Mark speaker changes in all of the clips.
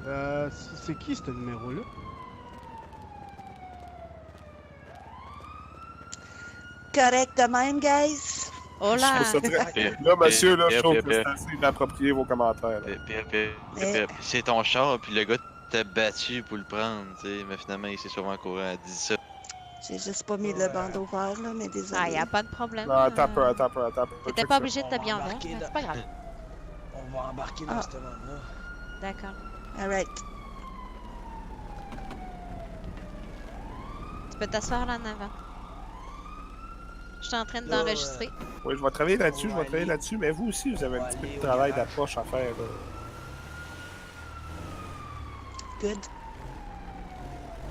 Speaker 1: C'est qui ce numéro-là?
Speaker 2: Correct de même, guys?
Speaker 3: Oh là!
Speaker 4: Je trouve ça très- Là, monsieur, là, je trouve que c'est assez inapproprié vos commentaires. Là.
Speaker 5: C'est ton char, puis le gars t'a battu pour le prendre, tu sais, mais finalement, il s'est sûrement couru à 10 ça.
Speaker 2: J'ai juste pas mis le bandeau vert, là, mais désolé.
Speaker 3: Ah, y a pas de problème.
Speaker 4: Non, attends un peu.
Speaker 3: T'étais
Speaker 4: Check
Speaker 3: pas
Speaker 4: ça.
Speaker 3: obligé de t'habiller en vert, mais c'est pas grave.
Speaker 6: On va embarquer dans cette vanne-là.
Speaker 3: D'accord.
Speaker 2: Alright.
Speaker 3: Tu peux t'asseoir là en avant. Je suis en train d'enregistrer.
Speaker 4: Oui, je vais travailler là-dessus, mais vous aussi, vous avez un petit peu de travail d'approche à faire. Là.
Speaker 2: Good.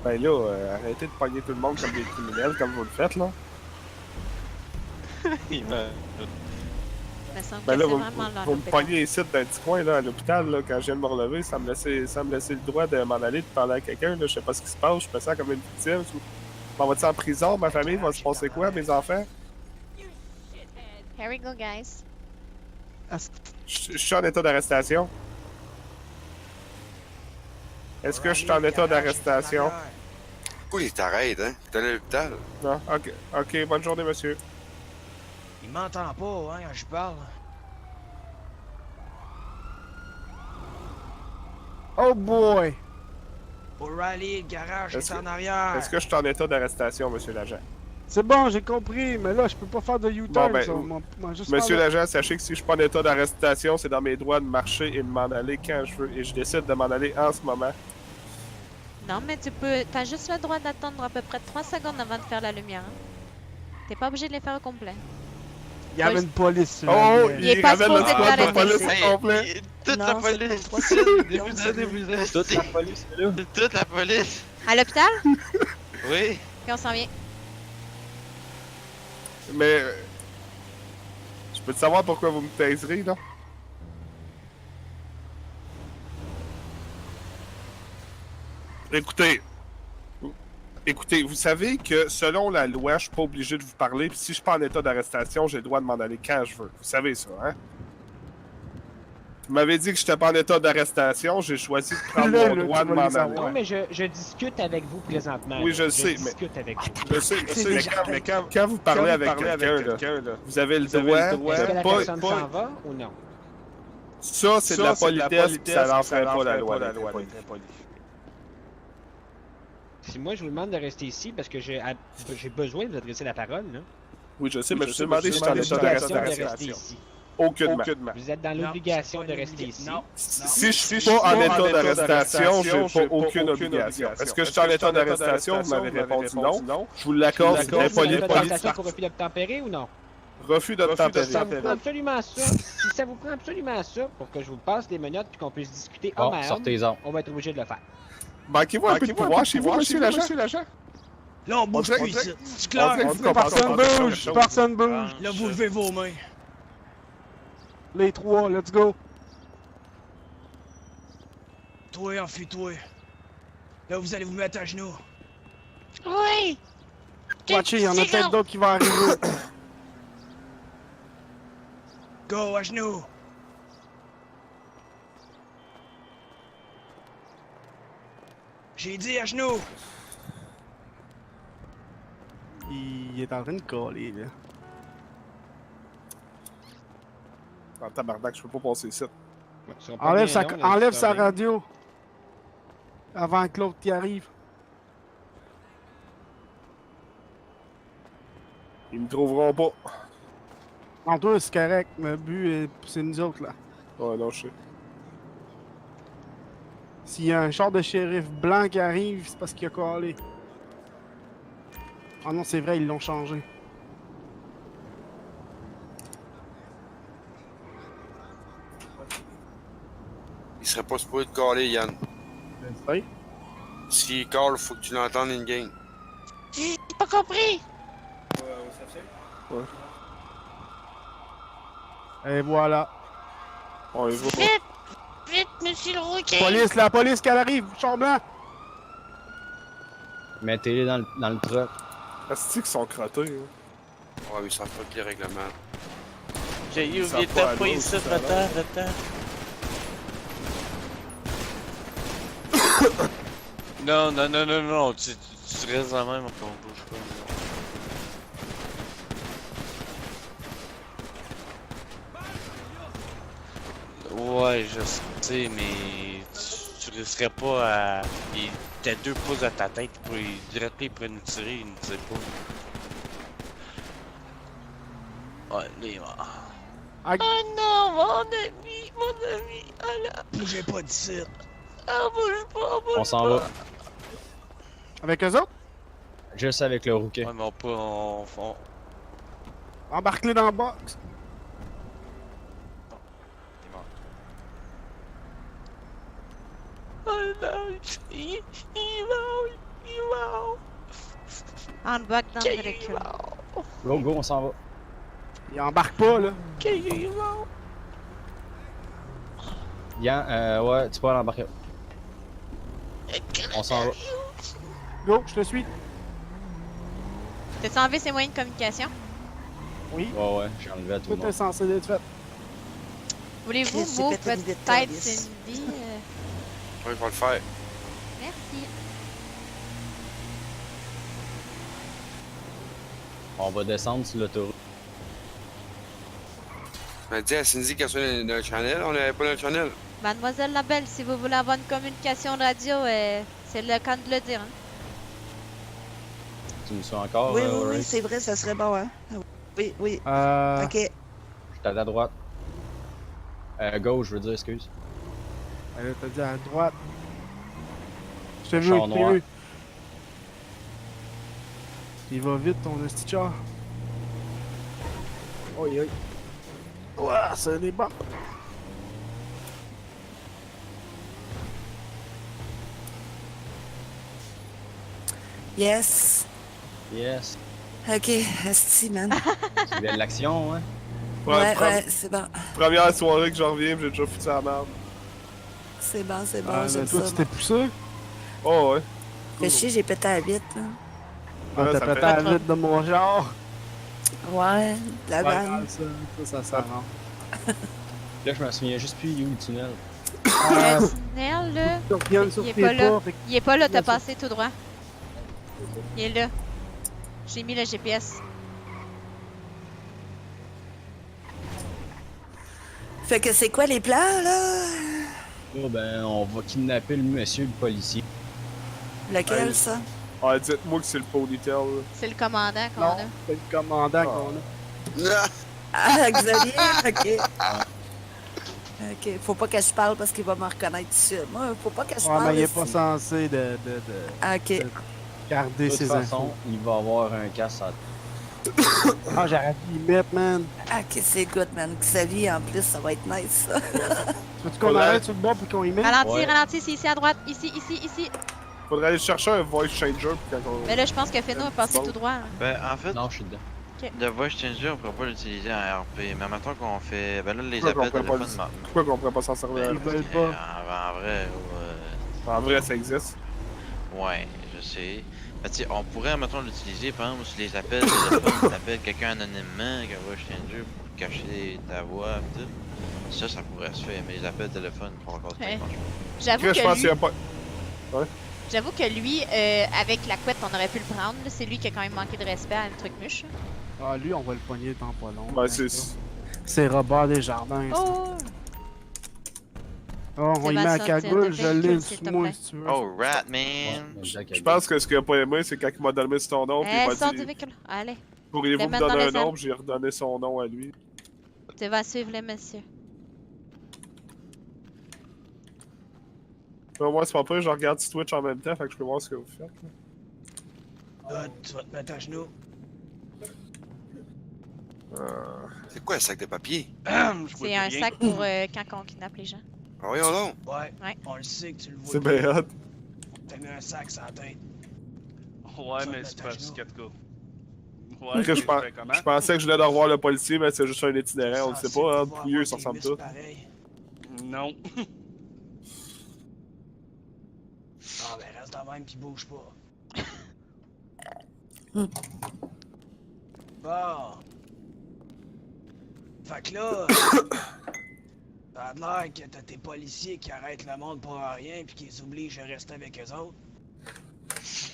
Speaker 4: Ben là, arrêtez de pogner tout le monde comme des criminels, comme vous le faites, là.
Speaker 5: Il va-
Speaker 3: Il me semble
Speaker 4: Ben
Speaker 3: que
Speaker 4: là,
Speaker 3: c'est
Speaker 4: vous
Speaker 3: vraiment leur
Speaker 4: me
Speaker 3: opération.
Speaker 4: pognez ici dans un petit coin, là, à l'hôpital, là, quand je viens de me relever, ça me laissait le droit de m'en aller, de parler à quelqu'un, là, je sais pas ce qui se passe, je me sens comme une victime. On va-tu en prison, ma famille, va se passer quoi, mes enfants?
Speaker 3: Here we go, guys.
Speaker 4: Je suis en état d'arrestation. Est-ce que je suis en état d'arrestation?
Speaker 7: Pourquoi il t'arrête, hein? T'es allé à l'hôpital?
Speaker 4: Non? Ok, bonne journée, monsieur.
Speaker 6: Il m'entend pas, hein, quand je parle.
Speaker 1: Oh boy!
Speaker 6: O'Reilly, le garage
Speaker 4: Est-ce
Speaker 6: est
Speaker 4: que-
Speaker 6: en arrière.
Speaker 4: Est-ce que je suis en état d'arrestation, monsieur l'agent?
Speaker 1: C'est bon, j'ai compris, mais là, je peux pas faire de U-turn.
Speaker 4: Bon, ben,
Speaker 1: ça. Moi, juste
Speaker 4: Monsieur
Speaker 1: faire
Speaker 4: l'agent, sachez que si je suis pas en état d'arrestation, c'est dans mes droits de marcher et de m'en aller quand je veux. Et je décide de m'en aller en ce moment.
Speaker 3: Non, mais t'as juste le droit d'attendre à peu près 3 secondes avant de faire la lumière. Hein. T'es pas obligé de les faire au complet.
Speaker 1: Il y avait une police sur
Speaker 4: Oh,
Speaker 1: la
Speaker 3: Il est
Speaker 4: il
Speaker 3: pas
Speaker 4: ramène le
Speaker 3: supposé
Speaker 4: squad
Speaker 3: faire
Speaker 4: de
Speaker 3: la
Speaker 4: police
Speaker 3: police.
Speaker 4: au complet.
Speaker 5: Toute
Speaker 2: Non,
Speaker 5: la
Speaker 2: c'est
Speaker 5: police!
Speaker 2: trois secondes.
Speaker 5: Toute la police est là. Toute la police!
Speaker 3: À l'hôpital?
Speaker 5: Oui!
Speaker 3: Puis on s'en vient.
Speaker 4: Mais. Je peux te savoir pourquoi vous me taiserez, là? Écoutez, vous savez que selon la loi, je suis pas obligé de vous parler, puis si je suis pas en état d'arrestation, j'ai le droit de m'en aller quand je veux. Vous savez ça, hein? Vous m'avez dit que j'étais pas en état d'arrestation, j'ai choisi de prendre
Speaker 1: Là,
Speaker 4: mon
Speaker 1: là,
Speaker 4: droit
Speaker 1: tu
Speaker 4: de
Speaker 1: vas
Speaker 4: m'en
Speaker 1: les
Speaker 4: aller.
Speaker 1: avoir.
Speaker 8: Non, mais je discute avec vous présentement.
Speaker 4: Oui,
Speaker 8: là.
Speaker 4: je le sais, mais-
Speaker 8: discute avec vous.
Speaker 4: Je sais, mais quand vous parlez avec quelqu'un, là, vous avez le droit
Speaker 8: Est-ce que la
Speaker 4: de
Speaker 8: personne
Speaker 4: pas...
Speaker 8: s'en va ou non?
Speaker 4: Ça, c'est de la politesse, puis ça n'enfreint pas la loi.
Speaker 8: Si moi, je vous demande de rester ici parce que j'ai besoin de vous adresser la parole, là.
Speaker 4: Oui, je sais, mais je me suis demandé si j'étais en état
Speaker 8: L'obligation de rester
Speaker 4: d'arrestation.
Speaker 8: ici.
Speaker 4: Aucunement.
Speaker 8: Vous êtes dans l'obligation de rester ici.
Speaker 6: Non.
Speaker 4: Si je suis pas en état d'arrestation, j'ai pas aucune obligation. Est-ce que je suis en état d'arrestation? Vous m'avez répondu non. Je vous l'accorde, c'est
Speaker 8: Vous
Speaker 4: impoli.
Speaker 8: êtes en arrestation pour refus d'obtempérer ou non?
Speaker 4: Refus
Speaker 8: Ça
Speaker 4: d'obtempérer.
Speaker 8: vous prend absolument ça. Si ça vous prend absolument ça pour que je vous passe les menottes puis qu'on puisse discuter homme à homme,
Speaker 9: sortez-en.
Speaker 8: on va être obligé de le faire.
Speaker 4: Manquez-vous un peu de pouvoir chez vous, monsieur l'agent?
Speaker 6: Là, on bouge plus ici. C'est clair.
Speaker 1: Personne bouge! Personne bouge!
Speaker 6: Là, vous levez vos mains.
Speaker 1: Les trois, let's go!
Speaker 6: Toi, enfuis-toi. Là, vous allez vous mettre à genoux.
Speaker 3: Oui!
Speaker 1: Watchez, il y en a peut-être d'autres qui vont arriver.
Speaker 6: Go, à genoux. J'ai dit à genoux.
Speaker 1: Il est en train de coller, là.
Speaker 4: En tabarnak, je peux pas passer ici.
Speaker 8: Ouais, ils seront pas
Speaker 1: Enlève,
Speaker 8: bien
Speaker 1: sa,
Speaker 8: longs, là,
Speaker 1: enlève
Speaker 8: c'est
Speaker 1: sa
Speaker 8: bien.
Speaker 1: radio. Avant que l'autre y arrive.
Speaker 4: Ils me trouveront pas.
Speaker 1: En toi, c'est correct. Le but, c'est nous autres, là.
Speaker 4: Ouais, non, je sais.
Speaker 1: S'il y a un char de shérif blanc qui arrive, c'est parce qu'il a collé. Ah non, c'est vrai, ils l'ont changé.
Speaker 7: Il serait pas supposé te caller, Yann.
Speaker 1: Oui.
Speaker 7: S'il call, faut que tu l'entendes in-game.
Speaker 3: J'ai pas compris!
Speaker 1: Et voilà.
Speaker 4: On les voit pas.
Speaker 3: Vite! Vite, monsieur le rouquet!
Speaker 1: Police, la police, qu'elle arrive! Char blanc!
Speaker 9: Mettez-les dans le truck.
Speaker 4: Est-ce qu'ils sont crottés, hein?
Speaker 7: Ouais, mais ils savent pas que les règlements.
Speaker 5: J'ai
Speaker 4: Ils savent
Speaker 5: oublié de
Speaker 4: pas
Speaker 5: taper
Speaker 4: aller
Speaker 5: ici,
Speaker 4: aussi, ça, là.
Speaker 5: va-t'en.
Speaker 10: Non, non, non, non, non, tu restes la même, on bouge pas. Ouais, je sais, mais tu risquerais pas à... Il était 2 pouces à ta tête, direct il pourrait nous tirer, il nous tire pas. Ouais, lui, il est mort.
Speaker 1: Ah,
Speaker 3: Oh non, mon ami, oh là.
Speaker 6: Bougez pas d'ici.
Speaker 3: Oh, bouge pas, bouge
Speaker 9: On s'en va.
Speaker 1: avec eux autres?
Speaker 9: Juste avec le rouquet.
Speaker 10: Ouais, mais on peut... On...
Speaker 1: Embarque-les dans le box.
Speaker 3: Oh non, il va. En bas dans le recul.
Speaker 9: Go, go, on s'en va.
Speaker 1: Il embarque pas, là.
Speaker 9: Yann, ouais, tu peux aller embarquer. On s'en va.
Speaker 1: Go, je te suis.
Speaker 3: T'as-tu enlevé ses moyens de communication?
Speaker 1: Oui,
Speaker 9: Ouais, ouais, j'ai enlevé à tout le
Speaker 1: tout est
Speaker 9: monde.
Speaker 1: censé être fait.
Speaker 3: Voulez-vous
Speaker 2: Chris, j'ai
Speaker 3: move
Speaker 2: pété l'idée de
Speaker 3: peut-être
Speaker 2: calice.
Speaker 3: Cindy?
Speaker 7: Oui, il va le faire.
Speaker 3: Merci.
Speaker 9: On va descendre sur l'autoroute.
Speaker 7: On a dit à Cindy qu'elle soit dans le channel, on n'avait pas dans le channel.
Speaker 3: Mademoiselle Labelle, si vous voulez avoir une communication radio, c'est le cas de le dire. Hein?
Speaker 9: Tu me suis encore?
Speaker 2: Oui, oui, oui,
Speaker 9: Horace?
Speaker 2: c'est vrai, ça serait bon, hein. Oui, oui.
Speaker 1: Euh...
Speaker 2: Ok.
Speaker 9: Je suis à ta droite. Gauche, je veux dire, excuse.
Speaker 1: T'as dit à droite. Je t'ai vu,
Speaker 9: Char
Speaker 1: je t'ai
Speaker 9: noir.
Speaker 1: vu. Il va vite, ton esti de char. Oi, oi. Ouah, c'est des bons.
Speaker 2: Yes.
Speaker 9: Yes.
Speaker 2: Ok, esti, man.
Speaker 9: Tu veux de l'action, hein?
Speaker 2: Ouais,
Speaker 4: pre-
Speaker 2: ouais, c'est bon.
Speaker 4: Première soirée que je reviens, j'ai déjà foutu la merde.
Speaker 2: C'est bon, c'est bon,
Speaker 1: Ah,
Speaker 2: j'aime
Speaker 1: mais toi,
Speaker 2: ça.
Speaker 1: tu t'es poussé?
Speaker 4: Oh, ouais.
Speaker 2: Fait chier, j'ai pété à 8, là.
Speaker 1: Ah,
Speaker 4: Ouais,
Speaker 1: t'as
Speaker 4: ça
Speaker 1: pété
Speaker 4: fait-
Speaker 1: la vitre de mon genre.
Speaker 2: Ouais, la
Speaker 1: Ouais,
Speaker 2: vanne.
Speaker 1: ça s'arrange.
Speaker 9: Là, je me souviens juste plus, il est où le tunnel?
Speaker 3: Le tunnel, là,
Speaker 1: Tu reviens sur
Speaker 3: il est
Speaker 1: tes
Speaker 3: pas là.
Speaker 1: pas. fait que-
Speaker 3: Il est pas là, t'as passé tout droit. Il est là. J'ai mis le GPS.
Speaker 2: Fait que c'est quoi les plans, là?
Speaker 9: Là, ben, on va kidnapper le monsieur, le policier.
Speaker 2: Lequel,
Speaker 4: Ouais.
Speaker 2: ça?
Speaker 4: Ouais, dites-moi que c'est le ponytail, là.
Speaker 3: C'est le commandant qu'on
Speaker 1: Non,
Speaker 3: a.
Speaker 1: c'est le commandant qu'on a.
Speaker 2: Ah, Xavier, ok. Ok, faut pas que je parle parce qu'il va me reconnaître ici. Moi, faut pas que je
Speaker 1: Ouais,
Speaker 2: parle.
Speaker 1: mais il est
Speaker 2: ici.
Speaker 1: pas censé de
Speaker 2: Ah, ok.
Speaker 1: garder
Speaker 9: De toute
Speaker 1: ses
Speaker 9: façon,
Speaker 1: infos.
Speaker 9: il va avoir un casse à...
Speaker 1: Ah, j'aurais dû y mettre, man.
Speaker 2: Ah, ok, c'est good, man. Xavier, en plus, ça va être nice, ça.
Speaker 1: Tu veux qu'on
Speaker 4: Faudrait-
Speaker 1: arrête sur le bord puis qu'on y mette?
Speaker 3: Ralentis,
Speaker 9: Ouais.
Speaker 3: ralentis, c'est ici à droite. Ici, ici, ici.
Speaker 4: Faudrait aller chercher un voice changer puis quand on...
Speaker 3: Mais là, je pense que Feno est passé
Speaker 4: Bon.
Speaker 3: tout droit. hein.
Speaker 5: Ben, en fait,
Speaker 9: Non, je suis dedans.
Speaker 5: le voice changer, on pourrait pas l'utiliser en RP, mais maintenant qu'on fait. Ben là, les
Speaker 4: Pourquoi
Speaker 5: appels
Speaker 4: qu'on pourrait pas
Speaker 5: téléphones.
Speaker 4: Pourquoi qu'on pourrait pas s'en servir?
Speaker 1: Ils veulent pas.
Speaker 5: En vrai,
Speaker 4: En vrai, ça existe.
Speaker 5: ouais, je sais. Mais tu sais, on pourrait, mettons, l'utiliser, par exemple, si les appels téléphones, t'appelles quelqu'un anonymement avec un voice changer pour cacher ta voix, pis tout. Ça pourrait se faire, mais les appels téléphones, pour encore
Speaker 3: Ouais.
Speaker 5: franchement.
Speaker 3: J'avoue
Speaker 4: Après, je pense
Speaker 3: que
Speaker 4: qu'il y
Speaker 3: lui,
Speaker 4: a pas...
Speaker 3: j'avoue que lui, avec la couette, on aurait pu le prendre. là. C'est lui qui a quand même manqué de respect à un truc muche.
Speaker 1: Ah, lui, on va le pogner dans pas long.
Speaker 4: Ouais,
Speaker 1: hein, ça.
Speaker 4: c'est...
Speaker 1: C'est Robert Desjardins. ça.
Speaker 3: Oh!
Speaker 1: Oh, on y met à
Speaker 3: Sébastien,
Speaker 1: cagoule,
Speaker 3: tiens,
Speaker 1: je l'ai
Speaker 3: s'il
Speaker 1: sous
Speaker 3: te
Speaker 1: moi
Speaker 3: plaît.
Speaker 1: si tu veux.
Speaker 5: Oh, rat,
Speaker 9: Ouais,
Speaker 5: man!
Speaker 9: mais Jack a
Speaker 4: Je
Speaker 9: dit.
Speaker 4: pense que ce qu'il a pas aimé, c'est quand il m'a donné son nom, puis il
Speaker 3: Eh,
Speaker 4: m'a
Speaker 3: sors du
Speaker 4: dit
Speaker 3: véhicule. Allez,
Speaker 4: pourriez-vous
Speaker 3: le
Speaker 4: me
Speaker 3: mettre dans
Speaker 4: donner
Speaker 3: les
Speaker 4: un nom,
Speaker 3: ailes.
Speaker 4: puis j'ai redonné son nom à lui.
Speaker 3: tu vas suivre le monsieur.
Speaker 4: Moi, c'est pas pire, je regarde sur Twitch en même temps, fait que je peux voir ce que vous faites. là.
Speaker 6: Tu vas te mettre à genoux.
Speaker 7: C'est quoi un sac de papier?
Speaker 6: Je vois
Speaker 3: C'est un
Speaker 6: plus
Speaker 3: sac pour quand on kidnappe les gens.
Speaker 7: Ah, voyons donc.
Speaker 6: Ouais,
Speaker 3: Ouais.
Speaker 6: on le sait que tu le vois.
Speaker 4: C'est bien hot.
Speaker 6: T'as mis un sac sur la tête.
Speaker 10: Ouais,
Speaker 6: Tu vas
Speaker 10: mais
Speaker 6: te
Speaker 10: c'est
Speaker 6: mettre à
Speaker 10: pas
Speaker 6: genoux.
Speaker 10: ce qu'il y a de cas.
Speaker 4: Que
Speaker 10: Ouais,
Speaker 4: je,
Speaker 10: je
Speaker 4: pense,
Speaker 10: fais comment?
Speaker 4: je pensais que je venais de revoir le policier, mais c'est juste un itinéraire, on le
Speaker 6: Censé
Speaker 4: sait pas, hein,
Speaker 6: pouvoir
Speaker 4: pouilleux,
Speaker 6: avoir
Speaker 4: ça
Speaker 6: des
Speaker 4: ressemble
Speaker 6: muscles
Speaker 4: tout.
Speaker 6: pareils.
Speaker 10: Non.
Speaker 6: Ah, ben reste dans le même pis bouge pas. Bon. Fait que là. Ça a l'air que t'as tes policiers qui arrêtent le monde pour rien puis qui les obligent à rester avec eux autres.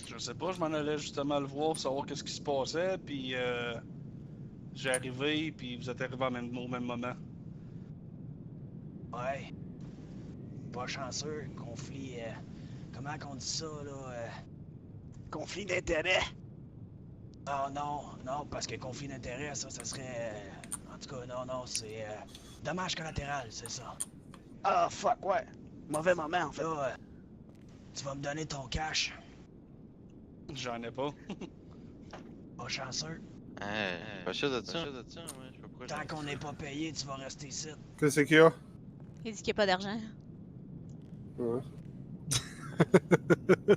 Speaker 11: Je sais pas, je m'en allais justement le voir, savoir qu'est-ce qui se passait, puis j'ai arrivé, puis vous êtes arrivé au même moment.
Speaker 6: Ouais. Pas chanceux, conflit... comment qu'on dit ça, là? Conflit d'intérêt. Ah non, parce que conflit d'intérêt, ça serait... en tout cas, non, c'est... dommage collatéral, c'est ça. Ah, fuck, ouais. Mauvais moment, en fait. Là, tu vas me donner ton cash.
Speaker 11: J'en ai pas.
Speaker 6: Pas chanceux.
Speaker 5: Pas sûr de ça, ouais, je sais pas pourquoi.
Speaker 6: Tant qu'on n'est pas payé, tu vas rester ici.
Speaker 4: Qu'est-ce qu'il y a?
Speaker 3: Il dit qu'il n'y a pas d'argent.
Speaker 4: Ouais.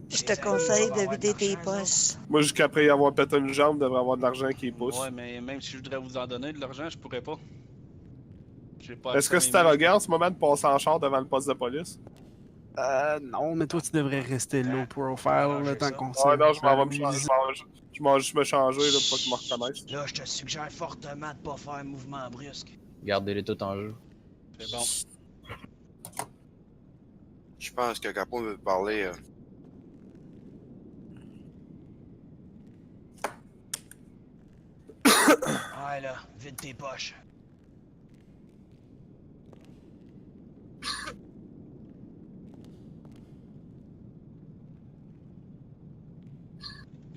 Speaker 2: Je te conseille de vider tes poches.
Speaker 4: Moi, jusqu'après y avoir pété une jambe, devrait avoir de l'argent qui pousse.
Speaker 11: Ouais, mais même si je voudrais vous en donner de l'argent, je pourrais pas. J'ai pas
Speaker 4: Est-ce que
Speaker 11: assez
Speaker 4: c'est arrogant en
Speaker 11: mes-
Speaker 4: ce moment de passer en char devant le poste de police?
Speaker 1: Non, mais toi, tu devrais rester low profile le temps qu'on
Speaker 4: Ah non, je m'en vais me
Speaker 1: s'amuse.
Speaker 4: changer. Je m'en vais juste me changer là, pour pas qu'ils me reconnaissent.
Speaker 6: Là, je te suggère fortement de pas faire un mouvement brusque.
Speaker 9: Gardez-les tout en jeu.
Speaker 11: C'est bon.
Speaker 7: Je pense que Capot veut parler.
Speaker 6: Ouais, là, vide tes poches.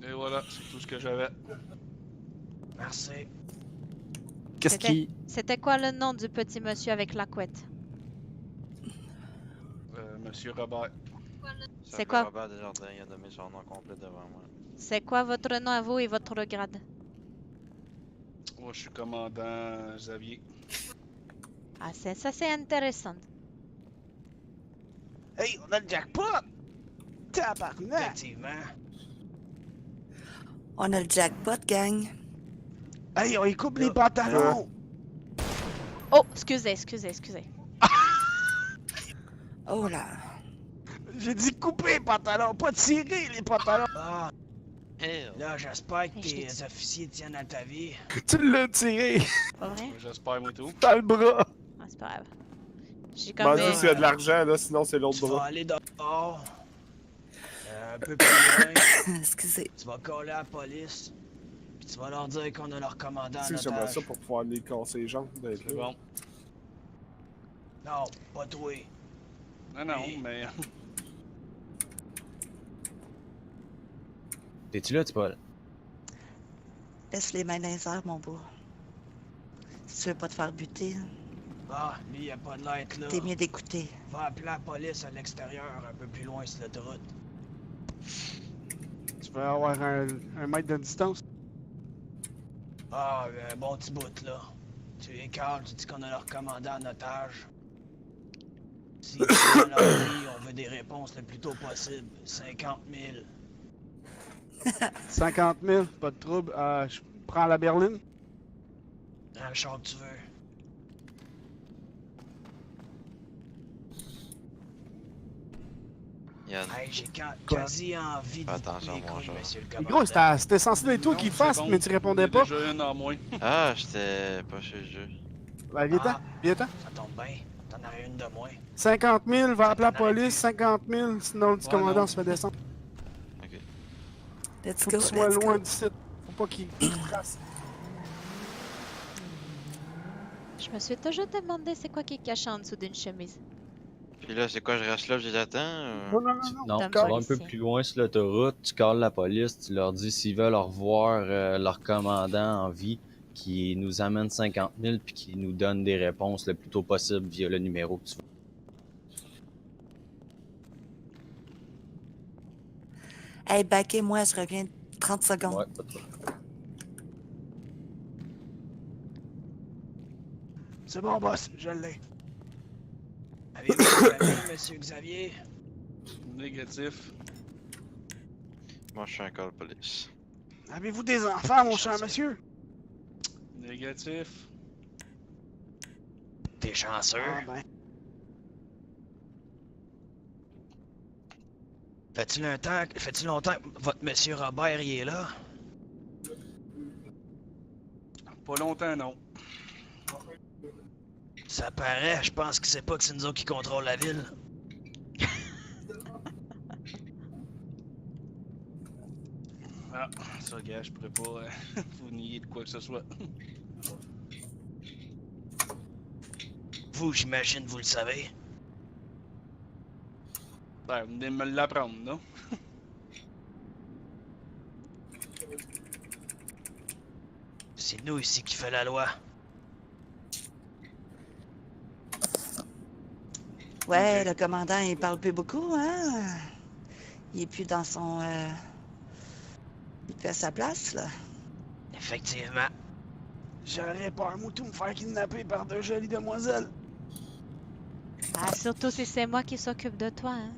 Speaker 11: Et voilà, c'est tout ce que j'avais.
Speaker 6: Merci.
Speaker 1: Qu'est-ce qui.
Speaker 3: C'était quoi le nom du petit monsieur avec la couette?
Speaker 11: Monsieur Robert.
Speaker 3: C'est quoi?
Speaker 5: Robert Desjardins, il a donné son nom complet devant moi.
Speaker 3: C'est quoi votre nom à vous et votre grade?
Speaker 11: Moi, je suis commandant Xavier.
Speaker 3: Ah, ça c'est intéressant.
Speaker 6: Hey, on a le jackpot! Tabarnak! Effectivement.
Speaker 2: On a le jackpot, gang.
Speaker 6: Hey, on y coupe les pantalons!
Speaker 3: Oh, excusez.
Speaker 2: Oh là.
Speaker 6: J'ai dit couper les pantalons, pas tirer les pantalons! Ah,
Speaker 5: Hell!
Speaker 6: là, j'espère que
Speaker 3: Hey, je
Speaker 6: tes
Speaker 3: l'ai-
Speaker 6: officiers tiennent à ta vie.
Speaker 1: Tu l'as tiré
Speaker 3: Pas vrai?
Speaker 11: J'espère, moi tout.
Speaker 1: dans le bras.
Speaker 3: Ah, c'est pas grave. J'ai
Speaker 4: Je m'en
Speaker 3: comme...
Speaker 4: dis s'il y a de l'argent, là, sinon c'est l'autre
Speaker 6: Tu vas
Speaker 4: bras.
Speaker 6: aller dehors. Un peu plus loin.
Speaker 2: Excusez.
Speaker 6: Tu vas coller à la police. Puis tu vas leur dire qu'on a leur commandant en
Speaker 4: Tu sais, j'aimerais
Speaker 6: otage.
Speaker 4: ça pour pouvoir les casser les jambes. d'être
Speaker 11: C'est
Speaker 4: là.
Speaker 11: bon.
Speaker 6: Non, pas toi.
Speaker 11: Non,
Speaker 6: Oui.
Speaker 11: mais.
Speaker 9: T'es-tu là, Paul?
Speaker 2: Laisse les mains dans les airs, mon beau. Si tu veux pas te faire buter,
Speaker 6: Ah, lui, il a pas de l'être là.
Speaker 2: t'es mieux d'écouter.
Speaker 6: Va appeler la police à l'extérieur, un peu plus loin sur l'autoroute.
Speaker 1: Tu vas avoir un mètre de distance.
Speaker 6: Ah, un bon petit bout, là. Tu les cales, tu dis qu'on a leur commandant en otage. Si leur vie, on veut des réponses le plus tôt possible. 50 000.
Speaker 1: 50 000, pas de trouble. Je prends la berline.
Speaker 6: Dans le char que tu veux.
Speaker 5: Yann,
Speaker 6: Hey, j'ai quasi envie de
Speaker 5: Fais
Speaker 6: vous
Speaker 5: attention,
Speaker 6: couper les
Speaker 5: mon
Speaker 6: couilles,
Speaker 5: chat.
Speaker 6: monsieur le
Speaker 1: Mais
Speaker 6: commandant.
Speaker 1: gros, c'était censé être toi
Speaker 11: Non,
Speaker 1: qui le
Speaker 11: c'est
Speaker 1: fasse,
Speaker 11: bon.
Speaker 1: mais tu répondais
Speaker 11: J'en ai
Speaker 1: pas.
Speaker 11: déjà une en moins.
Speaker 5: ah, j'étais pas chez le jeu.
Speaker 1: Ben, viens-t'en,
Speaker 6: Ah.
Speaker 1: viens-t'en.
Speaker 6: Ça tombe bien. T'en aurais une de moins.
Speaker 1: 50 000, va appeler la
Speaker 6: t'en aurais
Speaker 1: police.
Speaker 6: dû.
Speaker 1: 50 000, sinon le petit
Speaker 11: Ouais,
Speaker 1: commandant
Speaker 11: non.
Speaker 1: se fait descendre.
Speaker 5: Ok.
Speaker 2: Let's
Speaker 1: Faut
Speaker 2: go,
Speaker 1: que tu sois
Speaker 2: let's
Speaker 1: loin
Speaker 2: go.
Speaker 1: d'ici. Faut pas qu'il te trace.
Speaker 3: Je me suis toujours demandé c'est quoi qui est caché en dessous d'une chemise.
Speaker 5: Puis là, c'est quoi, je reste là, je les attends?
Speaker 1: Non, non, non, non.
Speaker 9: Non,
Speaker 3: Tom
Speaker 9: tu vas un
Speaker 3: policier.
Speaker 9: peu plus loin sur l'autoroute, tu calls la police, tu leur dis s'ils veulent revoir leur commandant en vie, qui nous amène 50 000 puis qui nous donne des réponses le plus tôt possible via le numéro que tu veux.
Speaker 2: Hey, backez-moi, je reviens 30 secondes.
Speaker 9: Ouais, pas de trouble.
Speaker 6: C'est bon, boss, je l'ai. Avez-vous des amis, monsieur Xavier?
Speaker 11: Négatif.
Speaker 5: Moi, je suis un call police.
Speaker 1: Avez-vous des enfants, mon cher monsieur?
Speaker 11: Négatif.
Speaker 6: T'es chanceux.
Speaker 1: Ah, ben.
Speaker 6: Fait-tu longtemps que votre monsieur Robert y est là?
Speaker 11: Pas longtemps, non.
Speaker 6: Ça paraît, je pense qu'il sait pas que c'est nous autres qui contrôlent la ville.
Speaker 11: Ah, ça, gars, je pourrais pas vous nier de quoi que ce soit.
Speaker 6: Vous, j'imagine, vous le savez.
Speaker 11: Ben, vous venez de me l'apprendre, non?
Speaker 6: C'est nous ici qui fait la loi.
Speaker 2: Ouais,
Speaker 11: Ok.
Speaker 2: le commandant, il parle plus beaucoup, hein? Il est plus dans son... Il est plus à sa place, là.
Speaker 6: Effectivement. J'aurais pas un moutou me faire kidnapper par deux jolies demoiselles.
Speaker 3: Ah, surtout si c'est moi qui s'occupe de toi, hein.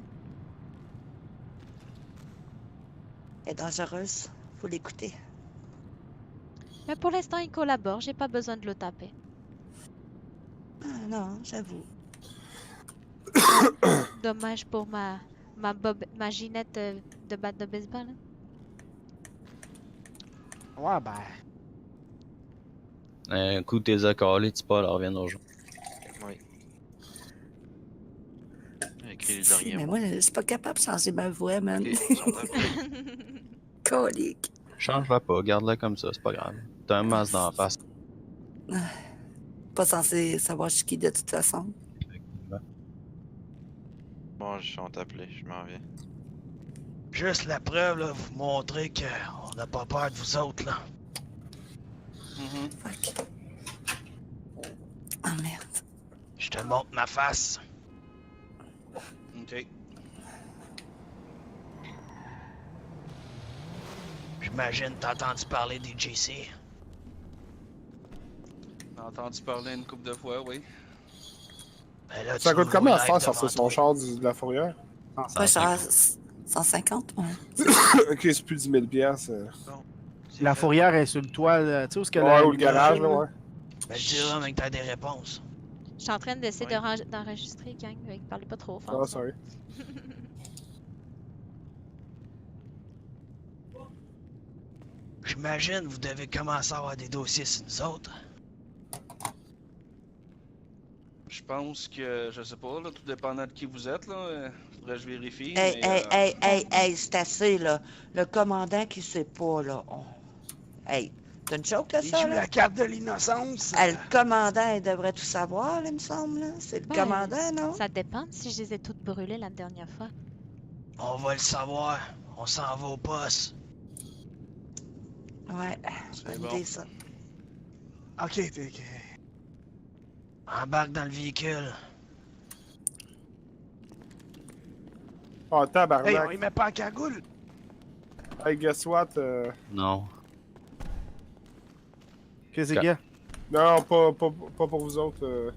Speaker 2: Elle est dangereuse. Faut l'écouter.
Speaker 3: Mais pour l'instant, il collabore, j'ai pas besoin de le taper.
Speaker 2: Ah, non, j'avoue.
Speaker 3: Dommage pour ma ginette de batte de baseball. Hein.
Speaker 8: Ouais, ben.
Speaker 9: Un coup, t'es accalé, tu peux leur reviennent au jour.
Speaker 5: Oui. Écrit le
Speaker 2: Si,
Speaker 5: dernier
Speaker 2: mais
Speaker 5: mot.
Speaker 2: moi, je suis pas capable de changer ma voix, man.
Speaker 5: Ok, on s'en tape.
Speaker 2: Colique.
Speaker 9: Change-la pas, garde-la comme ça, c'est pas grave. T'as un masque dans la face.
Speaker 2: Pas censé savoir je suis qui de toute façon.
Speaker 5: Bon, je suis en t'appeler, je m'en viens.
Speaker 6: Juste la preuve, là, vous montrer qu'on n'a pas peur de vous autres, là.
Speaker 2: Fuck. Ah, merde.
Speaker 6: Je te montre ma face.
Speaker 11: Ok.
Speaker 6: J'imagine t'as entendu parler des JC.
Speaker 11: J'ai entendu parler une couple de fois, oui.
Speaker 6: Ben là,
Speaker 4: Ça
Speaker 6: tu
Speaker 4: coûte
Speaker 6: nous
Speaker 4: combien à
Speaker 6: vois
Speaker 4: faire
Speaker 6: live
Speaker 4: sortir
Speaker 6: devant
Speaker 4: son
Speaker 6: toi.
Speaker 4: char de la fourrière?
Speaker 2: Pas cher. 150, ouais.
Speaker 4: Ok, c'est plus 10 000 piastres.
Speaker 1: La fourrière est sur le toit, là, tu sais où est-ce que
Speaker 4: Ouais,
Speaker 1: la
Speaker 4: ou le garage, là, ouais.
Speaker 6: Ben je dirais même que t'as des réponses.
Speaker 3: Je suis en train d'essayer d'enregistrer, gang. Parlez pas trop fort.
Speaker 4: Ah, sorry.
Speaker 6: J'imagine vous devez commencer à avoir des dossiers sur nous autres.
Speaker 11: Je pense que, je sais pas, là, tout dépendant de qui vous êtes, là, faudrait que je vérifie.
Speaker 2: Hey,
Speaker 11: mais,
Speaker 2: hey, c'est assez, là. Le commandant qui sait pas, là. Hey, t'as une joke, là,
Speaker 6: Il
Speaker 2: ça,
Speaker 6: joue
Speaker 2: là?
Speaker 6: la carte de l'innocence.
Speaker 2: Ah, le commandant, il devrait tout savoir, là, il me semble, là. C'est le
Speaker 3: Ben,
Speaker 2: commandant, non?
Speaker 3: Ça dépend si je les ai toutes brûlées la dernière fois.
Speaker 6: On va le savoir. On s'en va au poste.
Speaker 2: Ouais,
Speaker 11: C'est
Speaker 2: bonne
Speaker 11: bon.
Speaker 2: idée, ça.
Speaker 6: Ok, t'es... Embarque dans le véhicule.
Speaker 4: Oh,
Speaker 6: Hey, on
Speaker 4: tabarnak.
Speaker 6: y met pas en cagoule.
Speaker 4: Hey, guess what?
Speaker 9: Non.
Speaker 1: Qu'est-ce qu'il y a?
Speaker 4: Non, pas pour vous autres.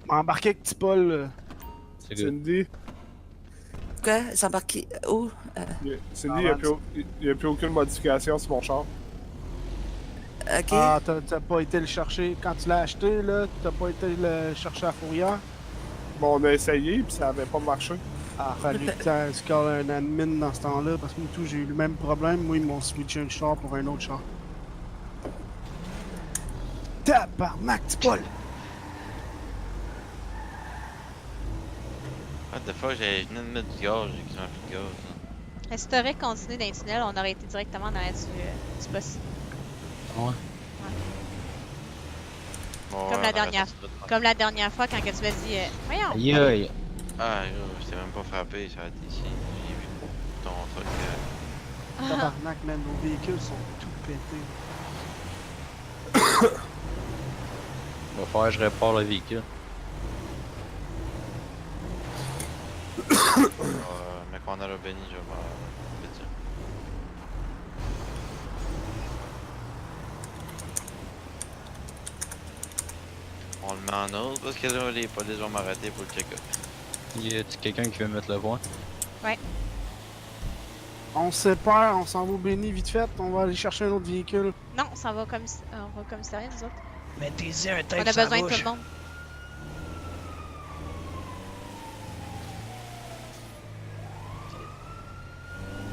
Speaker 1: Embarqué avec petit Paul, là.
Speaker 9: C'est good.
Speaker 4: Cindy,
Speaker 2: Quoi? S'embarquer où?
Speaker 4: Cindy, il n'y a plus aucune modification sur mon char.
Speaker 2: Ok.
Speaker 1: Ah, t'as pas été le chercher. Quand tu l'as acheté, là, t'as pas été le chercher à fourrière?
Speaker 4: Bon, on a essayé, puis ça avait pas marché.
Speaker 1: Ah, fallait que tu calles un admin dans ce temps-là, parce que moi, tout, j'ai eu le même problème. Moi, ils m'ont switché un char pour un autre char. Tabarnak, petit Paul!
Speaker 5: What the fuck, je venais de mettre du gaz, j'ai quasiment plus de gaz. Là.
Speaker 3: Et si t'aurais continué dans les tunnels, on aurait été directement dans du poste.
Speaker 9: Ouais.
Speaker 5: Bon,
Speaker 3: Comme
Speaker 5: ouais,
Speaker 3: la
Speaker 5: on
Speaker 3: dernière.
Speaker 5: arrête ça de-
Speaker 3: Comme la dernière fois quand que tu m'as dit voyons!
Speaker 9: Aïe aïe.
Speaker 5: Ah, je t'ai même pas frappé, ça a été ici. J'ai vu ton truc.
Speaker 3: Ah,
Speaker 1: Tabarnak, man, nos véhicules sont tout pétés.
Speaker 9: Va falloir que je répare le véhicule.
Speaker 5: Mais quand on a revenu, je vais voir. Vite ça. On le met en autre parce que là, les polices vont m'arrêter pour le check-up.
Speaker 9: Y a-tu quelqu'un qui veut mettre le point?
Speaker 1: On se sépare, on s'en va au Béni vite fait, on va aller chercher un autre véhicule.
Speaker 3: non, ça va comme on va comme sérieux nous autres.
Speaker 6: Mettez-y un
Speaker 3: On
Speaker 6: tape
Speaker 3: a
Speaker 6: sur la
Speaker 3: besoin de tout
Speaker 6: bouche.
Speaker 3: le monde.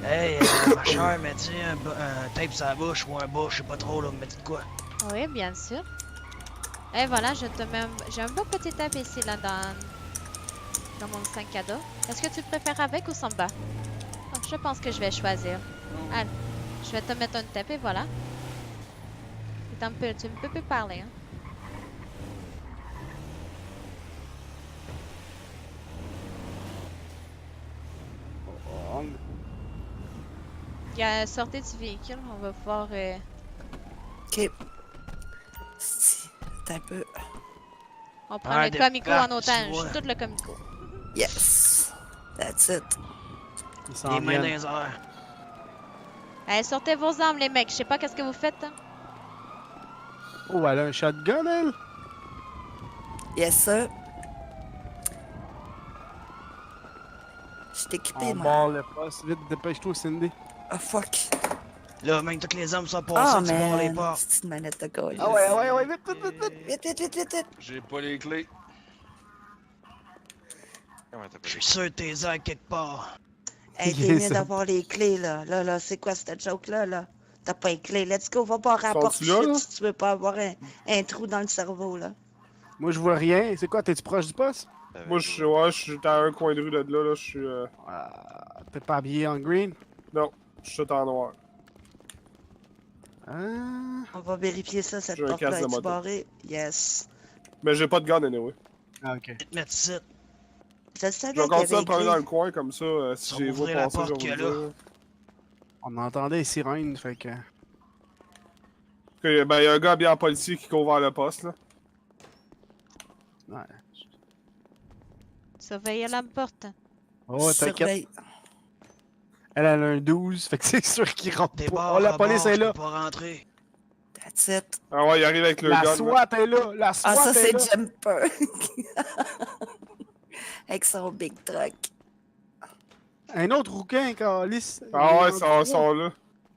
Speaker 6: Hey, ma chère, mettez un tape sur la bouche ou un bas, je sais pas trop, là, mettez de quoi.
Speaker 3: Oui, bien sûr. Et voilà, je te mets j'ai un beau petit tapis ici, là, dans mon sac à dos. Est-ce que tu préfères avec ou sans bas? Oh, je pense que je vais choisir. Allez, je vais te mettre un tapis, voilà. Tu ne peux plus parler, hein. Il y a sorti du véhicule, on va pouvoir...
Speaker 2: Ok. Si, attends un peu.
Speaker 3: On prend le comico en otage,
Speaker 6: vois.
Speaker 3: tout le comico.
Speaker 2: Yes. That's it.
Speaker 1: Ils s'en
Speaker 6: Les mains dans
Speaker 1: viennent.
Speaker 6: les airs.
Speaker 3: Allez, sortez vos armes, les mecs. Je sais pas qu'est-ce que vous faites, hein.
Speaker 1: Oh, elle a un shotgun, elle?
Speaker 2: Yes, sir. Je suis équipé,
Speaker 1: On
Speaker 2: moi.
Speaker 1: barre le poste. Vite, dépêche-toi, Cindy.
Speaker 2: Ah, fuck.
Speaker 6: Là, même toutes les hommes sont
Speaker 2: Ah,
Speaker 6: passés, tu barres les
Speaker 2: man.
Speaker 6: portes.
Speaker 2: C'est une manette de colle.
Speaker 1: Ah ouais, vite, vite, vite, vite.
Speaker 2: Vite, vite, vite, vite, vite.
Speaker 11: J'ai pas les clés.
Speaker 5: Comment t'as pas
Speaker 6: Je
Speaker 5: les
Speaker 6: suis sûr que t'es airs quelque part.
Speaker 2: Hey, t'es mieux d'avoir les clés, là. Là, c'est quoi cette joke-là, là? T'as pas les clés. Let's go, va pas à la porte
Speaker 4: Sont-tu là, là?
Speaker 2: si tu veux pas avoir un trou dans le cerveau, là.
Speaker 1: Moi, je vois rien. C'est quoi, t'es-tu proche du poste?
Speaker 4: Moi, je suis à un coin de rue de là, je suis...
Speaker 1: T'es pas habillé en green?
Speaker 4: Non, je suis tout en noir.
Speaker 1: Ah.
Speaker 2: On va vérifier ça, cette
Speaker 4: J'ai un
Speaker 2: porte-là.
Speaker 4: casque de
Speaker 2: Est-tu
Speaker 4: moto.
Speaker 2: barrée? Yes.
Speaker 4: Mais j'ai pas de gun, anyway.
Speaker 1: Ah, ok.
Speaker 6: Te mettre ici.
Speaker 2: Je le savais
Speaker 4: Je vais
Speaker 2: qu'il y
Speaker 4: continuer à
Speaker 2: avait
Speaker 4: me promener
Speaker 2: les
Speaker 4: dans le
Speaker 2: clés.
Speaker 4: coin, comme ça, si
Speaker 6: Ça
Speaker 4: j'ai
Speaker 6: va
Speaker 4: vu
Speaker 6: ouvrir la
Speaker 4: passer,
Speaker 6: porte
Speaker 4: je
Speaker 6: qu'il y
Speaker 4: vais
Speaker 6: a
Speaker 4: vous
Speaker 6: là.
Speaker 4: le dire.
Speaker 1: On entendait les sirènes, fait que...
Speaker 4: Ok, ben, il y a un gars bien en policier qui court vers le poste, là.
Speaker 1: Ouais.
Speaker 3: Surveillez la porte.
Speaker 1: Oh, t'inquiète.
Speaker 2: Surveille.
Speaker 1: Elle a un 12, fait que c'est sûr qu'il rentre
Speaker 6: Des
Speaker 1: pas.
Speaker 6: barres
Speaker 1: Oh, la
Speaker 6: à
Speaker 1: police
Speaker 6: bord,
Speaker 1: est
Speaker 6: je
Speaker 1: là.
Speaker 6: peux pas rentrer.
Speaker 2: That's it.
Speaker 4: Ah ouais, il arrive avec le gun.
Speaker 1: La
Speaker 4: là.
Speaker 1: SWAT est là. La SWAT
Speaker 2: Ah, ça,
Speaker 1: est
Speaker 2: c'est
Speaker 1: là.
Speaker 2: Jumper. Avec son big truck.
Speaker 1: Un autre rouquin, Calis.
Speaker 4: Ah ouais, ils sont là.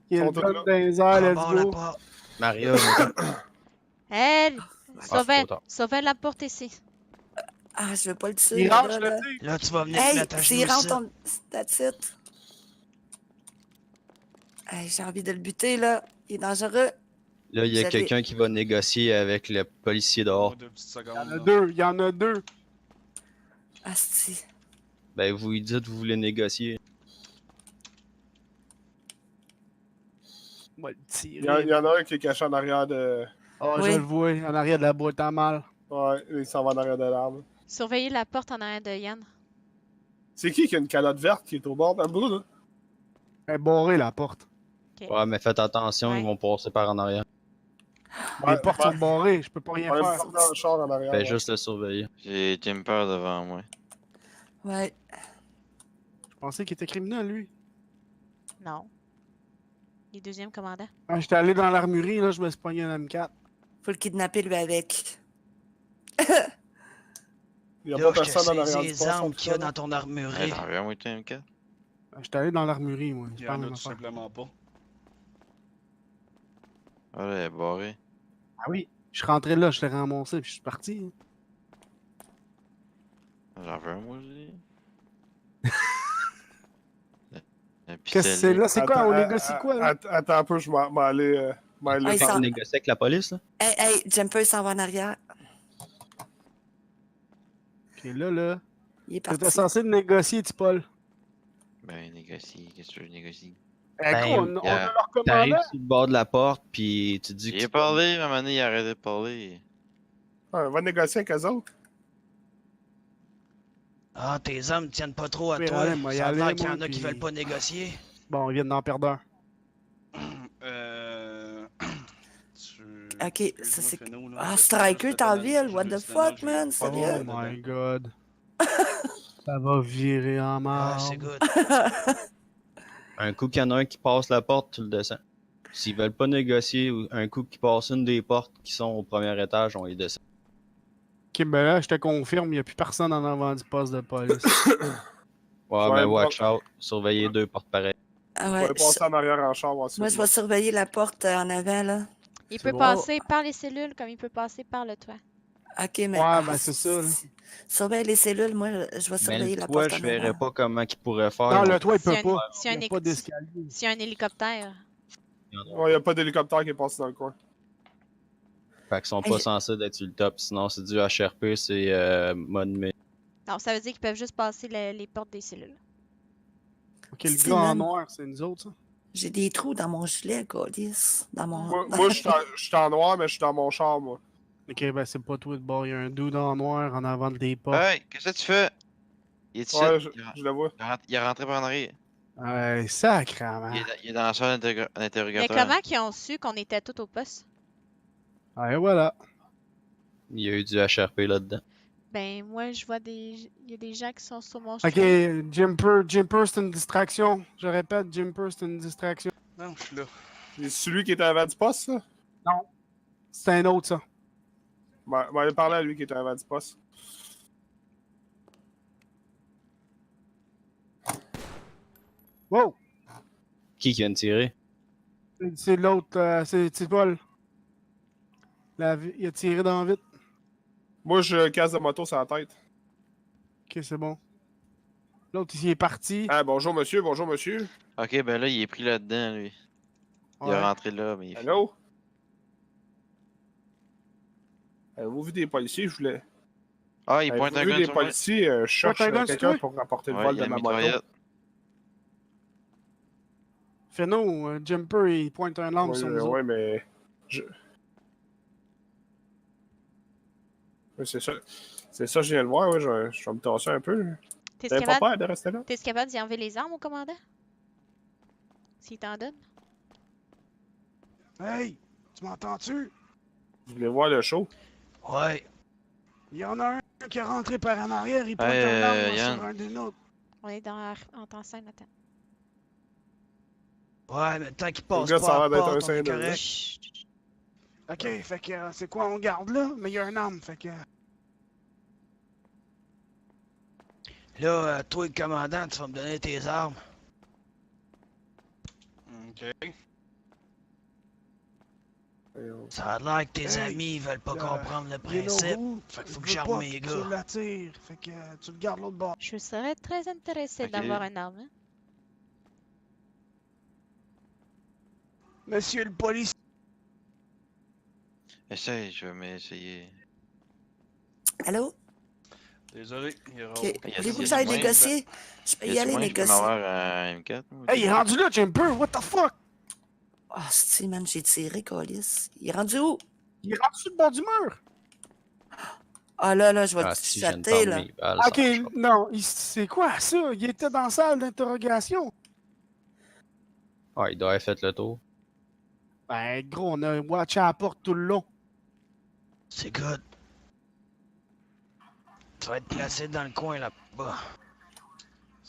Speaker 1: Il
Speaker 4: sont
Speaker 1: est
Speaker 4: tous
Speaker 1: le
Speaker 4: là.
Speaker 1: dans les airs, let's
Speaker 6: Rembarre la
Speaker 1: go.
Speaker 6: porte.
Speaker 9: Maria,
Speaker 3: Hey,
Speaker 9: trop tard.
Speaker 3: sauvez la porte ici.
Speaker 2: Ah, je veux pas le tuer.
Speaker 1: Il
Speaker 2: là,
Speaker 1: rentre, je
Speaker 2: là.
Speaker 1: le dis.
Speaker 6: Là, tu vas venir te
Speaker 2: Hey,
Speaker 6: mettre à
Speaker 2: s'il
Speaker 6: genoux
Speaker 2: rentre,
Speaker 6: ici.
Speaker 2: that's it. Hey, j'ai envie de le buter, là. Il est dangereux.
Speaker 9: là, il y a
Speaker 2: Vous avez-
Speaker 9: quelqu'un qui va négocier avec le policier dehors.
Speaker 11: Deux petites
Speaker 1: Il y
Speaker 11: secondes.
Speaker 1: en a
Speaker 11: là.
Speaker 1: deux, il y en a deux.
Speaker 2: Asti.
Speaker 9: Ben, vous lui dites que vous voulez négocier.
Speaker 1: On va le
Speaker 4: Il y en
Speaker 1: tirer.
Speaker 4: a un qui est caché en arrière de...
Speaker 1: Oh,
Speaker 2: Oui.
Speaker 1: je le vois, en arrière de la boîte à mal.
Speaker 4: Ouais, il s'en va en arrière de l'arbre.
Speaker 3: Surveillez la porte en arrière de Yann.
Speaker 4: C'est qui a une calotte verte qui est au bord d'un bout, là?
Speaker 1: Elle est barrée, la porte.
Speaker 3: Ok.
Speaker 9: Ouais, mais faites attention,
Speaker 3: Ouais.
Speaker 9: ils vont passer par en arrière.
Speaker 1: Les portes sont barrées, je peux pas rien
Speaker 4: On
Speaker 1: faire.
Speaker 4: est dans le char en arrière.
Speaker 9: Fais
Speaker 4: ouais.
Speaker 9: juste le surveiller.
Speaker 5: J'ai Jumper devant moi.
Speaker 2: Ouais.
Speaker 1: Je pensais qu'il était criminel, lui.
Speaker 3: Non. Il est deuxième commandant.
Speaker 1: Quand j'étais allé dans l'armurerie, là, je me suis pogné un M4.
Speaker 2: Faut le kidnapper, lui, avec.
Speaker 4: Il y a
Speaker 6: Là,
Speaker 4: pas
Speaker 6: je te
Speaker 4: personne en arrière
Speaker 6: saisis
Speaker 4: du
Speaker 6: les
Speaker 4: poste.
Speaker 6: armes
Speaker 4: en tout
Speaker 6: qu'il y a
Speaker 4: cas, là.
Speaker 6: dans ton armurerie.
Speaker 5: Hey, t'en veux un, moi, t'es un M4?
Speaker 1: J'étais allé dans l'armurerie, moi.
Speaker 11: Il
Speaker 1: C'est
Speaker 11: y
Speaker 1: pas la
Speaker 11: en a
Speaker 1: même
Speaker 11: tout
Speaker 1: affaire.
Speaker 11: simplement pas.
Speaker 5: Ah, là, elle est barrée.
Speaker 1: Ah oui, je suis rentré là, je l'ai ramassé, puis je suis parti.
Speaker 5: J'en veux un, moi, je dis. Un
Speaker 1: Qu'est-ce que c'est
Speaker 5: pistolet.
Speaker 1: là? C'est quoi? On
Speaker 4: Attends,
Speaker 1: négocie quoi, là?
Speaker 4: Attends un peu, je m'en aller...
Speaker 2: Ah, il
Speaker 9: Quand
Speaker 2: s'en-
Speaker 9: on négocie avec la police, là?
Speaker 2: Hey, Jumper s'en va en arrière.
Speaker 1: Ok, là.
Speaker 2: Il est
Speaker 1: T'étais
Speaker 2: parti.
Speaker 1: censé le négocier, tu Paul.
Speaker 5: Ben, négocie. Qu'est-ce que tu veux négocie?
Speaker 1: Eh,
Speaker 9: Ben,
Speaker 1: gros, on a
Speaker 5: yeah.
Speaker 1: leur
Speaker 9: T'arrives
Speaker 1: commandant.
Speaker 9: sur le bord de la porte, puis tu dis que
Speaker 5: J'ai parlé, mais à un moment donné, il a arrêté de parler.
Speaker 4: Ouais, on va négocier avec eux autres.
Speaker 6: Ah, tes hommes tiennent pas trop à
Speaker 1: Oui,
Speaker 6: toi.
Speaker 1: allez, moi, y
Speaker 6: Ça a
Speaker 1: aller,
Speaker 6: l'air qu'il y en
Speaker 1: moi,
Speaker 6: a qui
Speaker 1: puis-
Speaker 6: veulent pas négocier.
Speaker 1: Bon, ils viennent d'en perdre un.
Speaker 2: Ok, ça, c'est-
Speaker 11: Excuse-moi, Feno, là,
Speaker 2: Ah,
Speaker 11: je vais
Speaker 2: Striker,
Speaker 11: juste
Speaker 2: t'es en
Speaker 11: te donner-
Speaker 2: ville,
Speaker 11: je
Speaker 2: what
Speaker 11: vais
Speaker 2: the
Speaker 11: juste te
Speaker 2: fuck,
Speaker 11: donner-
Speaker 2: man,
Speaker 11: je-
Speaker 1: Oh
Speaker 2: sérieux?
Speaker 1: my god. Ça va virer en
Speaker 6: Ah,
Speaker 1: marde.
Speaker 6: c'est good.
Speaker 9: un coup qu'il y en a un qui passe la porte, tu le descends. S'ils veulent pas négocier, ou un coup qui passe une des portes qui sont au premier étage, on les descend.
Speaker 1: Ok, ben là, je te confirme, il n'y a plus personne en avant du poste de police.
Speaker 9: Ouais,
Speaker 4: Ouais,
Speaker 9: ben
Speaker 4: moi-
Speaker 9: watch out. Surveillez deux portes pareilles.
Speaker 2: Ah
Speaker 4: On
Speaker 2: ouais,
Speaker 4: va passer en arrière en char. voir si
Speaker 2: moi,
Speaker 4: c'est
Speaker 2: je vais surveiller la porte en avant, là.
Speaker 3: Il
Speaker 1: C'est
Speaker 3: peut
Speaker 1: bon.
Speaker 3: passer par les cellules comme il peut passer par le toit.
Speaker 2: Ok, mais.
Speaker 1: Ouais, ben c'est ça, là.
Speaker 2: Surveille les cellules, moi, je vais
Speaker 9: Mais
Speaker 2: surveiller
Speaker 9: le
Speaker 2: la
Speaker 9: toit,
Speaker 2: porte
Speaker 9: je
Speaker 2: en
Speaker 9: verrais
Speaker 2: avant.
Speaker 9: pas comment ils pourraient faire.
Speaker 1: Non,
Speaker 9: Ils
Speaker 1: le
Speaker 9: vont-
Speaker 1: toit, il peut
Speaker 3: S'il y a
Speaker 1: pas.
Speaker 3: un- s'il y a
Speaker 1: Il
Speaker 3: un
Speaker 1: n'y a pas
Speaker 3: éc-
Speaker 1: d'escalier.
Speaker 3: S'il y a un hélicoptère.
Speaker 4: Ouais, il n'y a pas d'hélicoptère qui est passé dans le coin.
Speaker 9: Fait qu'ils sont
Speaker 2: Hey,
Speaker 9: pas censés d'être sur le top. Sinon, c'est du HRP, c'est mode mais.
Speaker 3: Non, ça veut dire qu'ils peuvent juste passer les portes des cellules.
Speaker 1: Ok, le
Speaker 2: Si,
Speaker 1: gars en
Speaker 2: man.
Speaker 1: noir, c'est nous autres, ça.
Speaker 2: J'ai des trous dans mon gilet, Golis. Dans mon.
Speaker 4: Moi, je suis en noir, mais je suis dans mon char, moi.
Speaker 1: Ok, ben c'est pas toi de bord. Il y a un dude en noir en avant des portes.
Speaker 5: Hey, qu'est-ce que tu fais? Il est ici.
Speaker 4: Ouais, je le vois.
Speaker 5: Il est rentré par en arrière.
Speaker 1: Ouais, sacrément.
Speaker 5: Il est dans la salle
Speaker 3: Mais
Speaker 5: d'interrogatoire.
Speaker 3: comment qu'ils ont su qu'on était tous au poste?
Speaker 1: Ouais, voilà.
Speaker 9: Il y a eu du HRP là-dedans.
Speaker 3: Ben, moi, je vois il y a des gens qui sont sur mon
Speaker 1: Ok,
Speaker 3: stream.
Speaker 1: Jimper, c'est une distraction. Je répète, Jimper, c'est une distraction.
Speaker 11: Non, je suis là.
Speaker 4: C'est celui qui était avant du poste, ça?
Speaker 1: Non. C'est un autre, ça.
Speaker 4: On va aller parler à lui qui était avant du poste.
Speaker 1: Wow!
Speaker 9: Qui vient de tirer?
Speaker 1: C'est l'autre, c'est Paul. Il a tiré dans vite.
Speaker 4: Moi, je casse de moto sur la tête.
Speaker 1: Ok, c'est bon. L'autre, il est parti.
Speaker 4: Ah, bonjour, monsieur, bonjour, monsieur.
Speaker 5: Ok, ben là, il est pris là-dedans, lui. Il
Speaker 1: Ouais.
Speaker 5: est rentré là, mais il est
Speaker 4: Allô? Avez-vous vu des policiers? Je voulais.
Speaker 5: Ah, il pointe
Speaker 4: Avez-vous
Speaker 5: un
Speaker 4: vu
Speaker 5: gun
Speaker 4: des
Speaker 5: sur moi.
Speaker 4: policiers? Je cherche
Speaker 1: Pointe un gun sur
Speaker 4: quelqu'un
Speaker 1: toi?
Speaker 4: pour rapporter le
Speaker 5: Ouais,
Speaker 4: vol
Speaker 5: il y a
Speaker 4: de
Speaker 5: une
Speaker 4: ma moto.
Speaker 5: mitraillette.
Speaker 1: Feno, Jumper, il pointe un lampe
Speaker 4: Ouais,
Speaker 1: sur nous autres.
Speaker 4: ouais, mais. Ouais, c'est ça. C'est ça, je viens de voir, ouais, je vais me tasser un peu.
Speaker 3: T'es
Speaker 4: T'avais pas
Speaker 3: capable,
Speaker 4: peur de rester là?
Speaker 3: t'es capable d'y enlever les armes au commandant? S'il t'en donne?
Speaker 1: Hey, tu m'entends-tu?
Speaker 4: Je voulais voir le show.
Speaker 6: Ouais.
Speaker 1: Il y en a un qui est rentré par en arrière, il pointe
Speaker 5: Hey,
Speaker 1: un lampe
Speaker 5: Yann.
Speaker 1: sur un des nôtres.
Speaker 3: On est en temps scène, attends.
Speaker 6: Ouais, mais tant qu'il
Speaker 4: Le
Speaker 6: passe
Speaker 4: gars, ça
Speaker 6: pas
Speaker 4: a
Speaker 6: à
Speaker 4: l'air
Speaker 6: la
Speaker 4: d'être un
Speaker 6: porte, on est
Speaker 4: scène, là.
Speaker 6: correct.
Speaker 3: Chut.
Speaker 1: Ok, fait que c'est quoi, on garde là? Mais il y a un arme, fait que.
Speaker 6: Là, toi, le commandant, tu vas me donner tes armes.
Speaker 11: Ok.
Speaker 6: Ça a l'air que tes
Speaker 1: Hey,
Speaker 6: amis ils veulent pas
Speaker 1: le-
Speaker 6: comprendre le
Speaker 1: Yellow
Speaker 6: principe.
Speaker 1: Roux,
Speaker 6: Fait qu'il faut
Speaker 1: je
Speaker 6: que
Speaker 1: veux
Speaker 6: j'arme
Speaker 1: pas
Speaker 6: mes
Speaker 1: que
Speaker 6: gars.
Speaker 1: tu l'attires, fait que tu le gardes l'autre bord.
Speaker 3: Je serais très intéressée
Speaker 5: Ok.
Speaker 3: d'avoir un arme. Hein?
Speaker 1: Monsieur le policier.
Speaker 5: Essaye, je vais m'essayer.
Speaker 2: Allô?
Speaker 11: Désolé, il y aura
Speaker 2: Ok.
Speaker 11: aucun-
Speaker 5: Il y a
Speaker 2: Voulez-vous que
Speaker 5: du
Speaker 2: j'aille
Speaker 5: moyen.
Speaker 2: négocier? Je peux y aller
Speaker 5: Je peux
Speaker 2: négocier.
Speaker 5: m'avoir un M4? moi?
Speaker 1: Hey, il est rendu là, Jumper, what the fuck?
Speaker 2: Oh, si, man, j'ai tiré, Colis. Il est rendu où?
Speaker 1: Il est rendu sur le bord du mur.
Speaker 2: Ah là, je vais
Speaker 9: Ah,
Speaker 2: te
Speaker 9: si, je viens de
Speaker 2: chatter,
Speaker 9: prendre
Speaker 2: là.
Speaker 9: mes balles.
Speaker 1: Ok,
Speaker 9: ça marche pas.
Speaker 1: non, c'est quoi ça? Il était dans la salle d'interrogation.
Speaker 9: Ouais, il doit avoir fait le tour.
Speaker 1: Ben, gros, on a watché à la porte tout le long.
Speaker 6: C'est good. Tu vas être placé dans le coin là-bas.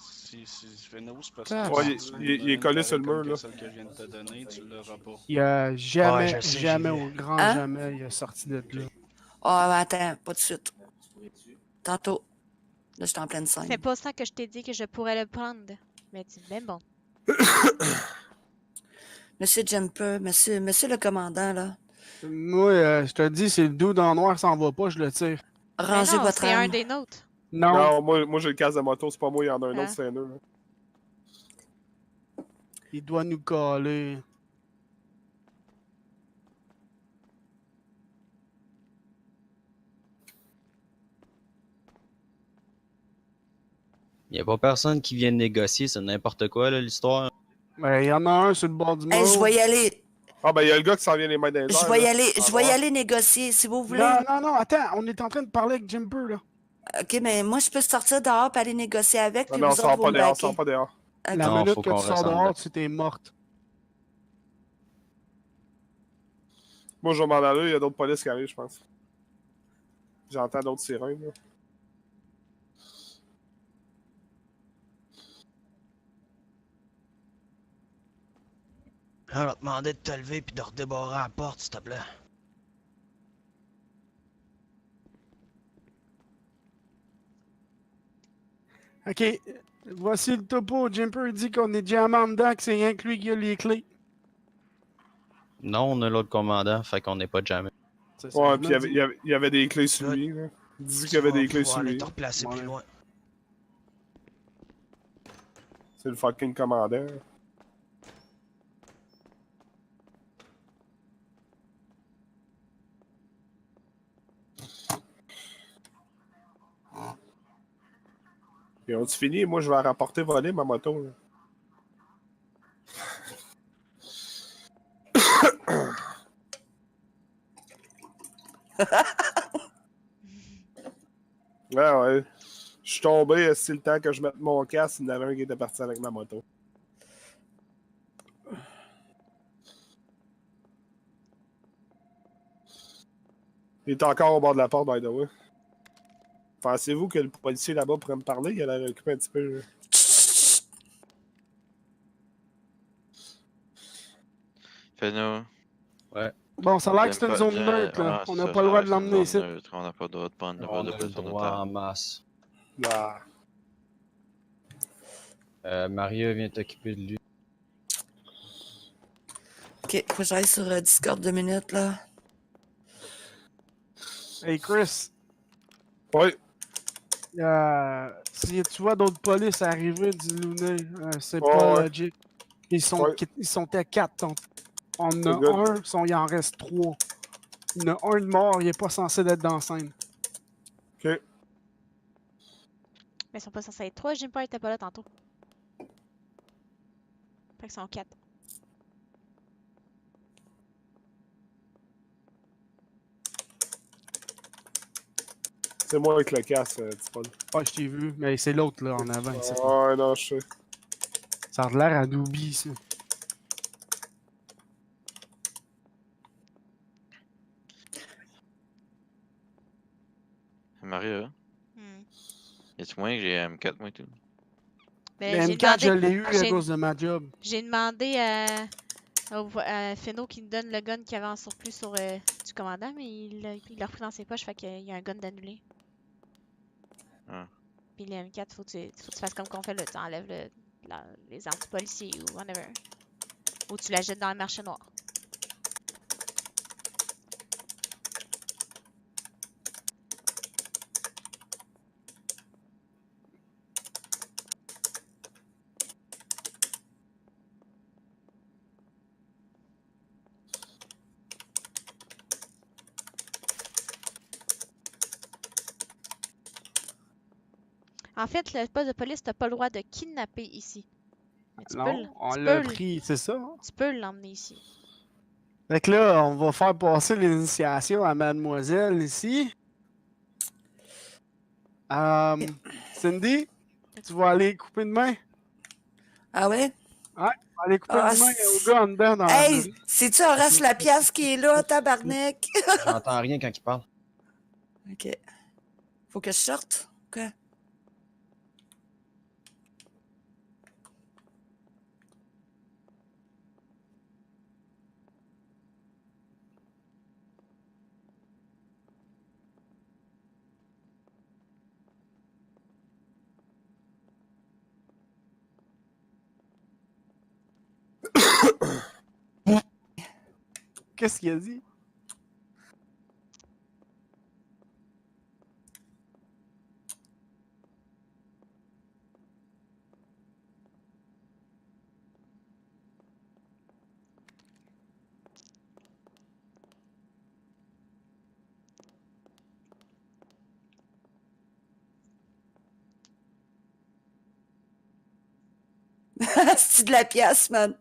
Speaker 11: Si Feno, c'est parce
Speaker 1: Ah,
Speaker 11: que
Speaker 4: ouais,
Speaker 11: si tu
Speaker 4: il est
Speaker 11: me donnes
Speaker 4: collé
Speaker 11: une
Speaker 4: sur le
Speaker 11: pareille
Speaker 4: mur,
Speaker 11: comme
Speaker 4: là.
Speaker 11: celle que je viens de te donner, tu l'auras pas.
Speaker 1: Il a jamais,
Speaker 6: Ouais, je sais,
Speaker 1: jamais,
Speaker 6: j'ai vu.
Speaker 1: au grand
Speaker 2: Hein?
Speaker 1: jamais, il a sorti de là.
Speaker 2: Oh, attends, pas de suite. Tantôt. Là, je suis en pleine scène.
Speaker 3: C'est pas ça que je t'ai dit que je pourrais le prendre. Mais tu ben bon.
Speaker 2: Monsieur Jumper, monsieur le commandant, là.
Speaker 1: Moi, je te dis, si le dude en noir s'en va pas, je le tire.
Speaker 3: Mais
Speaker 2: Rangez
Speaker 3: non,
Speaker 2: votre
Speaker 3: c'est un
Speaker 2: arme.
Speaker 3: des nôtres.
Speaker 1: Non.
Speaker 4: Non, moi j'ai le casque de moto, c'est pas moi, il y en a un
Speaker 3: Ah.
Speaker 4: autre, c'est un eux. là.
Speaker 1: Il doit nous coller.
Speaker 9: Il y a pas personne qui vient négocier, c'est n'importe quoi, là, l'histoire.
Speaker 1: Ben, il y en a un sur le bord du mur.
Speaker 2: Hey, je vais y aller.
Speaker 4: Ah, ben, il y a le gars qui s'en vient les mains dans les airs.
Speaker 2: Je vais y
Speaker 4: là.
Speaker 2: aller.
Speaker 4: Au
Speaker 2: Je vais y
Speaker 4: revoir.
Speaker 2: aller négocier, si vous voulez.
Speaker 1: Non, attends, on est en train de parler avec Jumper, là.
Speaker 2: OK, mais moi, je peux sortir dehors et aller négocier avec,
Speaker 4: Non,
Speaker 2: puis
Speaker 4: non,
Speaker 2: vous
Speaker 4: sors
Speaker 2: autres, vous
Speaker 4: pas
Speaker 2: me
Speaker 4: dehors,
Speaker 2: baquez.
Speaker 4: sors pas dehors.
Speaker 2: OK.
Speaker 1: La
Speaker 9: Non,
Speaker 1: minute
Speaker 9: faut
Speaker 1: que
Speaker 9: qu'on
Speaker 1: tu sors
Speaker 9: reste en
Speaker 1: dehors,
Speaker 9: dedans.
Speaker 1: tu t'es morte.
Speaker 4: Moi, je vais m'en aller, il y a d'autres polices qui arrivent, je pense. J'entends d'autres sirènes, là.
Speaker 6: Là, on va te demander de te lever puis de redébarrer la porte, s'il te plaît.
Speaker 1: OK, voici le topo. Jumper dit qu'on est diamant en dedans, que c'est rien que lui qui a les clés.
Speaker 9: Non, on a l'autre commandant, fait qu'on n'est pas jamais.
Speaker 1: C'est ça,
Speaker 4: Ouais,
Speaker 1: on
Speaker 4: puis
Speaker 1: a dit.
Speaker 4: il y avait des clés sur lui, là. Il dit qu'il y avait des clés sur
Speaker 6: aller
Speaker 4: lui.
Speaker 6: te replacer plus
Speaker 1: Ouais.
Speaker 6: loin.
Speaker 4: C'est le fucking commandant. T'as-tu fini? Moi, je vais rapporter voler ma moto. Là. Ouais. Je suis tombé, c'est le temps que je mette mon casque, il y en avait un qui était parti avec ma moto. Il est encore au bord de la porte, by the way. Pensez-vous que le policier là-bas pourrait me parler? Il a l'air occupé un petit peu.
Speaker 5: Fais-nous.
Speaker 9: Ouais.
Speaker 1: Bon, ça a l'air que c'est une zone neutre, là. On n'a pas le droit de l'emmener ici.
Speaker 5: On n'a pas le droit de prendre
Speaker 9: On
Speaker 5: de
Speaker 9: a le
Speaker 5: sur notre
Speaker 9: droit
Speaker 5: table.
Speaker 9: en masse.
Speaker 4: Ah.
Speaker 9: Maria vient t'occuper de lui.
Speaker 2: Ok, faut que j'aille sur Discord 2 minutes, là.
Speaker 1: Hey, Chris.
Speaker 4: Oui.
Speaker 1: Si tu vois d'autres polices arriver, dis-nous. C'est
Speaker 4: Ouais,
Speaker 1: pas
Speaker 4: ouais.
Speaker 1: logique. Ils sont à 4. On en a
Speaker 4: good.
Speaker 1: il en reste 3. Il y en a un de mort, il est pas censé être dans la scène.
Speaker 4: Ok.
Speaker 3: Mais ils sont pas censés être 3, Jimper était pas là tantôt. Fait qu'ils sont 4.
Speaker 4: C'est moi avec le casque, Tipon.
Speaker 1: Ah, je t'ai vu, mais c'est l'autre là en avant. Ici.
Speaker 4: Ouais, non, je sais.
Speaker 1: Ça a l'air à Doobie, ça.
Speaker 5: Maria, y-tu moyen que j'ai M4, moi et tout?
Speaker 1: Mais M4, je l'ai eu à cause de ma job.
Speaker 3: J'ai demandé à Feno qui me donne le gun qu'il avait en surplus sur du commandant, mais il l'a repris dans ses poches, fait qu'il y a un gun d'annulé.
Speaker 5: Ah.
Speaker 3: Puis le M4, faut que tu fasses comme qu'on fait, là, tu enlèves les armes du policier ou whatever. Ou tu la jettes dans le marché noir. En fait, le poste de police, t'as pas le droit de kidnapper ici. Mais tu
Speaker 1: Non,
Speaker 3: peux
Speaker 1: on l'a pris, c'est ça.
Speaker 3: Tu peux l'emmener ici.
Speaker 1: Fait que là, on va faire passer l'initiation à mademoiselle ici. Cindy, tu vas aller couper une main?
Speaker 2: Ah ouais?
Speaker 1: Ouais, aller couper
Speaker 2: Ah,
Speaker 1: une main au gars en dedans dans
Speaker 2: Hey, c'est-tu Horace Lapiace qui est là, tabarnak?
Speaker 9: J'entends rien quand il parle.
Speaker 2: Ok. Faut que je sorte? Quoi?
Speaker 1: Qu'est-ce qu'il a dit?
Speaker 2: C'est de la pièce, man.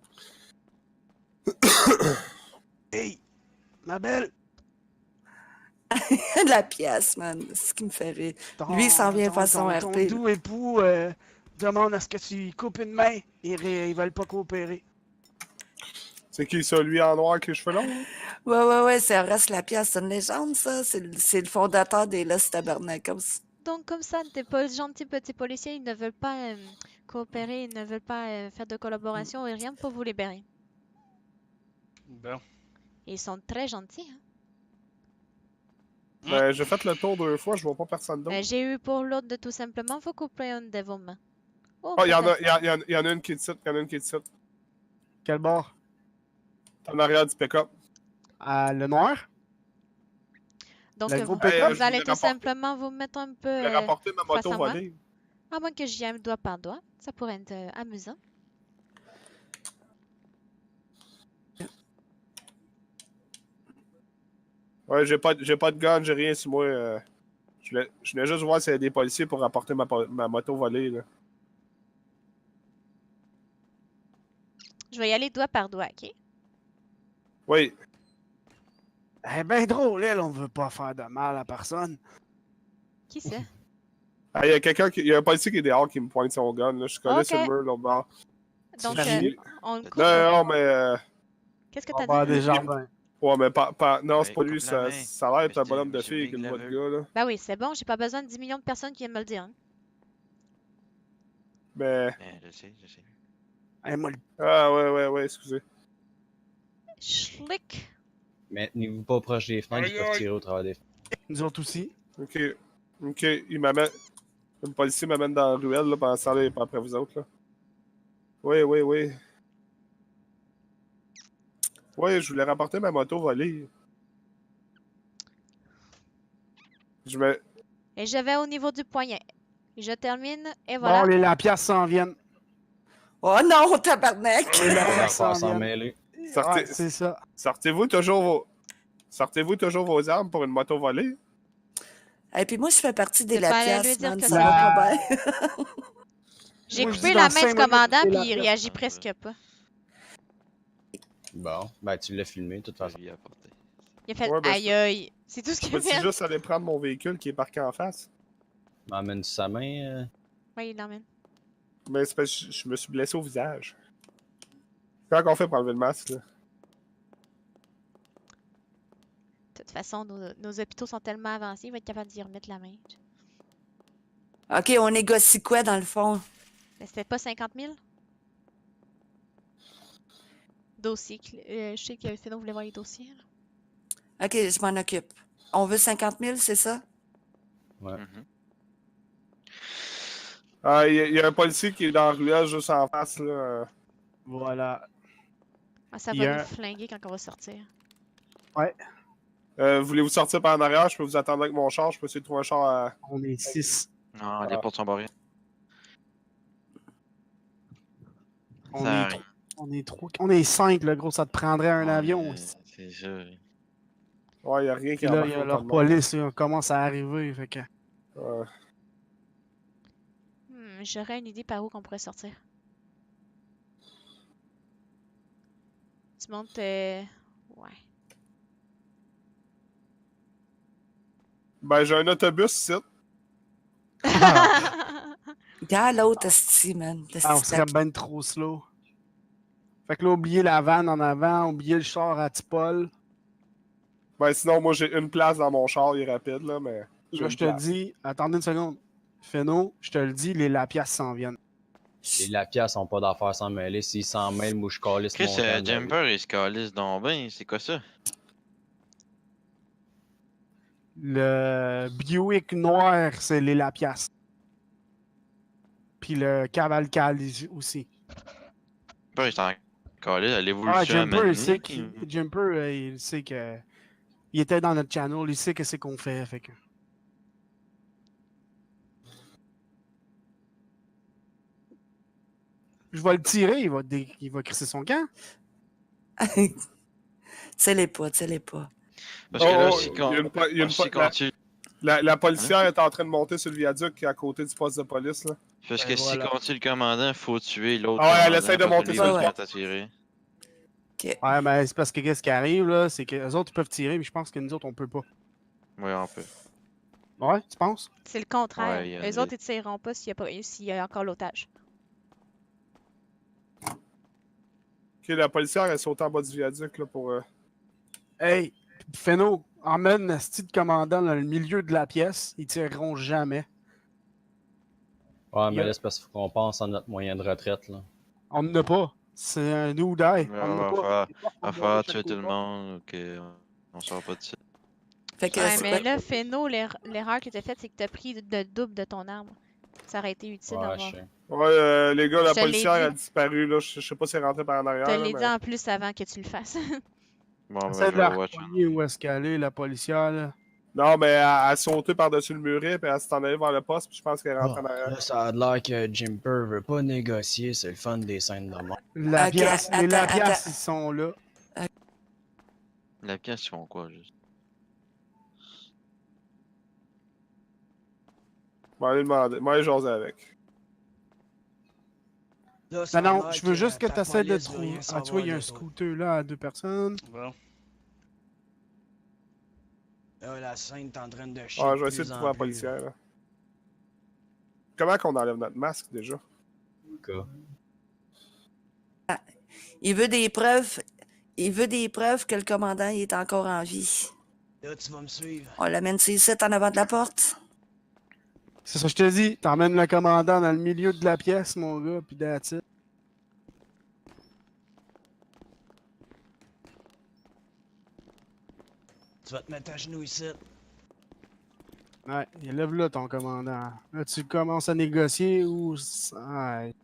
Speaker 6: Hey, ma belle!
Speaker 2: De la pièce, man. C'est ce qui me fait rire. Lui, il s'en vient façon
Speaker 6: Ton
Speaker 2: RP.
Speaker 6: doux époux demande à ce que tu coupes une main. Ils veulent pas coopérer.
Speaker 4: C'est qui ça, lui en noir avec les cheveux longs?
Speaker 2: Ouais, c'est Horace Lapiace. C'est une légende, ça. C'est le fondateur des Los Tabernacles.
Speaker 3: Donc, comme ça, tes gentils petits policiers, ils ne veulent pas coopérer, ils ne veulent pas faire de collaboration et rien pour vous libérer.
Speaker 11: Bon.
Speaker 3: Et ils sont très gentils, hein?
Speaker 4: Ben, j'ai fait le tour 2 fois, je vois pas personne d'autre.
Speaker 3: J'ai eu pour l'autre de tout simplement vous couper une de vos mains.
Speaker 4: Oh, il y en a une qui est ici,
Speaker 1: Quel bord?
Speaker 4: En arrière du pick-up.
Speaker 1: Le noir?
Speaker 3: Donc,
Speaker 1: Le
Speaker 3: vous,
Speaker 1: gros pick-up?
Speaker 3: vous allez tout simplement vous mettre un peu
Speaker 4: J'ai rapporté ma
Speaker 3: face
Speaker 4: moto
Speaker 3: à moi.
Speaker 4: volée.
Speaker 3: À moins que j'y aille doigt par doigt. Ça pourrait être amusant.
Speaker 4: Ouais, j'ai pas de gun, j'ai rien sur moi. Je voulais juste voir s'il y a des policiers pour rapporter ma moto volée, là.
Speaker 3: Je vais y aller doigt par doigt, ok?
Speaker 4: Oui.
Speaker 1: Elle est bien drôle, elle, on veut pas faire de mal à personne.
Speaker 3: Qui c'est?
Speaker 4: Ah, il y a quelqu'un qui. Il y a un policier qui est dehors qui me pointe son gun. Là. Je suis collé
Speaker 3: Ok.
Speaker 4: sur le mur là bas.
Speaker 3: Donc,
Speaker 4: Fini.
Speaker 3: on le coupe.
Speaker 4: Non, mais.
Speaker 3: Qu'est-ce que
Speaker 1: On
Speaker 3: t'as
Speaker 1: va à
Speaker 3: dit?
Speaker 1: des jardins.
Speaker 4: Ouais, mais pas. Non, c'est
Speaker 5: Ouais,
Speaker 4: pas lui.
Speaker 5: coupe la
Speaker 4: Ça,
Speaker 5: main.
Speaker 4: ça a l'air d'être un
Speaker 5: Monsieur-
Speaker 4: bonhomme de
Speaker 5: Monsieur
Speaker 4: fille
Speaker 5: Big
Speaker 4: avec une voix de
Speaker 5: Lover.
Speaker 4: gars, là.
Speaker 3: Ben oui, c'est bon, j'ai pas besoin de 10 millions de personnes qui viennent me le dire. Hein.
Speaker 4: Mais.
Speaker 5: Je sais, je sais.
Speaker 1: Hey, moi,
Speaker 4: Ah, ouais, excusez.
Speaker 3: Schlick.
Speaker 9: Mais tenez-vous pas proche des fenêtres, ils
Speaker 4: Aïe,
Speaker 9: peuvent
Speaker 4: aïe.
Speaker 9: tirer au travers des fenêtres.
Speaker 1: nous autres aussi.
Speaker 4: Ok. Ok, il m'amène. Le policier m'amène dans la ruelle, là, pendant ce temps-là, il est pas après vous autres, là. Oui. Oui, je voulais rapporter ma moto volée. Je me.
Speaker 3: Et je vais au niveau du poignet. Je termine et
Speaker 1: Bon,
Speaker 3: voilà.
Speaker 1: les Lapias s'en viennent.
Speaker 2: Oh non, tabarnak!
Speaker 1: Les
Speaker 9: On va
Speaker 1: Lapias
Speaker 9: faire
Speaker 1: s'en
Speaker 9: s'en
Speaker 1: viennent.
Speaker 9: mêler.
Speaker 4: Sortez,
Speaker 1: Ouais, c'est ça.
Speaker 4: sortez-vous toujours vos armes pour une moto volée?
Speaker 2: Et puis moi, je fais partie des
Speaker 3: C'est pas à
Speaker 2: Lapias,
Speaker 3: lui dire
Speaker 2: man,
Speaker 3: que
Speaker 2: ça
Speaker 3: c'est-
Speaker 2: va pas bien.
Speaker 3: J'ai
Speaker 1: Moi, je
Speaker 3: coupé
Speaker 1: dis
Speaker 3: la
Speaker 1: dans
Speaker 3: main
Speaker 1: 5
Speaker 3: du
Speaker 1: minutes,
Speaker 3: commandant
Speaker 1: c'est
Speaker 3: puis
Speaker 1: la
Speaker 3: il
Speaker 1: pièce.
Speaker 3: réagit presque pas.
Speaker 9: Bon, ben tu l'as filmé, de toute façon.
Speaker 5: Lui apporter.
Speaker 3: Il a fait
Speaker 4: Ouais, ben,
Speaker 3: aïe aïe. C'est tout ce
Speaker 4: Je
Speaker 3: qu'il a
Speaker 4: peux-tu
Speaker 3: fait.
Speaker 4: juste aller prendre mon véhicule qui est parqué en face?
Speaker 9: M'emmène sa main.
Speaker 3: Oui, il l'emmène.
Speaker 4: Mais c'est parce que je me suis blessé au visage. Comment on fait pour enlever le masque, là?
Speaker 3: De toute façon, nos hôpitaux sont tellement avancés, il va être capable d'y remettre la main.
Speaker 2: OK, on négocie quoi, dans le fond?
Speaker 3: Mais c'était pas 50 000? Dossier. Je sais que Feno voulait voir les dossiers. Là.
Speaker 2: OK, je m'en occupe. On veut 50 000, c'est ça?
Speaker 9: Ouais.
Speaker 4: Ah, il y a un policier qui est dans la ruelle juste en face, là.
Speaker 1: Voilà.
Speaker 3: Ah, ça
Speaker 1: Il
Speaker 3: va
Speaker 1: y a
Speaker 3: nous
Speaker 1: un-
Speaker 3: flinguer quand on va sortir.
Speaker 1: Ouais,
Speaker 4: Voulez-vous sortir par en arrière? Je peux vous attendre avec mon char. Je peux essayer de trouver un char à...
Speaker 1: on est 6.
Speaker 5: Non, les portes sont barrées.
Speaker 1: On
Speaker 5: Ça
Speaker 1: est
Speaker 5: arrive.
Speaker 1: 3. On est 3. On est 5, là, gros. Ça te prendrait un
Speaker 5: Ouais,
Speaker 1: avion.
Speaker 5: C'est ça.
Speaker 4: Ouais, il y a rien qui
Speaker 1: Puis là,
Speaker 4: embarque
Speaker 1: il y a
Speaker 4: autant
Speaker 1: leur
Speaker 4: de monde.
Speaker 1: police, là, commence à arriver. Fait que...
Speaker 4: Ouais.
Speaker 3: J'aurais une idée par où qu'on pourrait sortir. Tu montes. Ouais.
Speaker 4: Ben, j'ai un autobus ici.
Speaker 2: Regarde l'autre, esti, man.
Speaker 1: Ah, on serait ben trop slow. Fait que là, oubliez la vanne en avant, oubliez le char à Tipol.
Speaker 4: Ben, sinon, moi, j'ai une place dans mon char. Il est rapide, là, mais... j'ai
Speaker 1: Là,
Speaker 4: une
Speaker 1: je te
Speaker 4: place.
Speaker 1: dis, attendez une seconde. Feno, je te le dis, les Lapias s'en viennent.
Speaker 9: Les Lapias sont pas d'affaires sans mêler. S'ils s'en mêlent, moi je calisse
Speaker 5: Chris,
Speaker 9: mon gun,
Speaker 5: Jumper, il se calisse donc ben. C'est quoi ça?
Speaker 1: Le Buick noir, c'est les Lapias. Puis le Cavalcade aussi.
Speaker 5: Jumper, il s'en calisse à
Speaker 1: Ah,
Speaker 5: l'évolution
Speaker 1: Jumper, il sait
Speaker 5: maintenant.
Speaker 1: il sait que... Il était dans notre channel, il sait que c'est qu'on fait que... Je vais le tirer, il va crisser son camp.
Speaker 2: Tire-les pas, tire-les pas.
Speaker 5: Parce que là,
Speaker 4: Oh,
Speaker 5: si
Speaker 4: il y a une po- il y a une
Speaker 5: si
Speaker 4: po-
Speaker 5: quand tu...
Speaker 4: La policière est en train de monter sur le viaduc qui est à côté du poste de police, là.
Speaker 5: Parce que
Speaker 1: Ben
Speaker 5: si
Speaker 1: voilà.
Speaker 5: quand tu le commandant, faut tuer l'autre.
Speaker 4: Ah ouais, elle
Speaker 5: commandant
Speaker 4: essaie de
Speaker 5: parce que
Speaker 4: monter
Speaker 5: lui,
Speaker 2: sur
Speaker 5: il
Speaker 2: le
Speaker 5: va
Speaker 2: toit.
Speaker 5: te tirer.
Speaker 1: Ouais, mais c'est parce que qu'est-ce qui arrive, là, c'est que les autres, ils peuvent tirer, mais je pense que nous autres, on peut pas.
Speaker 5: Ouais, on peut.
Speaker 1: Ouais, tu penses?
Speaker 3: C'est le contraire.
Speaker 5: Ouais, il y a
Speaker 3: Les
Speaker 5: une
Speaker 3: autres, ils tireront pas s'il y a encore l'otage.
Speaker 4: Ok, la policière, elle saute en bas du viaduc, là, pour...
Speaker 1: Hey, Feno, emmène un style commandant dans le milieu de la pièce, ils tireront jamais.
Speaker 9: Ouais,
Speaker 1: Il y
Speaker 9: mais
Speaker 1: a-
Speaker 9: là, c'est parce qu'on pense à notre moyen de retraite, là.
Speaker 1: On n'en a pas. C'est un new die.
Speaker 5: Ouais,
Speaker 1: On n'en a pas.
Speaker 5: va falloir tuer tout le monde, ok. On sort pas de ça.
Speaker 2: Fait que
Speaker 3: Ouais,
Speaker 2: c'est
Speaker 3: mais
Speaker 2: quoi?
Speaker 3: là, Feno, l'erreur que tu as faite, c'est que tu as pris le double de ton arme. Ça aurait été utile
Speaker 9: Ouais,
Speaker 3: d'avoir.
Speaker 9: je sais.
Speaker 4: Ouais, les gars, la
Speaker 3: Je te l'ai
Speaker 4: policière
Speaker 3: dit.
Speaker 4: a disparu, là. Je sais pas si elle est rentrée par en arrière,
Speaker 3: Je te
Speaker 4: là,
Speaker 3: l'ai
Speaker 4: mais...
Speaker 3: dit en plus avant que tu le fasses.
Speaker 5: Bon, ben,
Speaker 1: Essaie
Speaker 5: je
Speaker 1: de la
Speaker 5: vais watch.
Speaker 1: repogner où est-ce qu'elle est, la policière, là.
Speaker 4: Non, mais elle a sauté par-dessus le muret, puis elle s'est en allée vers le poste, puis je pense qu'elle est rentrée en arrière.
Speaker 9: Là, ça a l'air que Jimper veut pas négocier, c'est le fun des scènes de mort.
Speaker 1: La
Speaker 2: Ok,
Speaker 1: pièce, les
Speaker 2: attends,
Speaker 1: Lapias,
Speaker 2: attends.
Speaker 1: ils sont là.
Speaker 5: La pièce, ils font quoi, juste?
Speaker 4: Je vais aller demander. Moi, aller jaser avec.
Speaker 6: Là, ça
Speaker 1: Non,
Speaker 6: a l'air
Speaker 1: je veux juste que
Speaker 6: ta
Speaker 1: tu essaies de
Speaker 6: police veut
Speaker 1: trouver.
Speaker 6: rien
Speaker 1: Ah, tu vois, il y a un
Speaker 6: savoir de toi.
Speaker 1: scooter là à 2 personnes.
Speaker 11: Bon.
Speaker 6: Là, la scène est en train de chier.
Speaker 4: Ah,
Speaker 6: de
Speaker 4: je vais essayer
Speaker 6: plus
Speaker 4: de
Speaker 6: en
Speaker 4: trouver la
Speaker 6: plus,
Speaker 4: policière, là. Comment qu'on enlève notre masque, déjà?
Speaker 2: Il veut des preuves. Il veut des preuves que le commandant il est encore en vie.
Speaker 6: Là, tu vas me suivre.
Speaker 2: On l'amène ici, en avant de la porte.
Speaker 1: C'est ça, je te dis. T'emmènes le commandant dans le milieu de la pièce, mon gars, pis that's it.
Speaker 6: Tu vas te mettre à genoux ici.
Speaker 1: Ouais, lève là ton commandant. Là, tu commences à négocier ou. Ouais.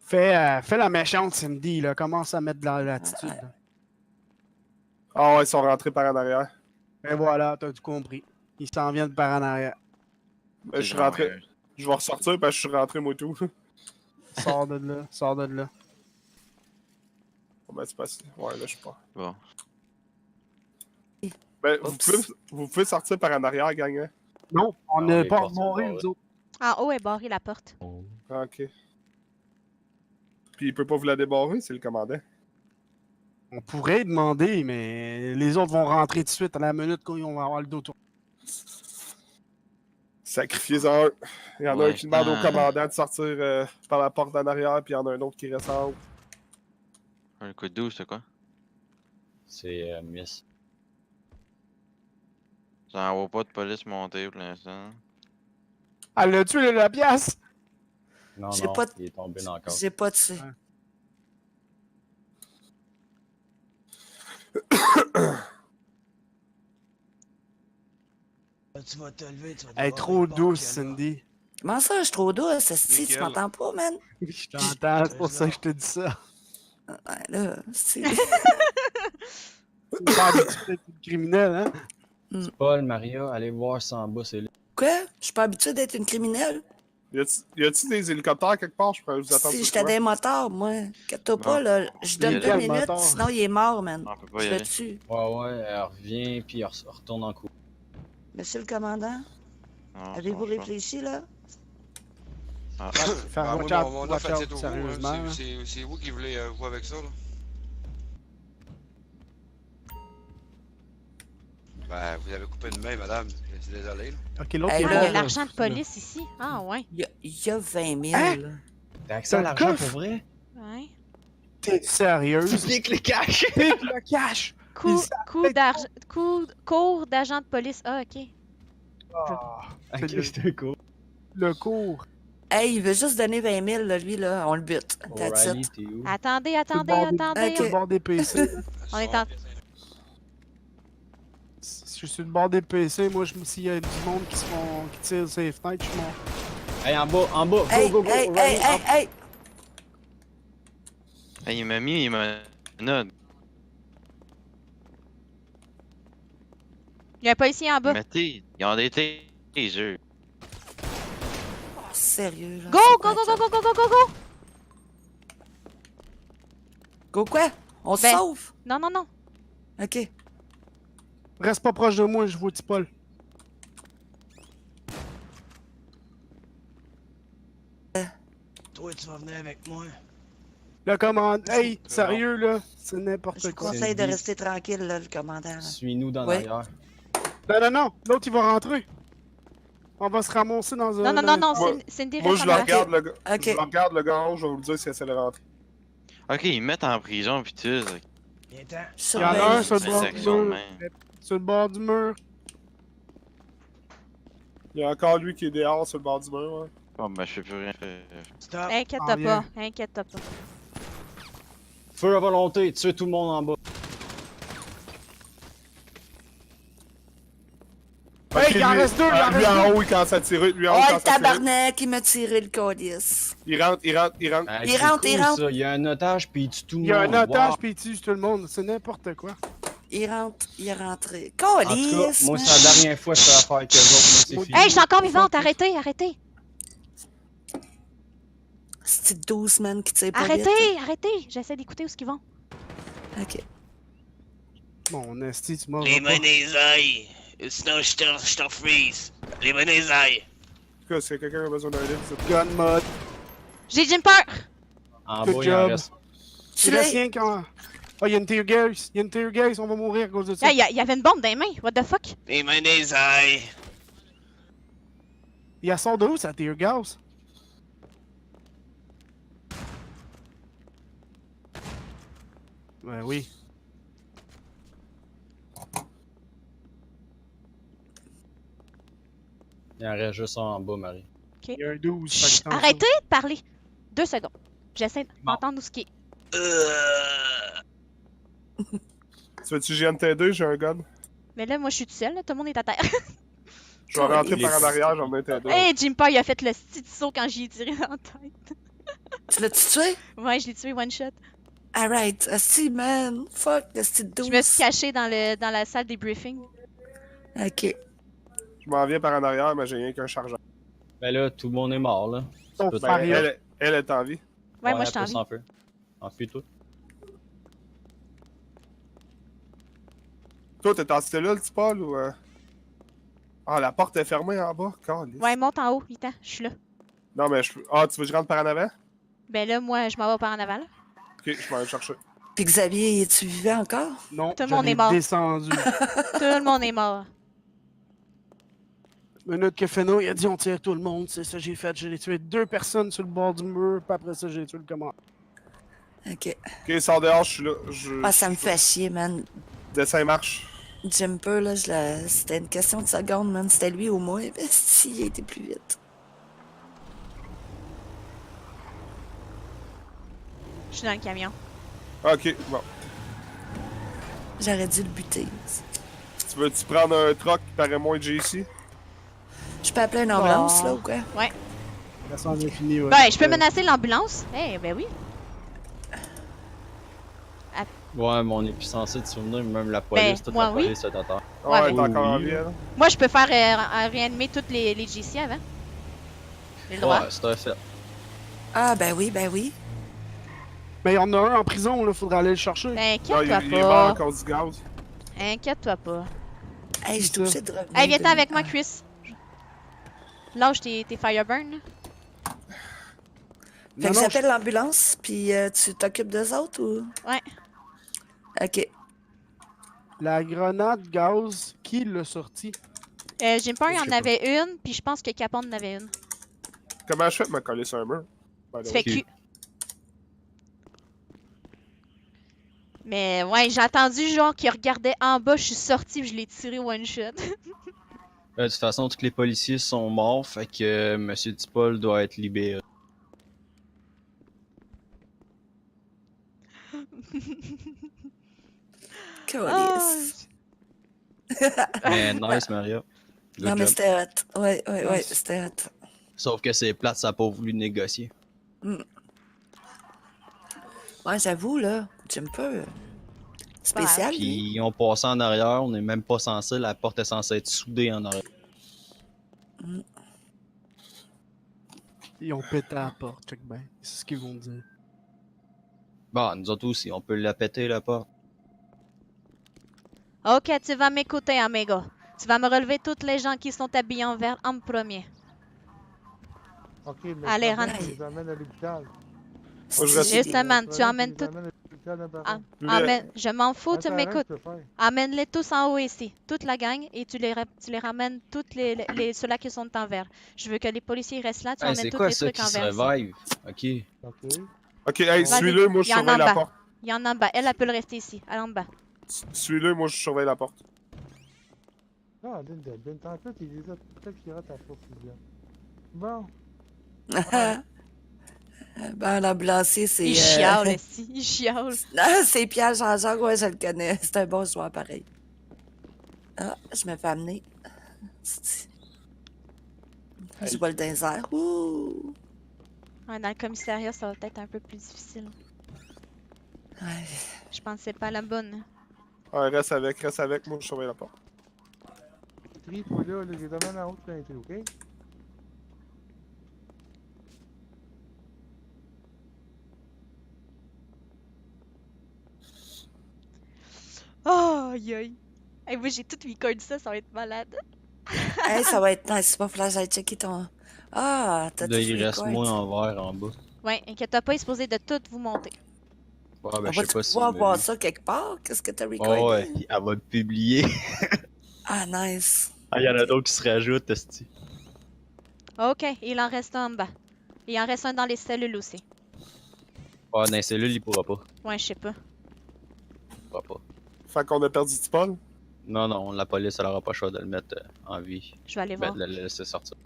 Speaker 1: Fais la méchante, Cindy, là. Commence à mettre de l'attitude. là.
Speaker 4: Ah ouais, ils sont rentrés par en arrière.
Speaker 1: Et voilà, t'as tout compris. Ils s'en viennent par en arrière.
Speaker 4: Ben, je suis rentré. Je vais ressortir parce que je suis rentré, moi, tout.
Speaker 1: Sors de là, sors de là.
Speaker 4: Bon, ben, c'est pas... Ouais, là, je suis pas.
Speaker 5: Bon.
Speaker 4: Ben,
Speaker 2: Oups.
Speaker 4: vous pouvez sortir par en arrière, gang, hein?
Speaker 1: Non, on
Speaker 9: Ah,
Speaker 1: n'est
Speaker 9: les
Speaker 1: pas
Speaker 9: portes sont
Speaker 1: barrés,
Speaker 9: barrées.
Speaker 1: nous autres.
Speaker 3: En haut est barré la porte.
Speaker 4: Ah, ok. Puis il peut pas vous la débarrer, c'est le commandant.
Speaker 1: On pourrait demander, mais les autres vont rentrer tout de suite à la minute qu'on va avoir le dos tourné.
Speaker 4: Sacrifiez-en un. Il y en a un
Speaker 5: Ouais,
Speaker 4: qui demande au
Speaker 5: ah.
Speaker 4: commandant de sortir par la porte en arrière, puis il y en a un autre qui reste en haut.
Speaker 5: Un coup de 12, c'est quoi?
Speaker 9: C'est Miss.
Speaker 5: J'en vois pas de police montée pour l'instant.
Speaker 1: Elle l'a tué, la pièce!
Speaker 9: Non,
Speaker 2: J'ai
Speaker 9: non,
Speaker 2: pas de-
Speaker 9: il est tombé dans le corps.
Speaker 2: J'ai pas tué.
Speaker 6: Là, tu vas te lever, tu vas
Speaker 1: Elle est
Speaker 6: devoir
Speaker 1: trop
Speaker 6: répondre
Speaker 1: douce,
Speaker 6: que là-
Speaker 1: Cindy.
Speaker 2: Comment ça, je suis trop douce, esti, tu
Speaker 11: Nickel.
Speaker 2: m'entends pas, man?
Speaker 1: Je t'entends, c'est pour ça que je te dis ça.
Speaker 2: Ouais, là, c'est...
Speaker 1: Tu pas habitué d'être une criminelle, hein?
Speaker 9: Paul, Maria, allez voir Samba, c'est lui.
Speaker 2: Quoi? Je suis pas habituée d'être une criminelle?
Speaker 4: Y a-t-il des hélicoptères quelque part? Je pourrais vous attendre.
Speaker 2: Si
Speaker 4: sur
Speaker 2: j'étais
Speaker 4: toi.
Speaker 2: des motards, moi. Inquiète-toi pas,
Speaker 5: Non.
Speaker 2: là. Je donne
Speaker 5: Il y a
Speaker 2: 2
Speaker 1: quel
Speaker 2: minutes,
Speaker 1: motard?
Speaker 2: sinon il est mort, man.
Speaker 5: On peut pas y
Speaker 2: Je le
Speaker 5: aller.
Speaker 2: tue.
Speaker 9: Ouais, elle revient, puis elle retourne en cours.
Speaker 2: Monsieur le commandant,
Speaker 5: Non,
Speaker 2: avez-vous
Speaker 5: ça marche pas.
Speaker 2: réfléchi, là?
Speaker 5: Ah.
Speaker 1: Faire
Speaker 7: Ah,
Speaker 1: watch
Speaker 7: moi,
Speaker 1: out,
Speaker 7: mon
Speaker 1: watch
Speaker 7: offre,
Speaker 1: out,
Speaker 7: c'est au
Speaker 1: sérieusement.
Speaker 7: vous.
Speaker 1: là.
Speaker 7: C'est vous qui voulez jouer avec ça, là? Ben, vous avez coupé une main, madame. Je suis désolé, là.
Speaker 1: Ok, l'autre
Speaker 2: Hey,
Speaker 1: est
Speaker 3: Ah,
Speaker 2: là,
Speaker 3: il y a de
Speaker 1: mort.
Speaker 3: l'argent de police ici. Ah, ouais.
Speaker 2: Il y a 20 000.
Speaker 1: Hein?
Speaker 2: là.
Speaker 9: T'as accès à
Speaker 1: T'as le
Speaker 9: l'argent
Speaker 1: coffre?
Speaker 9: pour vrai?
Speaker 3: Ouais.
Speaker 1: T'es sérieuse?
Speaker 9: Pique les cash!
Speaker 1: Pique le cash!
Speaker 3: Cours d'agent de police. Ah, ok.
Speaker 1: Ah,
Speaker 9: Ok,
Speaker 1: c'est
Speaker 9: c'était cool.
Speaker 1: le cours.
Speaker 2: Hey, il veut juste donner 20 000, là, lui, là. On le bute. That's
Speaker 9: O'Reilly,
Speaker 2: it.
Speaker 9: t'es où?
Speaker 3: Attendez.
Speaker 2: Ok.
Speaker 1: Sur le bord des PC. là.
Speaker 3: On est en...
Speaker 1: Je suis sur le bord des PC. Moi, s'il y a du monde qui tire sur les fenêtres, je suis mort.
Speaker 9: Hey, en bas, go,
Speaker 2: Hey,
Speaker 9: go, go!
Speaker 2: hey,
Speaker 9: O'Reilly,
Speaker 2: hey, hey, hey!
Speaker 5: Hey, il m'a mis, il m'a... Non,
Speaker 3: Il y a un policier en bas.
Speaker 5: mettez, ils ont des tasers.
Speaker 2: Oh, sérieux, là.
Speaker 3: Go,
Speaker 2: c'est
Speaker 3: go,
Speaker 2: quoi
Speaker 3: go,
Speaker 2: ça?
Speaker 3: go, go, go, go, go!
Speaker 2: Go quoi? On se
Speaker 3: Ben-
Speaker 2: sauve?
Speaker 3: Non, non, non.
Speaker 2: Ok.
Speaker 1: Reste pas proche de moi, je vois Paul.
Speaker 6: Toi, tu vas venir avec moi.
Speaker 1: Le commande. Hey, sérieux, là. C'est n'importe
Speaker 2: Je vous
Speaker 1: quoi.
Speaker 2: conseille de
Speaker 9: Cindy.
Speaker 2: rester tranquille, là, le commandant. là.
Speaker 9: Suis-nous dans
Speaker 2: Ouais.
Speaker 9: l'arrière.
Speaker 1: Non. L'autre, il va rentrer. On va se ramasser dans un.
Speaker 3: Non,
Speaker 4: Moi-
Speaker 3: Cindy
Speaker 4: Moi,
Speaker 3: reste
Speaker 4: je
Speaker 3: en
Speaker 4: le
Speaker 3: bas.
Speaker 4: regarde, le gars.
Speaker 2: Ok.
Speaker 4: Je le regarde, le gars, je vais vous le dire si elle essaie de rentrer.
Speaker 5: Ok, ils mettent en prison pis tout.
Speaker 6: Viens-t'en.
Speaker 1: Il y en a un sur le
Speaker 5: C'est
Speaker 1: bord
Speaker 5: une
Speaker 1: du
Speaker 5: section de
Speaker 1: mur.
Speaker 5: main.
Speaker 1: Sur le bord du mur.
Speaker 4: Il y a encore lui qui est dehors sur le bord du mur. Ouais.
Speaker 5: Bon, ben, je fais plus rien.
Speaker 6: Stop.
Speaker 3: Inquiète-toi
Speaker 1: En lien.
Speaker 3: pas. Inquiète-toi pas.
Speaker 9: Feu à volonté, tuez tout le monde en bas.
Speaker 1: Hey, il en
Speaker 4: lui-
Speaker 1: reste deux, il en
Speaker 4: lui
Speaker 1: reste
Speaker 4: en
Speaker 1: deux.
Speaker 4: haut, il commence à tirer. Lui en haut,
Speaker 2: Oh,
Speaker 4: il
Speaker 2: le
Speaker 4: commence à tirer.
Speaker 2: tabarnak, il m'a tiré le codice.
Speaker 4: Il rentre.
Speaker 9: Ah,
Speaker 2: Il
Speaker 9: c'est
Speaker 2: rentre,
Speaker 9: cool,
Speaker 2: il rentre.
Speaker 9: ça. Il y a un otage, puis il tue tout le
Speaker 1: Il
Speaker 9: monde.
Speaker 1: y a un otage,
Speaker 9: Wow.
Speaker 1: puis il tue tout le monde. C'est n'importe quoi.
Speaker 2: Il rentre, il est rentré.
Speaker 9: En tout cas,
Speaker 2: Colice!
Speaker 9: moi,
Speaker 2: man.
Speaker 9: c'est la dernière fois que je fais affaire avec eux autres. mais c'est fini.
Speaker 3: Hey, je suis encore vivante. Arrêtez.
Speaker 2: C'est 12 man qui tire pas vite.
Speaker 3: Arrêtez. J'essaie d'écouter où est-ce qu'ils vont.
Speaker 2: Ok.
Speaker 1: Mon esti, tu m'as.
Speaker 6: Les mains dans les ailes. Sinon, je te freeze. Les mains dans les ailes.
Speaker 4: En tout cas, si quelqu'un a besoin d'un livre, c'est
Speaker 1: Gun mode.
Speaker 3: J'ai Jimper!
Speaker 9: En
Speaker 1: Good
Speaker 9: bas, il en
Speaker 1: job.
Speaker 9: reste.
Speaker 2: Tu
Speaker 1: Il reste
Speaker 2: l'as.
Speaker 1: rien quand. Ah, il y a une tear gas. Il y a une tear gas, on va mourir à cause de ça.
Speaker 3: Ah, il y avait une bombe dans les mains. What the fuck?
Speaker 10: Les mains des ailes.
Speaker 1: Il sort de où, sa tear gas? Ben oui.
Speaker 9: Il en reste juste un en bas, Marie.
Speaker 1: Il y a un 12. fait
Speaker 3: Chut,
Speaker 1: que attention.
Speaker 3: arrêtez de parler. 2 secondes. J'essaie d'entendre ce qui est.
Speaker 4: Tu veux-tu GNT2? J'ai un gun.
Speaker 3: Mais là, moi, je suis toute seule. Là. Tout le monde est à terre.
Speaker 4: Je vais rentrer par en arrière, j'en ai NT2.
Speaker 3: Hey, Jimper, il a fait le petit saut quand j'y ai tiré dans la tête.
Speaker 2: Tu l'as-tu tué?
Speaker 3: Ouais, je l'ai tué one shot.
Speaker 2: Alright. Asti, man. Fuck, asti de 12.
Speaker 3: Je me suis cachée dans la salle des briefings.
Speaker 2: Ok.
Speaker 4: Je m'en viens par en arrière, mais j'ai rien qu'un chargeur.
Speaker 9: Ben là, tout le monde est mort, là.
Speaker 1: Sauf
Speaker 9: Tout-
Speaker 4: Ben,
Speaker 1: Maria.
Speaker 4: elle est en vie.
Speaker 3: Ouais, moi, je t'en
Speaker 9: elle peut
Speaker 3: vie.
Speaker 9: s'enfuir. Enfuis-toi.
Speaker 4: Toi, t'es en cellule, tu Paul, ou... Ah, la porte est fermée en bas? Calisse.
Speaker 3: Ouais, monte en haut. Attends, je suis là.
Speaker 4: Non, mais je... Ah, tu veux que je rentre par en avant?
Speaker 3: Ben là, moi, je m'en vais par en avant. Là.
Speaker 4: Ok, je vais aller le chercher.
Speaker 2: Puis Xavier, es-tu vivant encore?
Speaker 1: Non,
Speaker 3: Tout le monde
Speaker 1: je l'ai
Speaker 3: est mort.
Speaker 1: descendu.
Speaker 3: Tout le monde est mort.
Speaker 1: Minute que Feno, il a dit on tire tout le monde, c'est ça que j'ai fait. J'ai tué 2 personnes sur le bord du mur, puis après ça, j'ai tué le commandant.
Speaker 2: Ok.
Speaker 4: Ok, sors dehors, je suis là.
Speaker 2: Ah, ça me fait chier, man.
Speaker 4: Dessin marche.
Speaker 2: Jumper, là, c'était une question de seconde, man. C'était lui ou moi. Ben, si, il a été plus vite.
Speaker 3: Je suis dans le camion.
Speaker 4: Ok, bon.
Speaker 2: J'aurais dû le buter.
Speaker 4: Tu veux-tu prendre un truck qui paraît moins JC?
Speaker 2: Je peux appeler une ambulance,
Speaker 3: Bon.
Speaker 2: là, ou quoi?
Speaker 3: Ouais.
Speaker 1: La sonde est finie, ouais.
Speaker 3: Ben, je peux menacer l'ambulance. Eh, ben oui.
Speaker 9: Ouais, mais on est plus censé te souvenir, même la police, toute
Speaker 3: moi,
Speaker 9: la
Speaker 3: oui.
Speaker 9: police est à terre.
Speaker 3: Ouais,
Speaker 4: Ouais, t'es encore en
Speaker 9: oui.
Speaker 4: vie, là.
Speaker 3: Moi, je peux faire réanimer toutes les GC avant. J'ai le droit.
Speaker 9: Ouais, c'est un fait.
Speaker 2: Ah, ben oui, ben oui.
Speaker 1: Mais il y en a un en prison, là, faudra aller le chercher.
Speaker 3: Ben,
Speaker 4: Non,
Speaker 3: inquiète-toi
Speaker 4: il est mort à
Speaker 3: pas.
Speaker 4: cause du gaz.
Speaker 3: Inquiète-toi pas.
Speaker 2: Hey, je suis obligée de revenir.
Speaker 3: Hey, viens-t'en
Speaker 2: de-
Speaker 3: avec moi, Chris. Lâche tes Fireburn. là.
Speaker 2: Fait que
Speaker 1: Non, non,
Speaker 2: j'appelle l'ambulance, puis tu t'occupes d'eux autres, ou?
Speaker 3: Ouais.
Speaker 2: Ok.
Speaker 1: La grenade gaz, qui l'a sorti?
Speaker 3: Jimper, il
Speaker 4: Je
Speaker 3: en
Speaker 4: sais pas.
Speaker 3: avait une, puis je pense que Capone en avait une.
Speaker 4: Comment je fais pour me coller sur un mur?
Speaker 3: Tu fais Q. Mais ouais, j'ai entendu genre qu'il regardait en bas, je suis sortie puis je l'ai tiré one shot.
Speaker 9: De toute façon, tous les policiers sont morts, fait que Monsieur Tipol doit être libéré.
Speaker 2: Calice.
Speaker 9: Mais nice, Maria. Good
Speaker 2: Non, mais
Speaker 9: job.
Speaker 2: c'était hot. Ouais,
Speaker 1: Nice.
Speaker 2: c'était hot.
Speaker 9: Sauf que c'est plate, ça a pas voulu négocier.
Speaker 2: Ouais, j'avoue, là, Jumper. Spécial, lui.
Speaker 9: Puis ils ont passé en arrière, on n'est même pas censé, la porte est censée être soudée en arrière.
Speaker 1: Ils ont pété à la porte, check ben. C'est ce qu'ils vont dire.
Speaker 9: Bon, nous autres aussi, on peut la péter la porte.
Speaker 3: Ok, tu vas m'écouter, Amigo. Tu vas me relever toutes les gens qui sont habillés en vert en premier.
Speaker 12: Ok, mais
Speaker 3: Allez,
Speaker 12: comment
Speaker 3: rentre.
Speaker 12: on les amène à l'hôpital?
Speaker 4: Moi, je reste-
Speaker 3: Justement, tu
Speaker 12: Problème,
Speaker 3: emmènes
Speaker 12: les
Speaker 3: tout.
Speaker 12: amène à l'hôpital d'un par
Speaker 3: Ah,
Speaker 12: un.
Speaker 3: Emmène... Je m'en fous, tu
Speaker 12: Attends,
Speaker 3: m'écoutes.
Speaker 12: arrête de faire.
Speaker 3: Amène-les tous en haut ici, toute la gang, et tu les ramènes toutes ceux-là qui sont en vert. Je veux que les policiers restent là, tu
Speaker 9: Hey,
Speaker 3: emmènes
Speaker 9: c'est
Speaker 3: tous
Speaker 9: quoi
Speaker 3: les
Speaker 9: ça
Speaker 3: trucs
Speaker 9: qui
Speaker 3: en
Speaker 9: se
Speaker 3: vert. ici.
Speaker 9: revive? Ok.
Speaker 12: Ok.
Speaker 4: Ok, hey,
Speaker 3: Vas-y,
Speaker 4: suis-le, moi je
Speaker 3: il y en a
Speaker 4: surveille
Speaker 3: en
Speaker 4: la
Speaker 3: bas.
Speaker 4: porte.
Speaker 3: Il y en a en bas. Elle peut le rester ici, elle est en bas.
Speaker 4: Suis-le, moi je surveille la porte.
Speaker 12: Ah, Linda, Ben, t'en fait, il les a peut-être qu'il rate à la fusion. Bon.
Speaker 2: Ben, l'ambulancier, c'est.
Speaker 3: Il chiale, ici, il chiale.
Speaker 2: Ah, c'est Pierre Jean-Jacques, ouais, je le connais. C'est un bon joueur pareil. Ah, je me fais amener. Je vole dans les airs. Ouh!
Speaker 3: Ouais, dans le commissariat, ça va peut-être un peu plus difficile.
Speaker 2: Ouais.
Speaker 3: Je pense que c'est pas la bonne.
Speaker 4: Ouais, reste avec, moi je surveille la porte.
Speaker 12: Tri-toi là, je les amène en haut de l'entrée, ok?
Speaker 3: Oh, aïe aïe. Hey, moi, j'ai tout record ça, ça va être malade.
Speaker 2: Hey, ça va être nice. Il va falloir que j'aille checker ton. Ah, t'as
Speaker 9: Là,
Speaker 2: tout
Speaker 9: il
Speaker 2: fait
Speaker 9: reste
Speaker 2: quoi,
Speaker 9: moins
Speaker 2: tu-
Speaker 9: en vert en bas.
Speaker 3: Ouais, inquiète-toi pas, il est supposé de tout vous monter.
Speaker 9: Ouais,
Speaker 2: On
Speaker 9: ben, je sais
Speaker 2: va-tu
Speaker 9: pas si.
Speaker 2: pouvoir voir ça quelque part? Qu'est-ce que t'as recordé?
Speaker 9: Oh, ouais, elle va le publier.
Speaker 2: Ah, nice.
Speaker 9: Ah, il y en a d'autres qui se rajoutent, esti.
Speaker 3: Ok, il en reste un en bas. Il en reste un dans les cellules aussi.
Speaker 9: Ah, dans les cellules, il pourra pas.
Speaker 3: Ouais, je sais pas.
Speaker 9: Il pourra pas.
Speaker 4: Fait qu'on a perdu Tipol.
Speaker 9: Non, non, la police, elle aura pas le choix de le mettre en vie.
Speaker 3: Je vais aller
Speaker 9: Ben,
Speaker 3: voir.
Speaker 9: de le laisser sortir.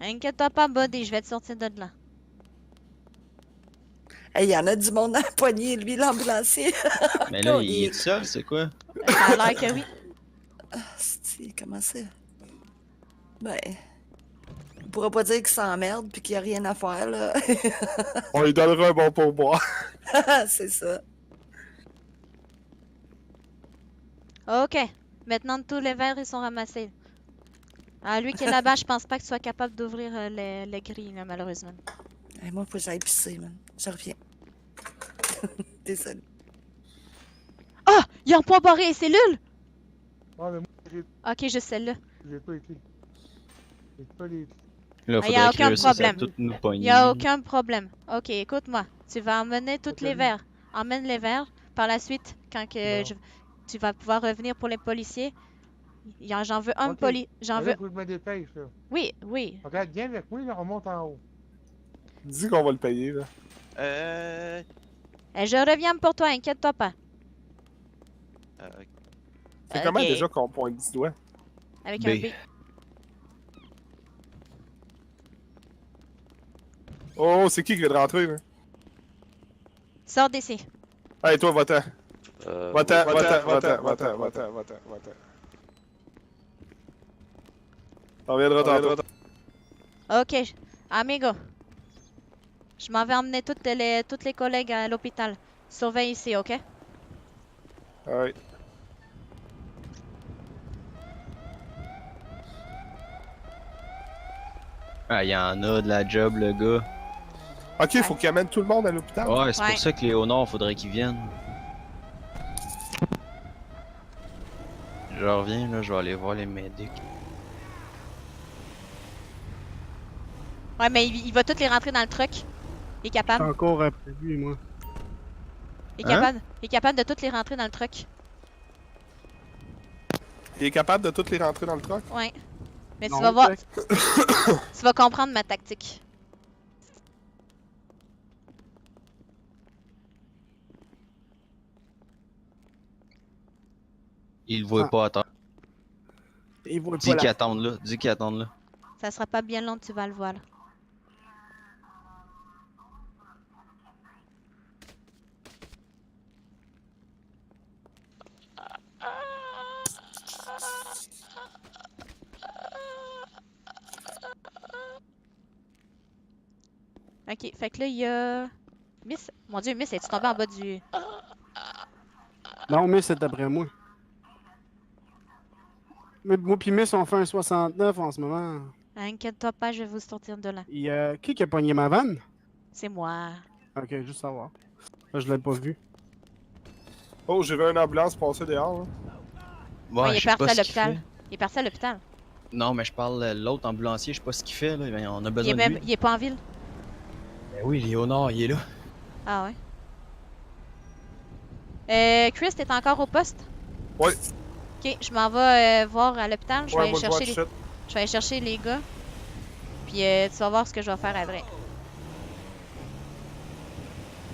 Speaker 3: Inquiète-toi pas, Buddy, je vais te sortir de là.
Speaker 2: Hey, il y en a du monde à la poignée, lui, l'ambulancier.
Speaker 9: Mais là, il est seul, c'est quoi?
Speaker 3: Ça a l'air que oui.
Speaker 2: Ah, c'est comment ça? Ben. On pourra pas dire qu'il s'emmerde puis qu'il y a rien à faire, là.
Speaker 4: On lui donnera un bon pourboire.
Speaker 2: C'est ça.
Speaker 3: Ok, maintenant tous les verres ils sont ramassés. Ah, lui qui est là-bas, je pense pas que tu sois capable d'ouvrir les grilles, là, malheureusement.
Speaker 2: Hey, moi, faut que j'aille pisser, man. Je reviens. Désolé.
Speaker 3: Ah! Il y a un point barré et cellule!
Speaker 12: Ah, mais moi,
Speaker 3: Ok, juste celle-là.
Speaker 12: j'ai pas été. J'ai pas les.
Speaker 9: Là,
Speaker 3: Ah, y a
Speaker 9: faudrait
Speaker 3: aucun
Speaker 9: que ça
Speaker 3: problème.
Speaker 9: toutes nous pogner.
Speaker 3: Il a aucun problème. Ok, écoute-moi. Tu vas emmener tous les
Speaker 12: Ok.
Speaker 3: verres. Emmène les verres. Par la suite, quand que
Speaker 12: Bon.
Speaker 3: tu vas pouvoir revenir pour les policiers, j'en veux un
Speaker 12: Ok.
Speaker 3: J'en
Speaker 12: Mais là,
Speaker 3: veux.
Speaker 12: faut que je me dépêche, là.
Speaker 3: Oui, oui.
Speaker 12: Regarde, viens avec moi, là, on monte en haut.
Speaker 4: Dis qu'on va le payer, là.
Speaker 3: Et je reviens pour toi, inquiète-toi pas.
Speaker 4: C'est comment
Speaker 3: Ok.
Speaker 4: déjà qu'on pointe du doigt?
Speaker 3: Avec
Speaker 9: B.
Speaker 3: un B.
Speaker 4: Oh, c'est qui vient de rentrer, là?
Speaker 3: Sors d'ici.
Speaker 4: Hey, toi, va-t'en. Va-t'en,
Speaker 10: ouais.
Speaker 4: va-t'en, va-t'en, va-t'en, va-t'en, va-t'en, va-t'en. On reviendra tantôt.
Speaker 3: Ok, amigo. Je m'en vais emmener toutes les collègues à l'hôpital. Surveille ici, ok?
Speaker 4: Ouais.
Speaker 9: Ah, il y en a de la job, le gars.
Speaker 4: Ok, faut qu'il amène tout le monde à l'hôpital.
Speaker 9: Ouais, c'est
Speaker 3: Ouais.
Speaker 9: pour ça que Léonard, faudrait qu'il vienne. Je reviens, là, je vais aller voir les médics.
Speaker 3: Ouais, mais il va toutes les rentrer dans le truck. Il est
Speaker 1: Je suis
Speaker 3: capable.
Speaker 1: encore après lui, moi.
Speaker 3: Il est capable. Il est capable de toutes les rentrer dans le truck.
Speaker 4: Il est capable de toutes les rentrer dans le truck?
Speaker 3: Ouais. Mais tu
Speaker 1: Non,
Speaker 3: vas voir.
Speaker 1: check.
Speaker 3: Tu vas comprendre ma tactique.
Speaker 9: Il le voit
Speaker 1: Ah.
Speaker 9: pas attendre.
Speaker 1: Il voit
Speaker 9: Dis
Speaker 1: pas
Speaker 9: qu'il
Speaker 1: là.
Speaker 9: attende là. Dis qu'il attende là.
Speaker 3: Ça sera pas bien long, tu vas le voir. Ok, fait que là, il y a... Miss... Mon Dieu, Miss, es-tu tombée en bas du...
Speaker 1: Non, mais c'est après moi. Mais moi pis Miss, on fait un 69 en ce moment.
Speaker 3: Inquiète-toi pas, je vais vous sortir de là.
Speaker 1: Et qui a pogné ma vanne?
Speaker 3: C'est moi.
Speaker 1: Ok, juste savoir. Je l'ai pas vu.
Speaker 4: Oh, j'ai vu une ambulance passer dehors, là.
Speaker 9: Ouais,
Speaker 3: Ouais, il
Speaker 9: je
Speaker 3: est
Speaker 9: sais
Speaker 3: parti
Speaker 9: pas
Speaker 3: à
Speaker 9: ce qu'il
Speaker 3: l'hôpital.
Speaker 9: fait.
Speaker 3: Il est parti à l'hôpital.
Speaker 9: Non, mais je parle l'autre ambulancier, je sais pas ce qu'il fait là. Mais on a
Speaker 3: Il
Speaker 9: besoin
Speaker 3: est
Speaker 9: de
Speaker 3: même...
Speaker 9: lui.
Speaker 3: Il est pas en ville.
Speaker 9: Ben oui, Léonard, il est là.
Speaker 3: Ah ouais. Chris, t'es encore au poste?
Speaker 4: Ouais.
Speaker 3: Ok, je m'en vais voir à l'hôpital. Je vais
Speaker 4: Ouais,
Speaker 3: aller
Speaker 4: moi, je vois
Speaker 3: chercher
Speaker 4: tout
Speaker 3: les...
Speaker 4: de suite.
Speaker 3: Je vais aller chercher les gars. Puis tu vas voir ce que je vais faire après.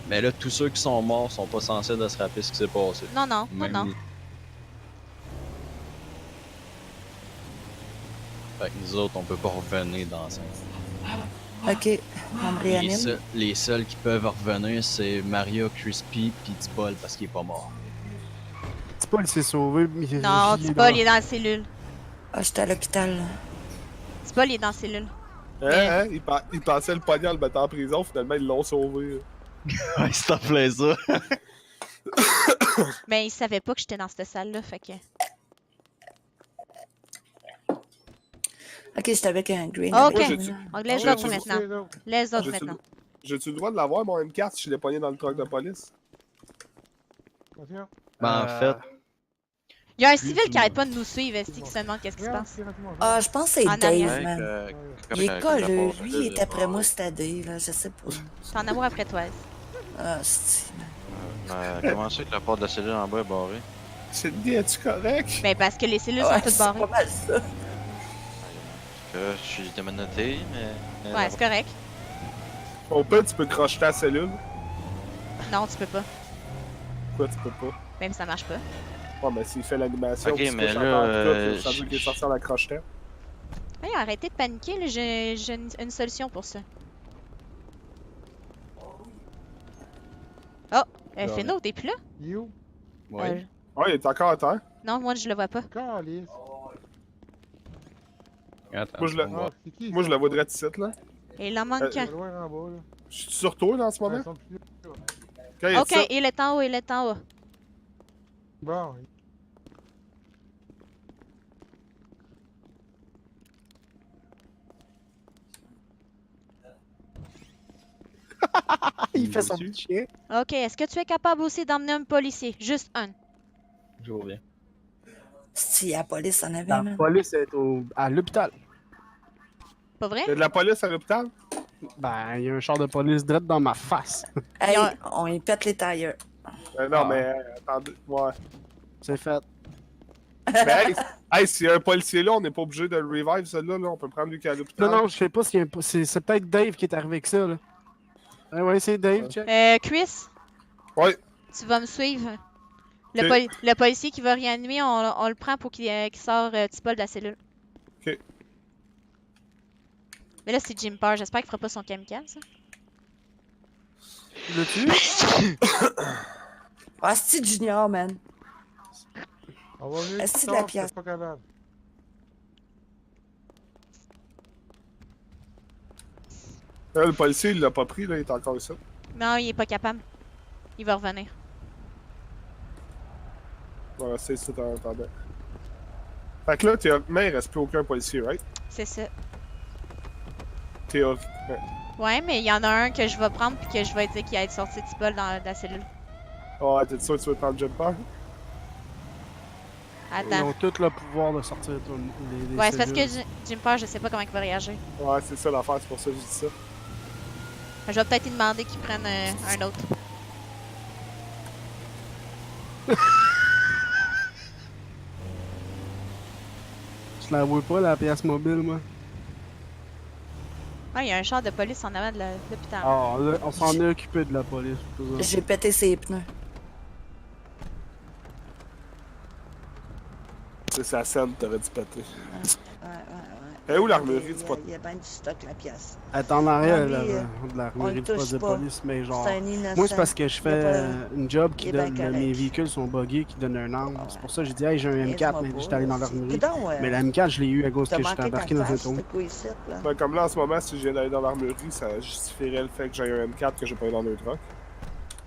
Speaker 9: Mais là, tous ceux qui sont morts sont pas censés de se rappeler ce qui s'est passé.
Speaker 3: Non, non, non,
Speaker 9: Même
Speaker 3: non.
Speaker 9: lui. Fait que nous autres, on peut pas revenir dans ça.
Speaker 2: Ok, on me réanime.
Speaker 9: Les seuls qui peuvent revenir, c'est Mario, Crispy, pis Tipol parce qu'il est pas mort.
Speaker 1: Tipol s'est sauvé. Mais
Speaker 3: Non,
Speaker 1: il est
Speaker 3: Tipol,
Speaker 1: dans-
Speaker 3: il est dans la cellule.
Speaker 2: Ah, j'étais à l'hôpital.
Speaker 3: Tipol, il est dans la cellule.
Speaker 4: Hein, hein? Il pensait le poignard le mettre en prison, finalement, ils l'ont sauvé.
Speaker 9: Ouais, c'est en plein ça.
Speaker 3: Mais il savait pas que j'étais dans cette salle-là, fait que...
Speaker 2: Ok, j'étais avec un green.
Speaker 3: Ok.
Speaker 4: Moi, j'ai-tu-
Speaker 3: Donc, les
Speaker 4: j'ai-tu-
Speaker 3: autres maintenant. Les autres
Speaker 4: J'ai-tu
Speaker 3: maintenant.
Speaker 4: j'ai-tu le droit de l'avoir, mon M4, si je l'ai pogné dans le truck de police?
Speaker 12: Attention.
Speaker 9: Ben, en fait,
Speaker 3: Il y a un
Speaker 12: Puis,
Speaker 3: civil
Speaker 12: tu
Speaker 3: qui arrête
Speaker 12: me-
Speaker 3: pas de nous suivre, est-ce qui se demande qu'est-ce qui se
Speaker 12: Regarde,
Speaker 3: passe?
Speaker 12: c'est rapidement.
Speaker 2: Ah, je pense que c'est
Speaker 3: En
Speaker 2: Dave,
Speaker 3: arrière.
Speaker 2: man. Il est
Speaker 5: Avec
Speaker 2: colleux.
Speaker 5: la
Speaker 2: Lui, il est après
Speaker 5: porte,
Speaker 2: moi, c'était Dave, là. Je sais pas.
Speaker 3: T'es en amour après toi.
Speaker 2: Ah, c'est.
Speaker 5: Comment ça que la porte de la cellule en bas est barrée?
Speaker 4: Cindy, es-tu correct?
Speaker 3: Ben, parce que les cellules
Speaker 2: Ouais,
Speaker 3: sont toutes
Speaker 2: c'est
Speaker 3: barrées.
Speaker 2: pas mal ça.
Speaker 5: Je suis démonoté, mais.
Speaker 3: Ouais, c'est correct.
Speaker 4: Au pire, tu peux crocheter ta cellule.
Speaker 3: Non, tu peux pas.
Speaker 4: Pourquoi tu peux pas?
Speaker 3: Même ça marche pas.
Speaker 4: Ouais, mais s'il fait l'animation,
Speaker 5: Ok,
Speaker 4: puis il se
Speaker 5: mais
Speaker 4: couche
Speaker 5: là,
Speaker 4: encore en tout, ça veut
Speaker 5: je-
Speaker 4: dire qu'il est sorti en la crochetant.
Speaker 3: Hey, arrêtez de paniquer, là. J'ai une solution pour ça. Oh! Feno, t'es plus là?
Speaker 12: You?
Speaker 9: Ouais.
Speaker 4: Ouais, il est encore à terre.
Speaker 3: Non, moi, je le vois pas.
Speaker 12: Calice.
Speaker 9: Attends,
Speaker 4: Moi, je le-
Speaker 9: on va voir.
Speaker 12: C'est qui?
Speaker 4: Moi, je la vois direct ici, là.
Speaker 3: Et il en manque
Speaker 12: C'est
Speaker 3: un.
Speaker 12: loin en bas, là.
Speaker 4: Je suis sur toi, là, en ce
Speaker 12: Ouais,
Speaker 4: moment?
Speaker 12: ils sont plus là.
Speaker 4: Quand il est
Speaker 3: Ok,
Speaker 4: ça,
Speaker 3: il est en haut, il est en haut.
Speaker 12: Bon,
Speaker 1: Il fait son petit chien.
Speaker 3: Ok, est-ce que tu es capable aussi d'emmener un policier? Juste un.
Speaker 9: Je reviens.
Speaker 2: Si la police en avait,
Speaker 1: La
Speaker 2: man.
Speaker 1: police est à l'hôpital.
Speaker 3: Pas vrai?
Speaker 4: il y a de la police à l'hôpital?
Speaker 1: Ben, il y a un char de police direct dans ma face.
Speaker 2: Hey,
Speaker 3: Ils ont-
Speaker 2: on y pète les tailleurs.
Speaker 4: Non,
Speaker 1: Ah.
Speaker 4: mais attendez, ouais.
Speaker 1: C'est fait.
Speaker 4: Mais hey, s'il y a un policier là, on n'est pas obligé de le revive, celui-là, là. On peut prendre lui qui est à l'hôpital.
Speaker 1: Non, non, je sais pas s'il y a un... C'est peut-être Dave qui est arrivé avec ça, là. Ouais, c'est Dave, check.
Speaker 3: Chris?
Speaker 4: Ouais.
Speaker 3: Tu vas me suivre. Le,
Speaker 4: Ok.
Speaker 3: le policier qui va réanimer, on le prend pour qu'il sort Tipol de la cellule.
Speaker 4: Ok.
Speaker 3: Mais là, c'est Jim Parr. J'espère qu'il fera pas son kamikaze.
Speaker 1: L'as-tu?
Speaker 2: Ah, c'est Junior, man.
Speaker 12: on va venir
Speaker 2: Est-ce
Speaker 12: plus
Speaker 2: que de la
Speaker 12: tard,
Speaker 2: pièce?
Speaker 12: c'est pas capable.
Speaker 4: Là, le policier, il l'a pas pris, là, il est encore ici.
Speaker 3: Non, il est pas capable. Il va revenir.
Speaker 4: Ouais, c'est ça, t'entendais. Fait que là, théoriquement, il reste plus aucun policier, right?
Speaker 3: C'est ça.
Speaker 4: Théoriquement.
Speaker 3: Ouais, mais il y en a un que je vais prendre puis que je vais dire qu'il a été sorti Tipol dans la cellule.
Speaker 4: Ouais, t'es sûr que tu veux prendre Jumper?
Speaker 1: Ils
Speaker 3: Attends.
Speaker 1: ont tout le pouvoir de sortir les
Speaker 3: Ouais, c'est parce que
Speaker 1: cellules.
Speaker 3: Jim Parr, je sais pas comment il va réagir.
Speaker 4: Ouais, c'est ça l'affaire, c'est pour ça que je dis ça.
Speaker 3: Je vais peut-être lui demander qu'il prenne un autre.
Speaker 1: Je la vois pas, la pièce mobile, moi.
Speaker 3: Ouais, il y a un char de police en avant de l'hôpital.
Speaker 1: Ah, là, on s'en est occupé de la police.
Speaker 2: J'ai pété ses pneus.
Speaker 4: C'est sa scène, t'aurais dû péter.
Speaker 2: Ouais.
Speaker 4: Et où l'armurerie du pot?
Speaker 2: Il y a bien du stock, la pièce.
Speaker 1: Elle est en arrière,
Speaker 2: Non,
Speaker 1: là,
Speaker 2: lui,
Speaker 1: de
Speaker 2: on
Speaker 1: l'armurerie
Speaker 2: le
Speaker 1: du poste
Speaker 2: touche
Speaker 1: de
Speaker 2: pas.
Speaker 1: police, mais genre...
Speaker 2: C'est un innocent.
Speaker 1: Moi, c'est parce que je
Speaker 2: Il y a
Speaker 1: fais
Speaker 2: pas-
Speaker 1: une job
Speaker 2: il
Speaker 1: qui
Speaker 2: est bien
Speaker 1: donne...
Speaker 2: correct.
Speaker 1: Mes véhicules sont buggés, qui donnent un arme. C'est pour ça que j'ai dit, hey, j'ai un M4,
Speaker 2: Laisse-moi
Speaker 1: mais
Speaker 2: pas,
Speaker 1: j'étais allé dans
Speaker 2: là,
Speaker 1: l'armurerie.
Speaker 2: Coudon,
Speaker 1: Mais la M4, je l'ai eu à cause
Speaker 2: T'as
Speaker 1: que j'étais
Speaker 2: manqué
Speaker 1: embarqué
Speaker 2: ta
Speaker 1: dans un
Speaker 2: face,
Speaker 1: tour.
Speaker 2: c'est quoi ici, là?
Speaker 4: Ben, comme là, en ce moment, si je viens d'aller dans l'armurerie, ça justifierait le fait que j'ai un M4 que j'ai pas eu dans le truck.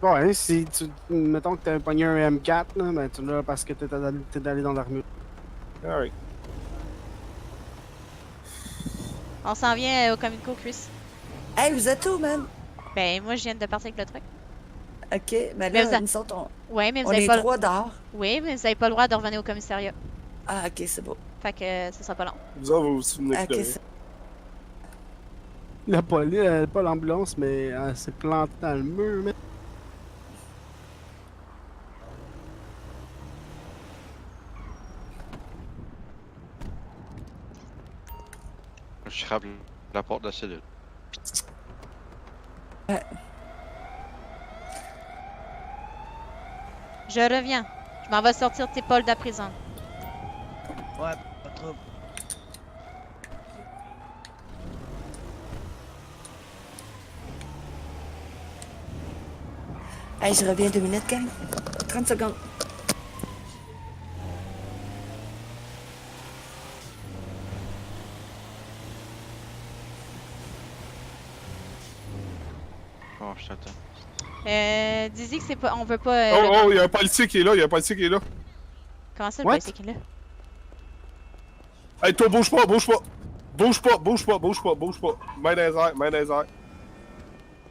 Speaker 1: Ouais, si tu... Mettons que t'as pogné un M4, là, ben tu l'as parce que t'es allé dans l'armurerie.
Speaker 4: Alright.
Speaker 3: On s'en vient au Comico, Chris.
Speaker 2: Hey, vous êtes où, man?
Speaker 3: Ben, moi, je viens de partir avec le truck.
Speaker 2: Ok, mais
Speaker 3: Mais
Speaker 2: là,
Speaker 3: vous a-
Speaker 2: nous autres,
Speaker 3: Ouais, mais vous
Speaker 2: on
Speaker 3: avez
Speaker 2: est
Speaker 3: pas
Speaker 2: trois dehors.
Speaker 3: Oui, mais vous avez pas le droit de revenir au commissariat.
Speaker 2: Ah, ok, c'est beau.
Speaker 3: Fait que ça sera pas long.
Speaker 4: Vous autres, vous vous souvenez
Speaker 2: Ok,
Speaker 4: plus de
Speaker 2: c'est...
Speaker 1: La police, pas l'ambulance, mais elle s'est plantée dans le mur, mais...
Speaker 5: Je frappe la porte de la cellule.
Speaker 3: Je reviens. Je m'en vais sortir tes pôles de la prison.
Speaker 6: Ouais, pas de trouble.
Speaker 2: Hey, je reviens 2 minutes, gang. 30 secondes.
Speaker 5: Oh, je t'attends.
Speaker 3: Dis-y que c'est pas. On veut pas.
Speaker 4: Oh, il y a un policier qui est là, il y a un policier qui est là.
Speaker 3: Comment ça, le
Speaker 1: What?
Speaker 3: policier qui est là?
Speaker 4: Hey, toi, bouge pas, bouge pas! Bouge pas, bouge pas, bouge pas, bouge pas. Main dans les airs, main dans les airs.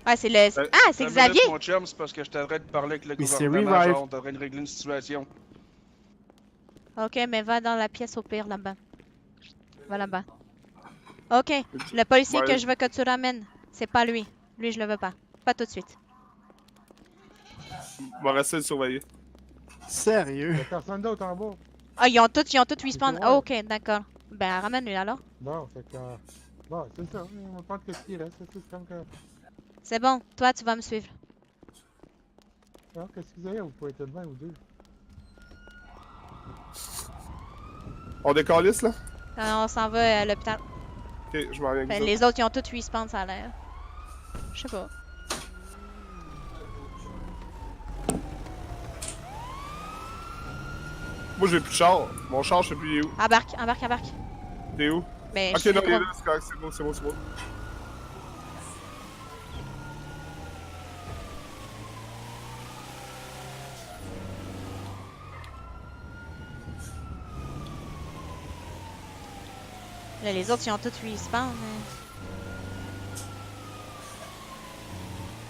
Speaker 3: Ah, c'est le.
Speaker 4: Ben,
Speaker 3: Ah, c'est
Speaker 11: Une
Speaker 3: Xavier!
Speaker 11: minute, mon chum, c'est parce que je t'arrête de parler avec le
Speaker 1: Mais c'est
Speaker 11: gouvernement,
Speaker 1: Revive.
Speaker 11: genre, on devrait régler une situation.
Speaker 3: Ok, mais va dans la pièce au pire là-bas. Va là-bas. Ok, le policier
Speaker 4: Ouais.
Speaker 3: que je veux que tu ramènes, c'est pas lui. Lui, je le veux pas. Pas tout de suite.
Speaker 4: On va rester le surveiller.
Speaker 1: Sérieux?
Speaker 12: Y'a personne d'autre en bas.
Speaker 3: Ah, ils ont tous respawn.
Speaker 12: ouais.
Speaker 3: Ah, ok, d'accord. Ben, ramène-lui alors.
Speaker 12: Bon, fait que. Bon, c'est ça. On va prendre ce qui reste. C'est comme que.
Speaker 3: C'est bon, toi, tu vas me suivre.
Speaker 12: Alors, qu'est-ce que vous avez? Vous pouvez être de 20 ou 2.
Speaker 4: On décalisse, là?
Speaker 3: On s'en va à l'hôpital.
Speaker 4: Ok, je m'en viens avec
Speaker 3: Ben,
Speaker 4: vous
Speaker 3: les autres, ils ont tous respawn, ça a l'air. Je sais pas.
Speaker 4: Moi, j'ai plus de char. Mon char, je sais plus il est où.
Speaker 3: Embarque, embarque, embarque.
Speaker 4: T'es où?
Speaker 3: Ben,
Speaker 4: Ok,
Speaker 3: je
Speaker 4: non,
Speaker 3: suis
Speaker 4: il est
Speaker 3: pas-
Speaker 4: là, c'est correct, c'est bon, c'est bon, c'est bon.
Speaker 3: Là, les autres, ils ont tous respawn. Hein.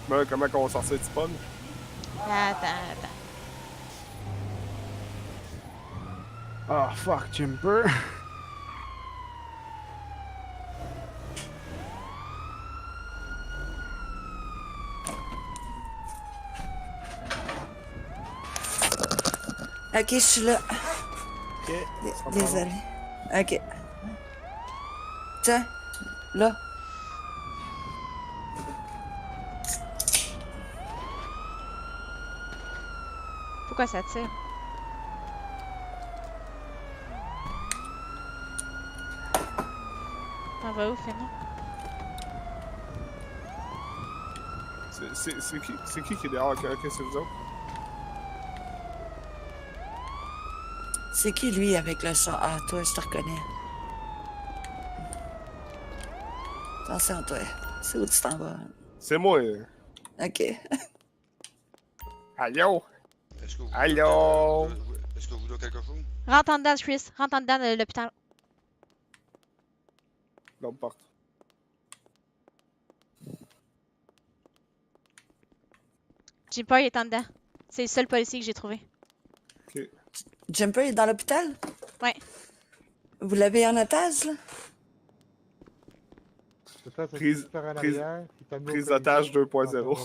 Speaker 4: Ben, comment qu'on va sortir du spawn?
Speaker 3: Attends.
Speaker 1: Ah, fuck, Jumper.
Speaker 2: Ok, je suis là.
Speaker 1: Ok.
Speaker 2: Désolé. Ok. Tiens, là.
Speaker 3: Pourquoi ça tire? On va où, Fanny?
Speaker 4: C'est qui est dehors? Ok, c'est vous autres?
Speaker 2: C'est qui lui avec le char? Ah, toi, je te reconnais. Attention, toi. C'est où tu t'en vas?
Speaker 4: C'est moi.
Speaker 2: Ok.
Speaker 4: Allô?
Speaker 7: Est-ce que vous
Speaker 4: Allô?
Speaker 7: Est-ce que vous voulez quelque chose?
Speaker 3: Rentre en dedans, Chris. Rentre en dedans de l'hôpital.
Speaker 4: L'autre porte.
Speaker 3: Jimper est en dedans. C'est le seul policier que j'ai trouvé.
Speaker 4: Ok.
Speaker 2: Jumper est dans l'hôpital?
Speaker 3: Ouais.
Speaker 2: Vous l'avez en otage, là?
Speaker 4: Prise d'otage 2.0.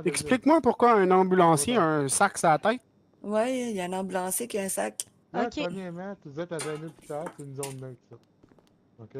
Speaker 1: Explique-moi pourquoi un ambulancier a un sac sur la tête.
Speaker 2: Ouais, il y a un ambulancier qui a un sac.
Speaker 12: Là, premièrement, vous êtes à 20 000 plus c'est une zone neutre, ça. OK?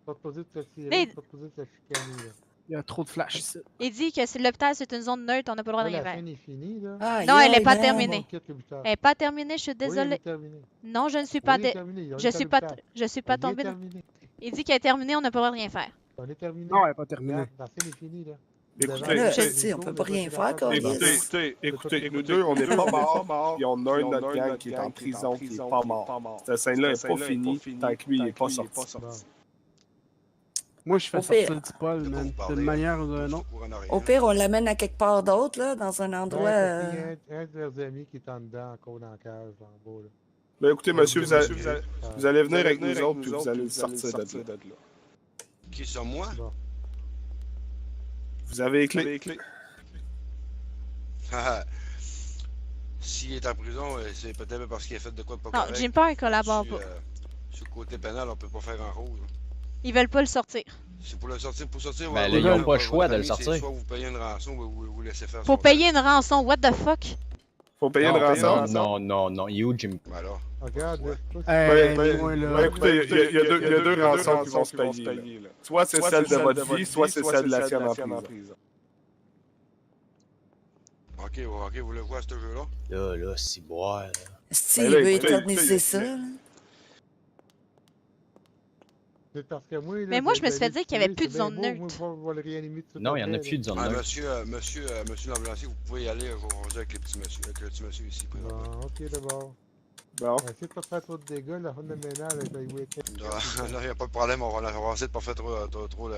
Speaker 12: Pas supposé de se tirer, pas supposé de se chicaner, là.
Speaker 1: Il y a trop de flash ici.
Speaker 3: Il dit que si l'hôpital c'est une zone neutre, on n'a pas le droit de
Speaker 12: Là,
Speaker 3: rien
Speaker 12: la
Speaker 3: faire.
Speaker 12: scène est finie, là.
Speaker 2: Ah,
Speaker 3: Non, elle est pas
Speaker 2: non.
Speaker 3: terminée.
Speaker 12: On quitte l'hôpital.
Speaker 3: Elle est pas terminée, je suis
Speaker 12: Oui, elle
Speaker 3: désolée.
Speaker 12: est terminée.
Speaker 3: Non, je ne suis pas
Speaker 12: Oui, elle est terminée, on
Speaker 3: je
Speaker 12: est
Speaker 3: suis
Speaker 12: à
Speaker 3: pas
Speaker 12: l'hôpital.
Speaker 3: je suis pas
Speaker 12: Elle est
Speaker 3: tombée.
Speaker 12: terminée.
Speaker 3: Il dit qu'elle est terminée, on n'a pas le droit de rien faire.
Speaker 12: On est terminé.
Speaker 1: Non, elle n'est pas terminée.
Speaker 12: La scène est finie, là.
Speaker 4: Écoutez,
Speaker 2: Là, je dis, on peut pas rien faire, quand
Speaker 4: écoutez, nous deux, on n'est pas morts, puis on a un de notre gang qui est en prison, qui n'est pas mort. Cette scène-là n'est pas finie tant que lui, il n'est pas sorti.
Speaker 1: Moi, je fais
Speaker 2: Au
Speaker 1: sortir
Speaker 2: pire.
Speaker 1: du Paul, man, d'une manière ou d'une autre.
Speaker 2: Au pire, on l'amène à quelque part d'autre, là, dans un endroit.
Speaker 12: Ouais, il y a un de leurs amis qui est en dedans, encore dans la cage, en bas, là.
Speaker 4: Ben écoutez, monsieur, vous allez venir avec nous autres, puis vous allez le sortir de là.
Speaker 7: Qui sont moi?
Speaker 12: Bon.
Speaker 4: Vous avez les clés?
Speaker 7: S'il est en prison, c'est peut-être parce qu'il a fait de quoi de pas
Speaker 3: Non,
Speaker 7: correct.
Speaker 3: Jimper il collabore
Speaker 7: Sur,
Speaker 3: pas.
Speaker 7: sur le côté pénal, on peut pas faire grand-chose. hein.
Speaker 3: Ils veulent pas le sortir.
Speaker 7: C'est pour le sortir, pour sortir.
Speaker 9: Ben,
Speaker 7: ouais,
Speaker 9: là, ils ont
Speaker 7: ouais,
Speaker 9: pas le choix de le
Speaker 7: c'est
Speaker 9: sortir.
Speaker 7: Soit vous payez une rançon ou vous laissez faire.
Speaker 3: Faut
Speaker 7: son
Speaker 3: payer une rançon, what the fuck?
Speaker 4: Faut payer une rançon?
Speaker 9: Non. Il est où, Jim?
Speaker 7: temps. Alors,
Speaker 12: Regarde, là.
Speaker 4: Écoutez, il y a deux rançons qui vont se payer. Là. Soit c'est celle de votre vie, soit c'est celle de la sienne en prison.
Speaker 7: ok, vous le voyez, ce jeu-là?
Speaker 9: Là, c'est boire, là.
Speaker 2: Si,
Speaker 4: Ben
Speaker 2: il
Speaker 4: là,
Speaker 2: veut
Speaker 4: écoutez,
Speaker 2: éterniser ça, là.
Speaker 12: C'est parce que moi, là,
Speaker 3: Mais moi, je me suis fait
Speaker 12: d'aller
Speaker 3: dire qu'il y avait
Speaker 12: tuer,
Speaker 3: plus de
Speaker 12: c'est
Speaker 3: zone
Speaker 12: bien beau,
Speaker 3: neutre.
Speaker 12: moi, on va le réanimer tout
Speaker 9: Non, il y en a
Speaker 12: après,
Speaker 9: plus de zone
Speaker 7: Ah,
Speaker 9: neutre.
Speaker 7: monsieur l'ambulancier, vous pouvez y aller, je vais ranger avec le petit monsieur ici.
Speaker 12: là. Bon, ok, d'abord.
Speaker 4: Bon.
Speaker 12: Essaye de pas faire trop de dégâts, la ronde de ménage, elle va y être.
Speaker 7: Non, il n'y a pas de problème, on va essayer de pas faire trop le...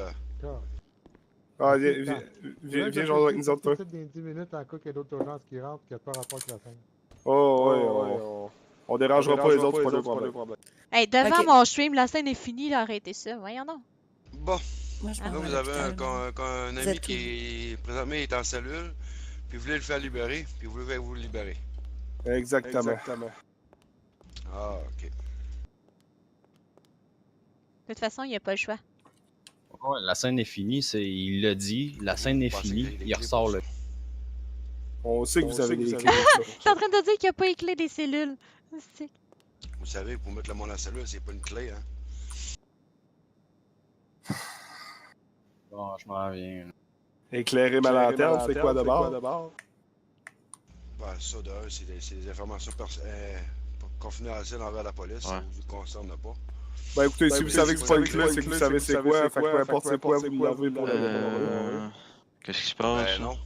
Speaker 4: Ah, viens jouer avec nous autres, toi.
Speaker 12: Dans 10 minutes, en cas qu'il y a d'autres urgences qui rentrent, qui n'ont pas rapport avec la scène.
Speaker 4: Oh, on dérangera pas les autres, c'est pas le problème.
Speaker 3: Hey, devant
Speaker 2: Ok.
Speaker 3: mon stream, la scène est finie, là, arrêtez ça. Voyons donc.
Speaker 7: Bon,
Speaker 2: Moi, je
Speaker 7: là,
Speaker 2: m'en
Speaker 7: vous
Speaker 2: vais à
Speaker 7: avez
Speaker 2: l'hôpital.
Speaker 7: un
Speaker 2: Vous
Speaker 7: ami
Speaker 2: êtes
Speaker 7: qui, présentement, est en cellule, puis vous voulez le faire libérer, puis vous voulez vous le libérer.
Speaker 4: Exactement.
Speaker 7: Ah, ok.
Speaker 3: De toute façon, il n'y a pas le choix.
Speaker 9: Ouais, la scène est finie, il l'a dit, la scène est finie, il ressort le.
Speaker 4: On sait que vous avez des clés.
Speaker 3: T'es en train de dire qu'il n'y a pas les clés des cellules. C'est-
Speaker 7: Vous savez, pour mettre le monde dans la cellule, c'est pas une clé, hein.
Speaker 9: Bon, je m'en viens.
Speaker 4: Éclairer ma lanterne, c'est quoi d'abord?
Speaker 7: Ben, ça, d'ailleurs, c'est des informations confidentielles envers la police, ça vous concerne pas.
Speaker 4: Ben écoutez, si vous savez que c'est pas une clé, c'est que vous savez c'est quoi, fait que peu importe c'est quoi, vous l'avez pour le
Speaker 5: Qu'est-ce qui se passe?
Speaker 7: Ben non.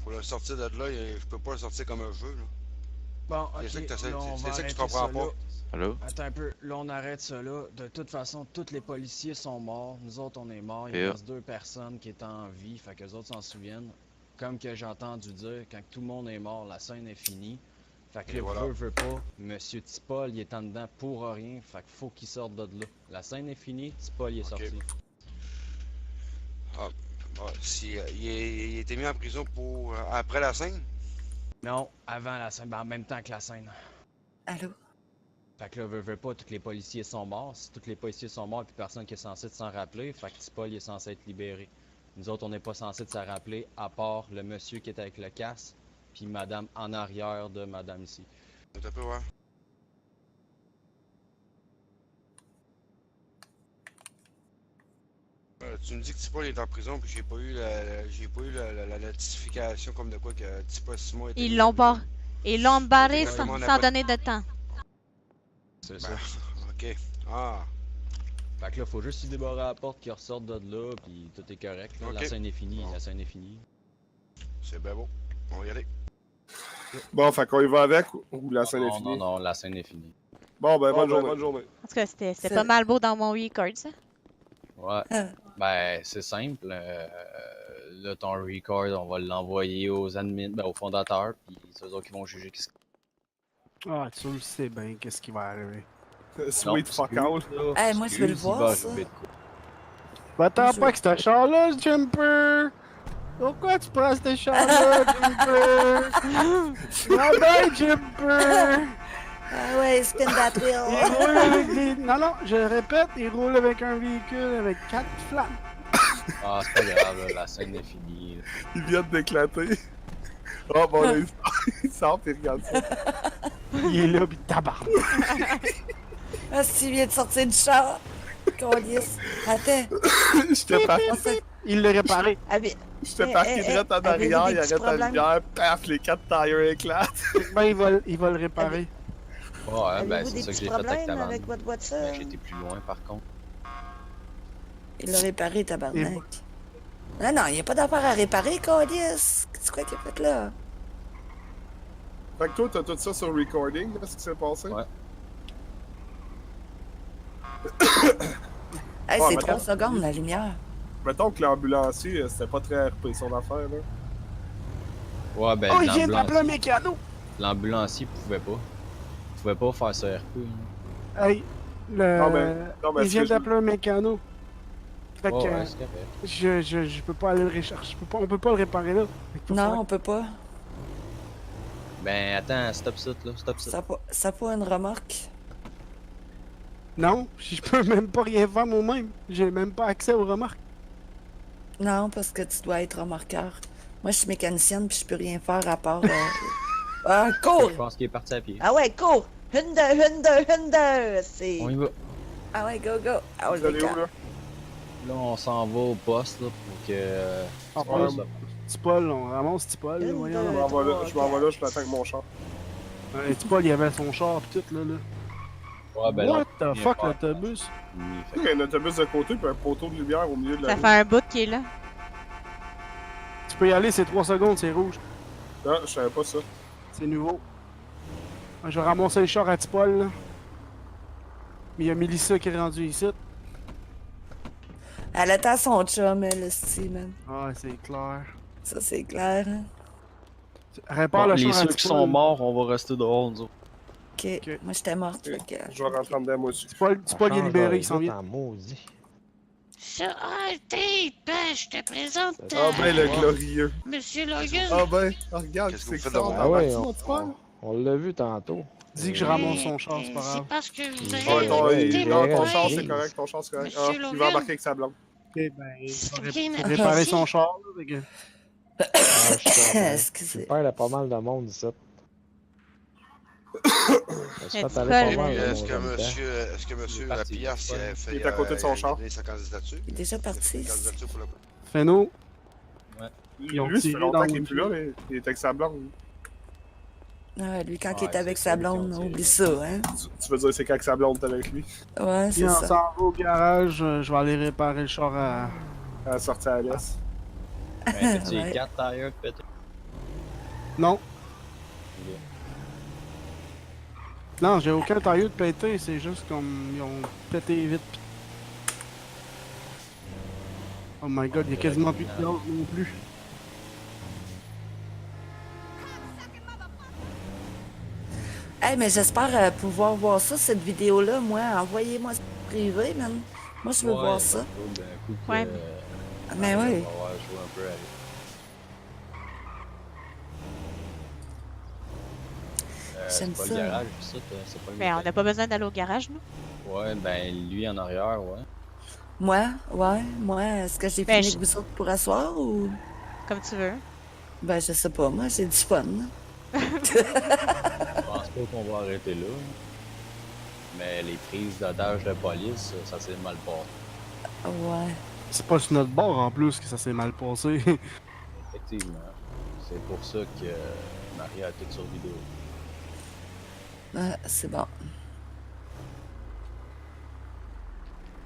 Speaker 7: Faut le sortir de là, je peux pas le sortir comme un jeu, là.
Speaker 6: Bon, ok,
Speaker 7: C'est ça que
Speaker 6: là, on va
Speaker 7: c'est ça que tu
Speaker 6: arrêter
Speaker 7: comprends
Speaker 6: ça
Speaker 7: pas.
Speaker 6: là.
Speaker 5: Allô?
Speaker 6: Attends un peu, là on arrête ça là. De toute façon, tous les policiers sont morts. Nous autres on est morts. Il
Speaker 5: Yeah.
Speaker 6: reste 2 personnes qui étaient en vie, fait que les autres s'en souviennent. Comme que j'ai entendu dire, quand tout le monde est mort, la scène est finie. Fait que
Speaker 7: Et
Speaker 6: le
Speaker 7: voilà.
Speaker 6: veut pas. Monsieur Tipol, il est en dedans pour rien. Fait qu'il faut qu'il sorte de là. La scène est finie, Tipol il est sorti.
Speaker 7: Ah, si, il était mis en prison pour après la scène?
Speaker 6: Non, avant la scène, ben, en même temps que la scène.
Speaker 2: Allô?
Speaker 6: Fait que là, veut pas, tous les policiers sont morts. Si tous les policiers sont morts, puis personne qui est censé s'en rappeler, fait que Tipol il est censé être libéré. Nous autres, on n'est pas censé s'en rappeler, à part le monsieur qui est avec le casque, puis madame en arrière de madame ici.
Speaker 7: Un peu, ouais. Tu me dis que Tipol est en prison, puis j'ai pas eu la notification comme de quoi que Tipol Simon était.
Speaker 3: Ils l'ont barré
Speaker 7: Ouais,
Speaker 3: sans
Speaker 7: on a pas-
Speaker 3: donner de temps.
Speaker 6: C'est ça.
Speaker 7: Ok. Ah.
Speaker 6: Fait que là, faut juste se débarrer à la porte, qu'il ressorte de là, puis tout est correct. Là.
Speaker 7: Ok.
Speaker 6: La scène est finie, la scène est finie.
Speaker 7: C'est bien beau. On va y aller.
Speaker 4: Bon, fait qu'on y va avec ou la scène est
Speaker 9: Non,
Speaker 4: finie?
Speaker 9: non, la scène est finie.
Speaker 4: Bon, ben, bonne journée.
Speaker 3: En tout cas, c'était pas mal beau dans mon record, ça.
Speaker 9: Ouais. Ben, c'est simple. Là, ton record, on va l'envoyer aux admins, aux fondateurs, puis c'est eux autres qui vont juger qu'est-ce
Speaker 1: Ah, tu le sais bien qu'est-ce qui va arriver.
Speaker 4: Sweet fuck all.
Speaker 2: Hey, moi, je veux le voir, ça.
Speaker 1: Va-t'en pas avec ce char-là, Jumper! Pourquoi tu prends ce char-là, Jumper? Va bien, Jumper!
Speaker 2: Ah ouais, spin that
Speaker 1: Il
Speaker 2: wheel!
Speaker 1: roule avec des... Non, non, je répète, il roule avec un véhicule avec 4 flammes.
Speaker 9: Ah, c'est pas grave, là, la scène est finie. Là.
Speaker 4: Il vient d'éclater. Oh, bon, là, il sort pis regarde ça.
Speaker 1: Il est là, pis tabarnak.
Speaker 2: Ah, si, il vient de sortir du char! Câlisse. Attends!
Speaker 4: J'étais parti.
Speaker 1: Il l'a réparé.
Speaker 4: J'étais parti direct en arrière, il arrête la lumière, paf, les 4 tires éclatent.
Speaker 1: Ben, il va le réparer.
Speaker 9: Ouais, ben,
Speaker 2: Avez-vous
Speaker 9: c'est
Speaker 2: des
Speaker 9: ça que
Speaker 2: petits
Speaker 9: j'ai fait avec ta
Speaker 2: problèmes
Speaker 9: vanne.
Speaker 2: avec votre voiture?
Speaker 9: Ben, j'ai été plus loin, par contre.
Speaker 2: Il l'a réparé, tabarnak. Non, non, il n'y a pas d'affaire à réparer, Câlisse. C'est quoi qu'il a fait là?
Speaker 4: Fait que toi, t'as tout ça sur recording, là, ce qui s'est passé?
Speaker 9: Ouais.
Speaker 2: Hey,
Speaker 4: Ouais,
Speaker 2: c'est
Speaker 4: mettons-
Speaker 2: 3 secondes, la lumière.
Speaker 4: Mettons que l'ambulancier, c'était pas très RP son affaire, là.
Speaker 9: Ouais, ben,
Speaker 1: Oh, il vient d'appeler un mécano!
Speaker 9: l'ambulancier pouvait pas. Il pouvait pas faire ça RP.
Speaker 1: Hey,
Speaker 4: Non, mais
Speaker 1: il vient
Speaker 4: excuse-moi.
Speaker 1: d'appeler un mécano. Fait
Speaker 9: Oh,
Speaker 1: que
Speaker 9: ouais, c'est correct.
Speaker 1: je peux pas aller le rechercher. On peut pas le réparer là. Fait qu'il faut
Speaker 2: Non,
Speaker 1: faire-
Speaker 2: on peut pas.
Speaker 9: Ben, attends, stop ça, là, stop ça.
Speaker 2: Ça a pas une remorque.
Speaker 1: Non, je peux même pas rien faire moi-même. J'ai même pas accès aux remorques.
Speaker 2: Non, parce que tu dois être remorqueur. Moi, je suis mécanicienne puis je peux rien faire à part. Ah, cours!
Speaker 9: Je pense qu'il est parti à pied.
Speaker 2: Ah ouais, cours! Hunde! C'est.
Speaker 9: On y va.
Speaker 2: Ah ouais, go, go! Ah ouais,
Speaker 4: Vous allez où, là?
Speaker 9: Là, on s'en va au poste, là, pour que...
Speaker 1: Ah,
Speaker 9: tu passes,
Speaker 1: ouais.
Speaker 9: là.
Speaker 1: Tipol, on ramasse Tipol, là, voyons.
Speaker 4: Je m'en vais là, je l'attends avec mon char.
Speaker 1: Tipol, il avait son char pis tout, là.
Speaker 9: Ouais, ben,
Speaker 1: What
Speaker 9: là,
Speaker 1: the
Speaker 9: on
Speaker 1: fuck,
Speaker 9: vient
Speaker 1: l'autobus?
Speaker 4: Il y a un autobus de côté puis un poteau de lumière au milieu de la
Speaker 3: Ça
Speaker 4: rue.
Speaker 3: fait un bout qui est là.
Speaker 1: Tu peux y aller, c'est 3 secondes, c'est rouge.
Speaker 4: Non, je savais pas ça.
Speaker 1: C'est nouveau. Je vais ramasser le char à Tipol, là. Mais il y a Mélissa qui est rendue ici.
Speaker 2: Elle attend son chum, elle, esti, man.
Speaker 1: Ah, c'est clair.
Speaker 2: Ça, c'est clair, hein.
Speaker 1: Répare
Speaker 9: Bon,
Speaker 1: le
Speaker 9: les
Speaker 1: char à
Speaker 9: ceux qui
Speaker 1: Tipol.
Speaker 9: sont morts, on va rester dehors, nous autres.
Speaker 2: Ok. Moi, j'étais morte, fait que.
Speaker 4: Je vais rentrer en dedans, moi aussi.
Speaker 1: Tipol il est libéré, il s'en vient.
Speaker 13: Je te présente.
Speaker 4: Ah ben, le glorieux.
Speaker 13: Monsieur Logan.
Speaker 4: Ah ben, regarde,
Speaker 7: Qu'est-ce que
Speaker 4: c'est
Speaker 7: vous
Speaker 4: que
Speaker 7: faites
Speaker 4: ça,
Speaker 7: de
Speaker 4: on
Speaker 7: moi?
Speaker 4: a
Speaker 7: Ah ouais,
Speaker 4: mon petit père.
Speaker 8: On l'a vu tantôt.
Speaker 1: Dis que je ramasse son char, c'est pas grave.
Speaker 13: C'est parce que vous
Speaker 8: Ouais,
Speaker 13: avez
Speaker 8: ouais,
Speaker 13: été
Speaker 8: ouais,
Speaker 4: ton
Speaker 8: ouais.
Speaker 4: char, c'est correct, ton char, c'est correct. Ah,
Speaker 13: Monsieur
Speaker 4: il va
Speaker 13: Logan.
Speaker 4: embarquer avec sa blonde.
Speaker 1: Ok, ben, il
Speaker 13: C'est
Speaker 1: va
Speaker 13: bien
Speaker 1: réparer
Speaker 13: apprécié.
Speaker 1: son char, là, fait que-
Speaker 8: Ah, je suis content.
Speaker 2: Excusez.
Speaker 8: Super, il y a pas mal de monde ici.
Speaker 3: Mais
Speaker 8: pas
Speaker 3: tu
Speaker 8: allé
Speaker 3: peux,
Speaker 8: pas
Speaker 3: là.
Speaker 8: mal,
Speaker 7: Est-ce
Speaker 8: moi,
Speaker 7: que
Speaker 8: en même temps.
Speaker 7: monsieur
Speaker 9: parti.
Speaker 7: Pias a fait.
Speaker 4: Il est à côté de son char.
Speaker 7: donné sa candidature?
Speaker 2: Il est déjà parti.
Speaker 7: Une candidature pour le.
Speaker 1: Fais-nous.
Speaker 4: Lui,
Speaker 1: ont
Speaker 4: ça fait
Speaker 1: tiré
Speaker 4: longtemps
Speaker 1: dans
Speaker 4: qu'il est
Speaker 1: le
Speaker 4: plus là, mais il est avec sa blonde.
Speaker 2: Ah, lui, quand il
Speaker 9: Ouais,
Speaker 2: est avec
Speaker 9: c'est
Speaker 2: sa
Speaker 9: ça, ils
Speaker 2: blonde,
Speaker 9: ont tiré.
Speaker 2: oublie ça, hein.
Speaker 4: Tu veux dire, c'est quand que sa blonde est avec lui?
Speaker 2: Ouais,
Speaker 1: Puis
Speaker 2: c'est
Speaker 1: on
Speaker 2: ça.
Speaker 1: s'en va au garage, je vais aller réparer le char à...
Speaker 4: À la sortie à l'est.
Speaker 9: Ben, t'as-tu
Speaker 2: Ouais.
Speaker 9: les 4 tires pétés?
Speaker 1: Non. Non, j'ai aucun tailleur de péter, c'est juste comme ils ont pété vite. Oh my god, il y a quasiment plus de gaz non plus.
Speaker 2: Hey, mais j'espère pouvoir voir ça, cette vidéo-là. Moi, envoyez-moi ça privé, man. Moi, je veux voir ça.
Speaker 9: Ben, écoute,
Speaker 3: Ouais.
Speaker 2: Mais
Speaker 9: on va
Speaker 2: oui.
Speaker 9: voir jouer un peu avec.
Speaker 2: J'aime
Speaker 9: c'est pas
Speaker 2: ça.
Speaker 9: le garage, ça, c'est pas le
Speaker 3: Mais on n'a pas besoin d'aller au garage, nous.
Speaker 9: Ouais, ben lui en arrière, ouais.
Speaker 2: Moi, est-ce que j'ai
Speaker 3: Ben,
Speaker 2: fini
Speaker 3: je-
Speaker 2: avec vous autres pour asseoir ou...
Speaker 3: Comme tu veux.
Speaker 2: Ben, je sais pas, moi, j'ai du fun.
Speaker 9: Je pense pas qu'on va arrêter là. Mais les prises d'otages de police, ça s'est mal passé.
Speaker 2: Ouais.
Speaker 1: C'est pas sur notre bord en plus que ça s'est mal passé.
Speaker 9: Effectivement. C'est pour ça que Marie a tout sur vidéo.
Speaker 2: Ah, c'est bon.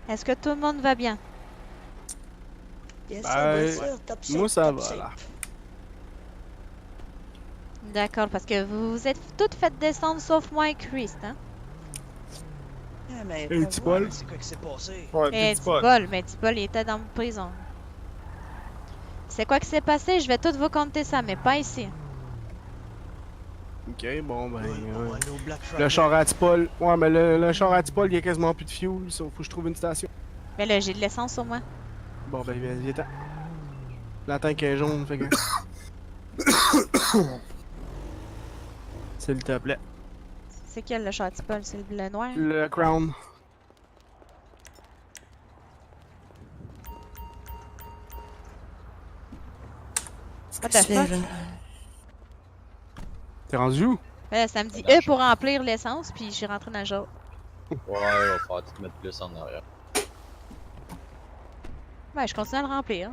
Speaker 3: Est-ce que tout le monde va bien?
Speaker 2: Yes,
Speaker 1: Ben, moi ça va là.
Speaker 3: D'accord, parce que vous vous êtes toutes faites descendre sauf moi et Chris, hein?
Speaker 2: Ah, mais
Speaker 1: Hey, petit Paul.
Speaker 6: C'est quoi qui s'est passé?
Speaker 4: Ouais,
Speaker 3: Et
Speaker 4: puis Paul.
Speaker 3: Tipol, mais Tipol, il était dans la prison. C'est quoi qui s'est passé? Je vais tout vous conter ça, mais pas ici.
Speaker 1: Ok, bon ben...
Speaker 6: On va aller au Black
Speaker 1: le
Speaker 6: Friday.
Speaker 1: char à Tipol. Ouais, mais le char à Tipol, il y a quasiment plus de fuel, ça, faut que je trouve une station.
Speaker 3: Mais là, j'ai de l'essence sur moi.
Speaker 1: Bon ben, viens-t'en. La tank est jaune, fait que... S'il te plaît.
Speaker 3: C'est quel le char à Tipol? C'est le noir?
Speaker 1: Le Crown.
Speaker 3: What the fuck?
Speaker 1: T'es rendu où?
Speaker 3: Ça me dit E pour remplir l'essence, puis je suis rentré dans le genre.
Speaker 9: Ouais, il va falloir tout mettre plus en arrière.
Speaker 3: Ouais, je continue à le remplir.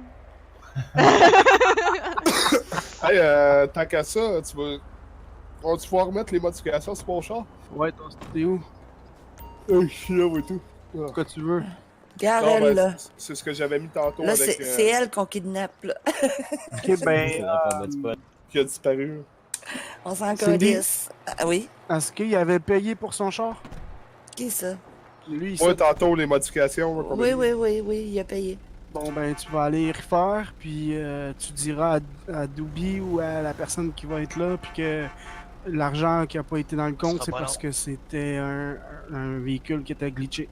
Speaker 4: Hey, tant qu'à ça, tu vas pouvoir remettre les modifications sur mon char?
Speaker 1: Ouais, toi, t'es où?
Speaker 4: Je suis là, oui, tout.
Speaker 1: Quoi tu veux?
Speaker 2: Regarde,
Speaker 4: Non,
Speaker 2: elle,
Speaker 4: ben,
Speaker 2: là.
Speaker 4: c'est ce que j'avais mis tantôt
Speaker 2: Là,
Speaker 4: avec...
Speaker 2: c'est elle qu'on kidnappe, là.
Speaker 1: Ok, ben...
Speaker 9: C'est la pomme de Tipol.
Speaker 4: Qui a disparu.
Speaker 2: On s'en
Speaker 1: Cindy?
Speaker 2: calisse. Ah oui?
Speaker 1: Est-ce qu'il avait payé pour son char?
Speaker 2: Qui ça?
Speaker 1: Lui,
Speaker 4: Ouais,
Speaker 1: ça.
Speaker 4: tantôt, les modifications. là, qu'on a
Speaker 2: Oui,
Speaker 4: dit.
Speaker 2: oui, il a payé.
Speaker 1: Bon, ben, tu vas aller y refaire, puis tu diras à Doobie ou à la personne qui va être là, puis que l'argent qui a pas été dans le compte,
Speaker 6: sera
Speaker 1: c'est
Speaker 6: pas
Speaker 1: parce
Speaker 6: long.
Speaker 1: que c'était un véhicule qui était glitché.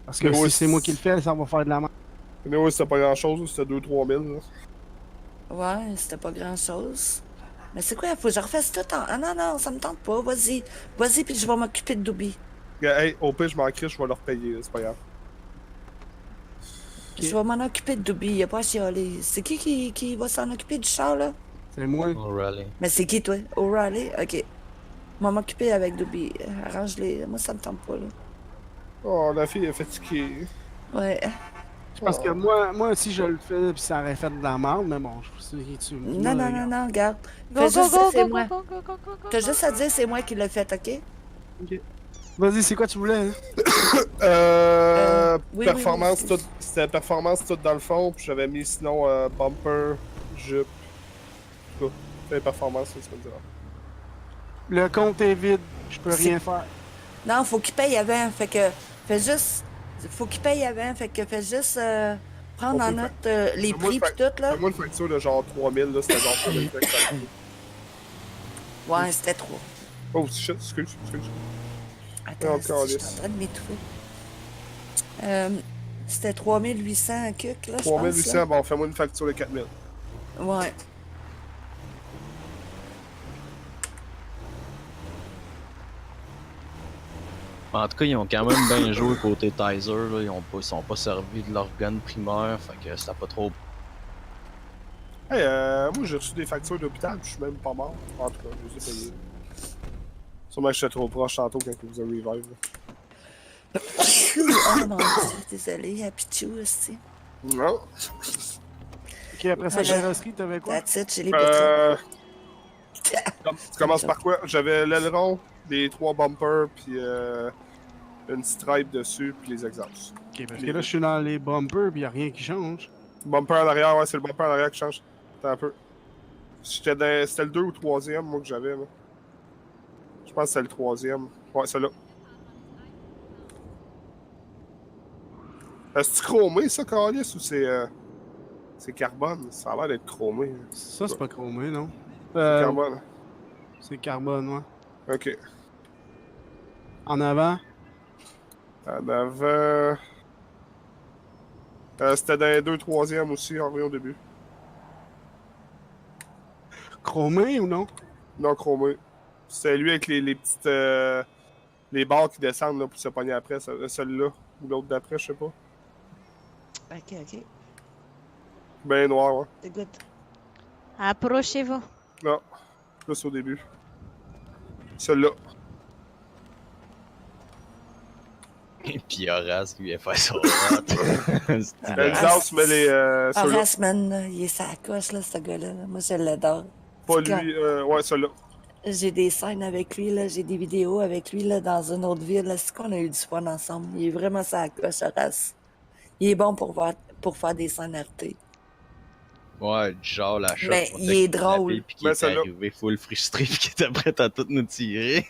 Speaker 1: Parce que
Speaker 4: Mais ouais,
Speaker 1: si c'est moi qui le fais, ça va faire de la merde.
Speaker 4: Mais ouais, c'était pas grand-chose, c'était 2-3 000. Là.
Speaker 2: Ouais, c'était pas grand-chose. Mais c'est quoi? Faut que je refasse tout en... Ah non, non, ça me tente pas. Vas-y. Vas-y, puis je vais m'occuper de Doobie.
Speaker 4: Hey, au pire, je m'en crie, je vais leur payer, c'est pas grave.
Speaker 2: Je vais m'en occuper de Doobie, y a pas à chialer. C'est qui va s'en occuper du char, là?
Speaker 1: C'est moi.
Speaker 9: O'Reilly.
Speaker 2: Mais c'est qui, toi? O'Reilly? Ok. Je vais m'occuper avec Doobie. Arrange-les. Moi, ça me tente pas, là.
Speaker 4: Oh, la fille est fatiguée.
Speaker 2: Ouais.
Speaker 1: C'est parce que moi, si je le fais, puis ça aurait fait de la merde, mais bon, je sais que tu...
Speaker 2: Non, non, non, non, regarde.
Speaker 3: Go,
Speaker 2: Fais
Speaker 3: go,
Speaker 2: juste
Speaker 3: go,
Speaker 2: dire c'est
Speaker 3: go,
Speaker 2: moi.
Speaker 3: go, go, go, go, go,
Speaker 2: T'as
Speaker 3: go.
Speaker 2: juste à dire c'est moi qui l'ai fait, ok?
Speaker 1: Ok. Vas-y, c'est quoi tu voulais? Hein?
Speaker 2: Oui,
Speaker 4: Performance,
Speaker 2: oui,
Speaker 4: toute- c'était performance toute dans le fond, puis j'avais mis sinon bumper, jupe. Tout. Fait performance, c'est ce que je veux dire.
Speaker 1: Le compte est vide, je peux rien faire.
Speaker 2: Non, faut qu'il paye avant, fait que fais juste... Faut qu'il paye avant, fait que fais juste prendre
Speaker 4: On
Speaker 2: en
Speaker 4: peut
Speaker 2: note les
Speaker 4: Fais-moi
Speaker 2: prix
Speaker 4: une
Speaker 2: pis tout, là.
Speaker 4: Fais-moi une facture de genre 3000, là, c'était genre 3000.
Speaker 2: Ouais, c'était trop.
Speaker 4: Oh, shit, excuse.
Speaker 2: Attends,
Speaker 4: Encore
Speaker 2: je suis en train de m'étouffer. C'était 3800 cucs, là, je pense.
Speaker 4: 3800,
Speaker 2: là.
Speaker 4: bon, fais-moi une facture de 4000.
Speaker 2: Ouais.
Speaker 9: En tout cas, ils ont quand même bien joué côté Tizer. Là. Ils sont pas servis de leur gun primaire, fait que c'était pas trop.
Speaker 4: Hey, moi j'ai reçu des factures d'hôpital, puis je suis même pas mort. En tout cas, je les ai payées. Sûrement que j'étais trop proche tantôt quand vous avez revive.
Speaker 2: Oh mon dieu, désolé, à Pichou aussi.
Speaker 4: Non.
Speaker 1: Ok, après ça, carrosserie, t'avais quoi?
Speaker 2: That's it, j'ai les petits.
Speaker 4: Tu commences par quoi? J'avais l'aileron, les 3 bumpers, puis une stripe dessus, puis les exhausts.
Speaker 1: Ok, parce que là, je suis dans les bumpers, pis y'a rien qui change.
Speaker 4: Bumper en arrière, ouais, c'est le bumper en arrière qui change. Attends un peu. C'était le 2 ou 3e, moi, que j'avais, là. Je pense que c'est le 3e. Ouais, c'est là. Est-ce chromé, ça, Calis, ou c'est carbone? Ça a l'air d'être chromé.
Speaker 1: Ça, c'est pas chromé, non?
Speaker 4: C'est carbone.
Speaker 1: C'est carbone, ouais.
Speaker 4: Ok.
Speaker 1: En avant?
Speaker 4: En avant... c'était dans les 2 3e aussi, en vrai, au début.
Speaker 1: Chromé ou non?
Speaker 4: Non, chromé. C'est lui avec les petites... les barres qui descendent là, pour se pogner après, celui-là. Ou l'autre d'après, je sais pas.
Speaker 2: Ok, ok.
Speaker 4: Ben noir, ouais.
Speaker 2: C'est good.
Speaker 3: Approchez-vous.
Speaker 4: Non. Plus au début. Celui-là.
Speaker 9: Puis Horace qui vient faire son
Speaker 4: Exhaust, mais les.
Speaker 2: Horace, man, il est sa coche, là, ce gars-là. Moi, je l'adore.
Speaker 4: Pas lui, ouais, celui-là.
Speaker 2: J'ai des scènes avec lui, là, j'ai des vidéos avec lui là, dans une autre ville. Là. C'est qu'on a eu du fun ensemble. Il est vraiment sa coche, Horace. Il est bon pour faire des scènes RT.
Speaker 9: Ouais, genre la shot.
Speaker 2: Mais il est drôle.
Speaker 9: Puis qui est arrivé full frustré puis qui était prêt à tout nous tirer.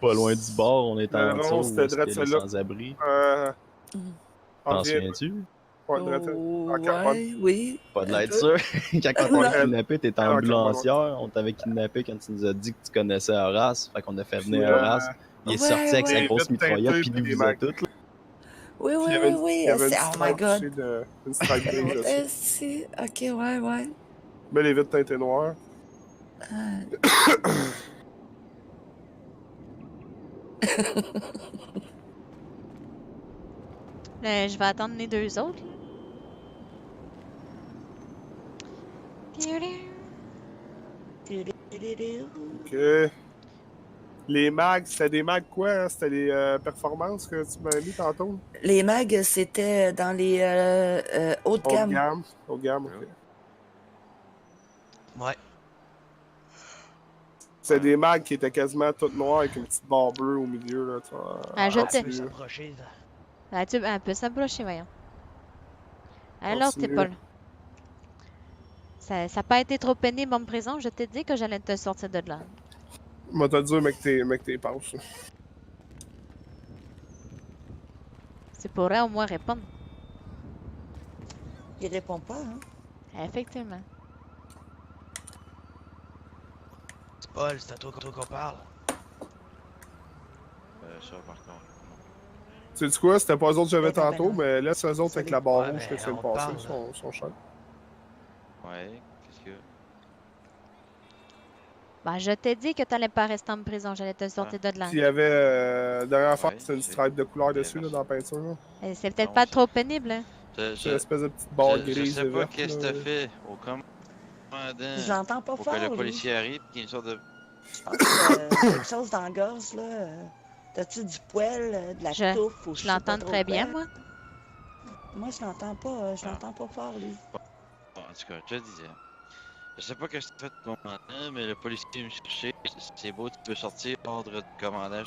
Speaker 9: Pas loin du bord, on était en dessous,
Speaker 4: c'était
Speaker 9: c'était
Speaker 4: celle-là.
Speaker 9: sans-abri.
Speaker 4: T'en
Speaker 9: souviens-tu?
Speaker 4: Ouais,
Speaker 2: ouais, oui.
Speaker 9: Pas de l'être sûr. Quand on t'a kidnappé, t'étais ambulancière. On t'avait kidnappé quand tu nous as dit que tu connaissais Horace. Fait qu'on a fait venir Horace. Il est sorti avec sa grosse mitraillette puis il vous a toutes.
Speaker 2: Oui, oui, oui, oui. Oh my god.
Speaker 4: Une stripe grise
Speaker 2: dessus. Ok, ouais, ouais.
Speaker 4: Mais les vitres teintées noires.
Speaker 3: Je vais attendre les 2 autres.
Speaker 4: Ok. Les mags, c'était des mags quoi? Hein? C'était les performances que tu m'as mis tantôt?
Speaker 2: Les mags, c'était dans les haut de gamme.
Speaker 4: Haut de gamme, ok.
Speaker 6: Ouais.
Speaker 4: C'est des mags qui étaient quasiment toutes noires avec une petite barre bleue au milieu. Là, tu vois,
Speaker 3: je t'ai.
Speaker 6: Elle
Speaker 3: peut s'approcher, voyons. Alors, t'es pas là. Ça n'a pas été trop pénible en me présent. Je t'ai dit que j'allais te sortir de là.
Speaker 4: Moi, t'as dit, mec, t'es passe.
Speaker 3: Tu pourrais au moins répondre.
Speaker 2: Il répond pas, hein?
Speaker 3: Effectivement.
Speaker 6: Paul, c'est à toi qu'on parle.
Speaker 5: Ça, par contre.
Speaker 4: Tu sais quoi? C'était pas eux autres que j'avais tantôt, mais laisse eux autres avec la barre
Speaker 6: Ouais,
Speaker 4: rouge que
Speaker 6: mais
Speaker 4: tu viens de
Speaker 6: on
Speaker 4: passer,
Speaker 6: parle.
Speaker 4: son chat.
Speaker 5: Ouais, qu'est-ce que.
Speaker 3: Ben, je t'ai dit que t'allais pas rester en prison. J'allais te sortir de là.
Speaker 4: Puis il y avait, derrière fois, c'était une stripe de couleur dessus, là, dans la peinture. Là.
Speaker 3: C'est peut-être pas trop pénible, hein?
Speaker 4: C'est une espèce de petite barre
Speaker 5: Je
Speaker 4: grise
Speaker 5: sais
Speaker 4: et
Speaker 5: pas
Speaker 4: verte.
Speaker 5: qu'est-ce que
Speaker 4: là.
Speaker 5: t'as fait au commandant.
Speaker 2: Je l'entends pas
Speaker 5: pour
Speaker 2: fort,
Speaker 5: que le
Speaker 2: lui.
Speaker 5: policier arrive qu'il y ait une sorte de.
Speaker 2: Je pense que quelque chose dans la gorge, là. T'as-tu du poil, de la touffe ou
Speaker 3: Je l'entends très bien, moi.
Speaker 2: Moi, je l'entends pas. Je l'entends pas fort, lui.
Speaker 5: Bon, en tout cas, je te disais. Je sais pas qu'est-ce que tu fais de commandant, mais le policier me cherchait. C'est beau, tu peux sortir, ordre de commandant.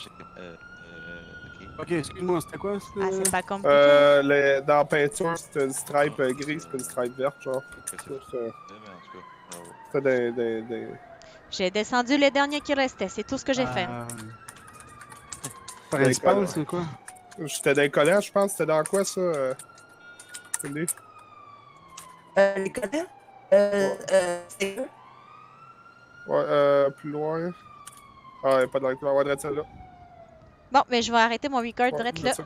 Speaker 1: Ok, excuse-moi, c'était quoi?
Speaker 3: Ah, c'est pas compliqué.
Speaker 4: Dans la peinture, c'était une stripe grise puis une stripe verte, genre. C'était des...
Speaker 3: J'ai descendu les derniers qui restaient. C'est tout ce que j'ai fait.
Speaker 1: Principal, c'est quoi?
Speaker 4: J'étais dans les collants, je pense. C'était dans quoi, ça? Les
Speaker 2: collants? C'est eux?
Speaker 4: Ouais, plus loin. Ah, pas dans les couleurs. Ouais, direct celle-là.
Speaker 3: Bon, mais je vais arrêter mon record
Speaker 4: Ouais,
Speaker 3: direct
Speaker 4: direct
Speaker 3: là.
Speaker 4: ça.